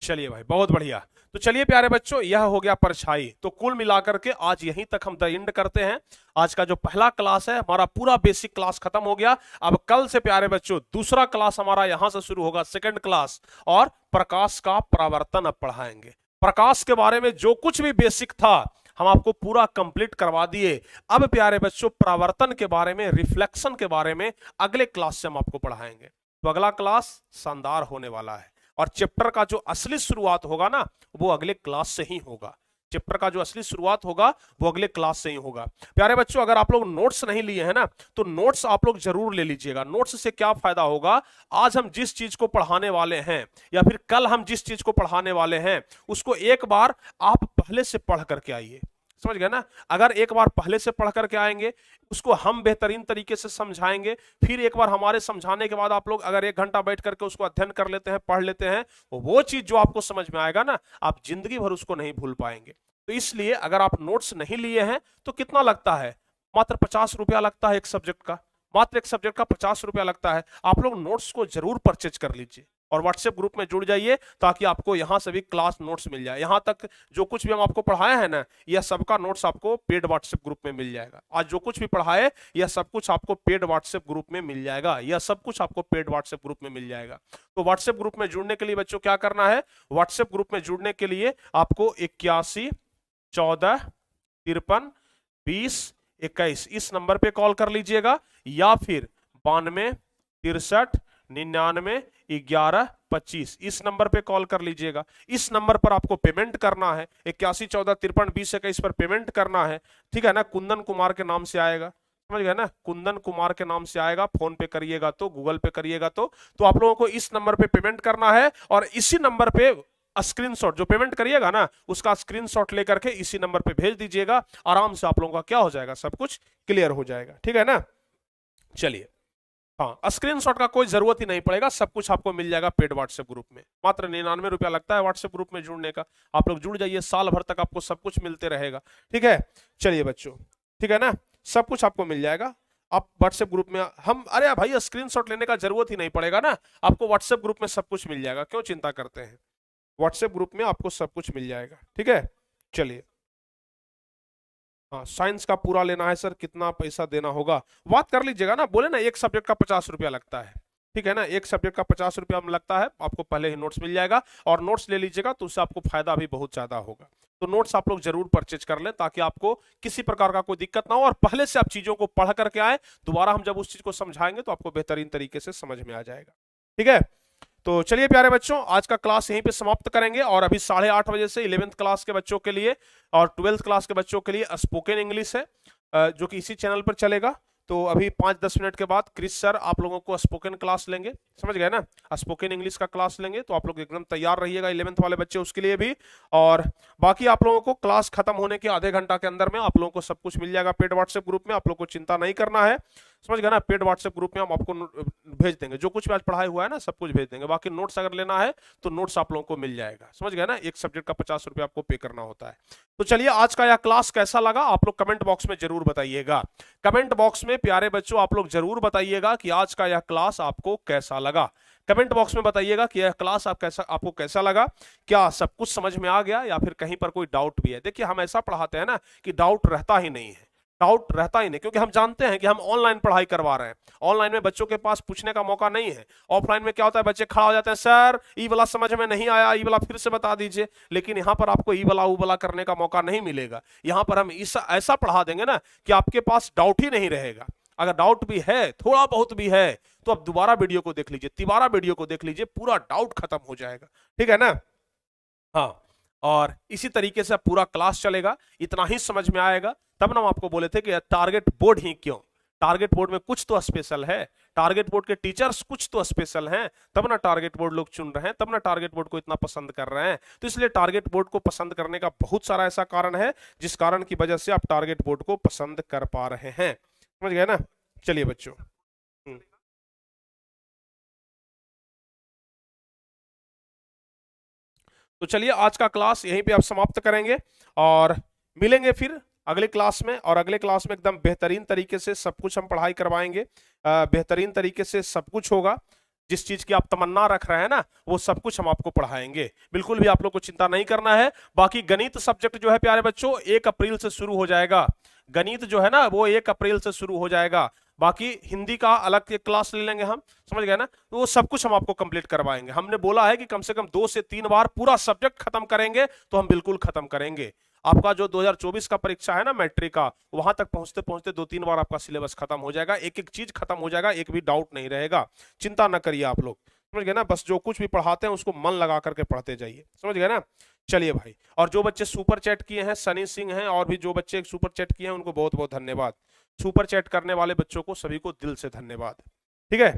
चलिए भाई बहुत बढ़िया। तो चलिए प्यारे बच्चों यह हो गया परछाई। तो कुल मिलाकर के आज यहीं तक हम द एंड करते हैं। आज का जो पहला क्लास है हमारा पूरा बेसिक क्लास खत्म हो गया। अब कल से प्यारे बच्चों दूसरा क्लास हमारा यहां से शुरू होगा, सेकंड क्लास, और प्रकाश का परावर्तन अब पढ़ाएंगे। प्रकाश के बारे में जो कुछ भी बेसिक था हम आपको पूरा कंप्लीट करवा दिए। अब प्यारे बच्चों परावर्तन के बारे में, रिफ्लेक्शन के बारे में अगले क्लास से हम आपको पढ़ाएंगे। तो अगला क्लास शानदार होने वाला है और चैप्टर का जो असली शुरुआत होगा ना वो अगले क्लास से ही होगा। चैप्टर का जो असली शुरुआत होगा वो अगले क्लास से ही होगा। प्यारे बच्चों अगर आप लोग नोट्स नहीं लिए हैं ना तो नोट्स आप लोग जरूर ले लीजिएगा। नोट्स से क्या फायदा होगा, आज हम जिस चीज को पढ़ाने वाले हैं या फिर कल हम जिस चीज को पढ़ाने वाले हैं उसको एक बार आप पहले से पढ़ करके आइए। समझ गए ना। अगर एक बार पहले से पढ़ करके आएंगे उसको हम बेहतरीन तरीके से समझाएंगे, फिर एक बार हमारे समझाने के बाद आप लोग अगर 1 घंटा बैठ करके उसको अध्ययन कर लेते हैं, पढ़ लेते हैं, वो चीज जो आपको समझ में आएगा ना आप जिंदगी भर उसको नहीं भूल पाएंगे। तो इसलिए अगर आप नोट्स नहीं लिए हैं तो कितना लगता है, मात्र 50 रुपया लगता है एक सब्जेक्ट का, मात्र एक सब्जेक्ट का 50 रुपया लगता है। आप लोग नोट्स को जरूर परचेज कर लीजिए और व्हाट्सएप ग्रुप में जुड़ जाइए ताकि आपको यहां से भी क्लास नोट्स मिल जाए। यहां तक जो कुछ भी हम आपको पढ़ाए हैं ना यह सबका नोट्स आपको पेड व्हाट्सएप ग्रुप में मिल जाएगा। आज जो कुछ भी पढ़ाए यह सब कुछ आपको पेड व्हाट्सएप ग्रुप में मिल जाएगा, यह सब कुछ आपको पेड व्हाट्सएप ग्रुप में मिल जाएगा। तो व्हाट्सएप ग्रुप में जुड़ने के लिए बच्चों क्या करना है, व्हाट्सएप ग्रुप में जुड़ने के लिए आपको 81 14 53 20 21 इस नंबर पे कॉल कर लीजिएगा या फिर 92 63 991125, इस नंबर पे कॉल कर लीजिएगा। इस नंबर पर आपको पेमेंट करना है, 8114532021 पर पेमेंट करना है, ठीक है ना। कुंदन कुमार के नाम से आएगा, समझ गए ना, कुंदन कुमार के नाम से आएगा। फोन पे करिएगा तो, गूगल पे करिएगा तो आप लोगों को इस नंबर पे पेमेंट करना है, और इसी नंबर पे स्क्रीनशॉट जो पेमेंट करिएगा ना उसका स्क्रीनशॉट लेकर के इसी नंबर पे भेज दीजिएगा। आराम से आप लोगों का क्या हो जाएगा, सब कुछ क्लियर हो जाएगा, ठीक है ना। चलिए, हाँ, स्क्रीनशॉट का कोई जरूरत ही नहीं पड़ेगा, सब कुछ आपको मिल जाएगा पेड व्हाट्सएप ग्रुप में। मात्र 99 रुपया लगता है व्हाट्सएप ग्रुप में जुड़ने का। आप लोग जुड़ जाइए, साल भर तक आपको सब कुछ मिलते रहेगा, ठीक है। चलिए बच्चों, ठीक है ना, सब कुछ आपको मिल जाएगा। आप व्हाट्सएप ग्रुप में अरे भाई स्क्रीनशॉट लेने का जरूरत ही नहीं पड़ेगा ना, आपको व्हाट्सएप ग्रुप में सब कुछ मिल जाएगा, क्यों चिंता करते हैं। व्हाट्सएप ग्रुप में आपको सब कुछ मिल जाएगा, ठीक है। चलिए, हाँ, साइंस का पूरा लेना है सर, कितना पैसा देना होगा, बात कर लीजिएगा ना। बोले ना एक सब्जेक्ट का 50 रुपया लगता है, ठीक है ना, एक सब्जेक्ट का 50 रुपया लगता है। आपको पहले ही नोट्स मिल जाएगा, और नोट्स ले लीजिएगा तो उससे आपको फायदा भी बहुत ज्यादा होगा। तो नोट्स आप लोग जरूर परचेज कर लें, ताकि आपको किसी प्रकार का कोई दिक्कत ना हो, और पहले से आप चीजों को पढ़ करके आए। दोबारा हम जब उस चीज को समझाएंगे तो आपको बेहतरीन तरीके से समझ में आ जाएगा, ठीक है। तो चलिए प्यारे बच्चों, आज का क्लास यहीं पे समाप्त करेंगे, और अभी 8:30 बजे से 11th क्लास के बच्चों के लिए और 12th क्लास के बच्चों के लिए स्पोकन इंग्लिश है, जो कि इसी चैनल पर चलेगा। तो अभी 5-10 मिनट के बाद क्रिस सर आप लोगों को स्पोकन क्लास लेंगे, समझ गए ना, स्पोकन इंग्लिश का क्लास लेंगे। तो आप लोग एकदम तैयार रहिएगा, 11th वाले बच्चे उसके लिए भी। और बाकी आप लोगों को क्लास खत्म होने के आधे घंटा के अंदर में आप लोगों को सब कुछ मिल जाएगा पेड व्हाट्सएप ग्रुप में, आप लोग को चिंता नहीं करना है, समझ गए ना। पेड व्हाट्सएप ग्रुप में हम आपको भेज देंगे, जो कुछ भी आज पढ़ाई हुआ है ना सब कुछ भेज देंगे। बाकी नोट्स अगर लेना है तो नोट्स आप लोगों को मिल जाएगा, समझ गए ना। एक सब्जेक्ट का 50 रुपया आपको पे करना होता है। तो चलिए, आज का यह क्लास कैसा लगा आप लोग कमेंट बॉक्स में जरूर बताइएगा। कमेंट बॉक्स में प्यारे बच्चों आप लोग जरूर बताइएगा कि आज का यह क्लास आपको कैसा लगा। कमेंट बॉक्स में बताइएगा कि यह क्लास आपको कैसा लगा, क्या सब कुछ समझ में आ गया, या फिर कहीं पर कोई डाउट भी है। देखिए, हम ऐसा पढ़ाते हैं ना कि डाउट रहता ही नहीं है, डाउट रहता ही नहीं, क्योंकि हम जानते हैं कि हम ऑनलाइन पढ़ाई करवा रहे हैं। ऑनलाइन में बच्चों के पास पूछने का मौका नहीं है। ऑफलाइन में क्या होता है, बच्चे खड़ा हो जाते हैं, सर ई वाला समझ में नहीं आया, ई वाला फिर से बता दीजिए। लेकिन यहाँ पर आपको ई वाला ऊ वाला करने का मौका नहीं मिलेगा। यहाँ पर हम ऐसा पढ़ा देंगे ना कि आपके पास डाउट ही नहीं रहेगा। अगर डाउट भी है, थोड़ा बहुत भी है, तो आप दोबारा वीडियो को देख लीजिए, तिबारा वीडियो को देख लीजिए, पूरा डाउट खत्म हो जाएगा, ठीक है ना। हाँ, और इसी तरीके से पूरा क्लास चलेगा, इतना ही समझ में आएगा। तब ना हम आपको बोले थे कि टारगेट बोर्ड ही क्यों, टारगेट बोर्ड में कुछ तो स्पेशल है, टारगेट बोर्ड के टीचर्स कुछ तो स्पेशल हैं, तब ना टारगेट बोर्ड लोग चुन रहे हैं, तब ना टारगेट बोर्ड को इतना पसंद कर रहे हैं। तो इसलिए टारगेट बोर्ड को पसंद करने का बहुत सारा ऐसा कारण है, जिस कारण की वजह से आप टारगेट बोर्ड को पसंद कर पा रहे हैं, समझ गए ना। चलिए बच्चों, तो चलिए आज का क्लास यहीं पे आप समाप्त करेंगे, और मिलेंगे फिर अगले क्लास में। और अगले क्लास में एकदम बेहतरीन तरीके से सब कुछ हम पढ़ाई करवाएंगे, बेहतरीन तरीके से सब कुछ होगा। जिस चीज की आप तमन्ना रख रहे हैं ना, वो सब कुछ हम आपको पढ़ाएंगे, बिल्कुल भी आप लोग को चिंता नहीं करना है। बाकी गणित सब्जेक्ट जो है प्यारे बच्चों 1 अप्रैल से शुरू हो जाएगा। गणित जो है ना वो 1 अप्रैल से शुरू हो जाएगा। बाकी हिंदी का अलग एक क्लास ले लेंगे हम, समझ गए ना। तो वो सब कुछ हम आपको कंप्लीट करवाएंगे। हमने बोला है कि कम से कम 2 से 3 बार पूरा सब्जेक्ट खत्म करेंगे, तो हम बिल्कुल खत्म करेंगे। आपका जो 2024 का परीक्षा है ना मैट्रिक का, वहां तक पहुंचते पहुंचते 2-3 बार आपका सिलेबस खत्म हो जाएगा, एक एक चीज खत्म हो जाएगा, एक भी डाउट नहीं रहेगा। चिंता ना करिए आप लोग, समझ गए ना। बस जो कुछ भी पढ़ाते हैं उसको मन लगा करके पढ़ते जाइए, समझ गए ना। चलिए भाई, और जो बच्चे सुपर चैट किए हैं, सनी सिंह हैं, और भी जो बच्चे सुपर चैट किए हैं उनको बहुत बहुत धन्यवाद। सुपर चैट करने वाले बच्चों को सभी को दिल से धन्यवाद, ठीक है।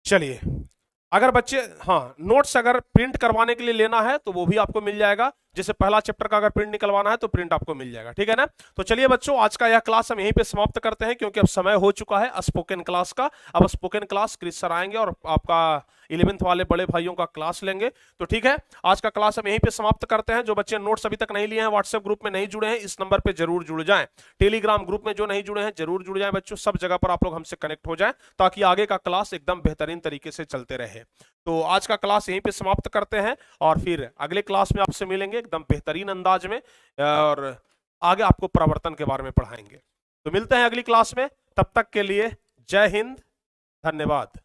चलिए, अगर बच्चे, हाँ, नोट्स अगर प्रिंट करवाने के लिए लेना है तो वो भी आपको मिल जाएगा। जैसे पहला चैप्टर का अगर प्रिंट निकलवाना है तो प्रिंट आपको मिल जाएगा, ठीक है ना। तो चलिए बच्चों, आज का यह क्लास हम यहीं पे समाप्त करते हैं, क्योंकि अब समय हो चुका है स्पोकन क्लास का। अब स्पोकन क्लास क्रिस सर आएंगे और आपका 11th वाले बड़े भाइयों का क्लास लेंगे। तो ठीक है, आज का क्लास हम यहीं पे समाप्त करते हैं। जो बच्चे नोट्स अभी तक नहीं लिए हैं, व्हाट्सएप ग्रुप में नहीं जुड़े हैं, इस नंबर पे जरूर जुड़ जाएं। टेलीग्राम ग्रुप में जो नहीं जुड़े हैं जरूर जुड़ जाएं बच्चों। सब जगह पर आप लोग हमसे कनेक्ट हो जाएं, ताकि आगे का क्लास एकदम बेहतरीन तरीके से चलते रहे। तो आज का क्लास यहीं पे समाप्त करते हैं, और फिर अगले क्लास में आपसे मिलेंगे एकदम बेहतरीन अंदाज में, और आगे आपको प्रवर्तन के बारे में पढ़ाएंगे। तो मिलते हैं अगली क्लास में, तब तक के लिए जय हिंद, धन्यवाद।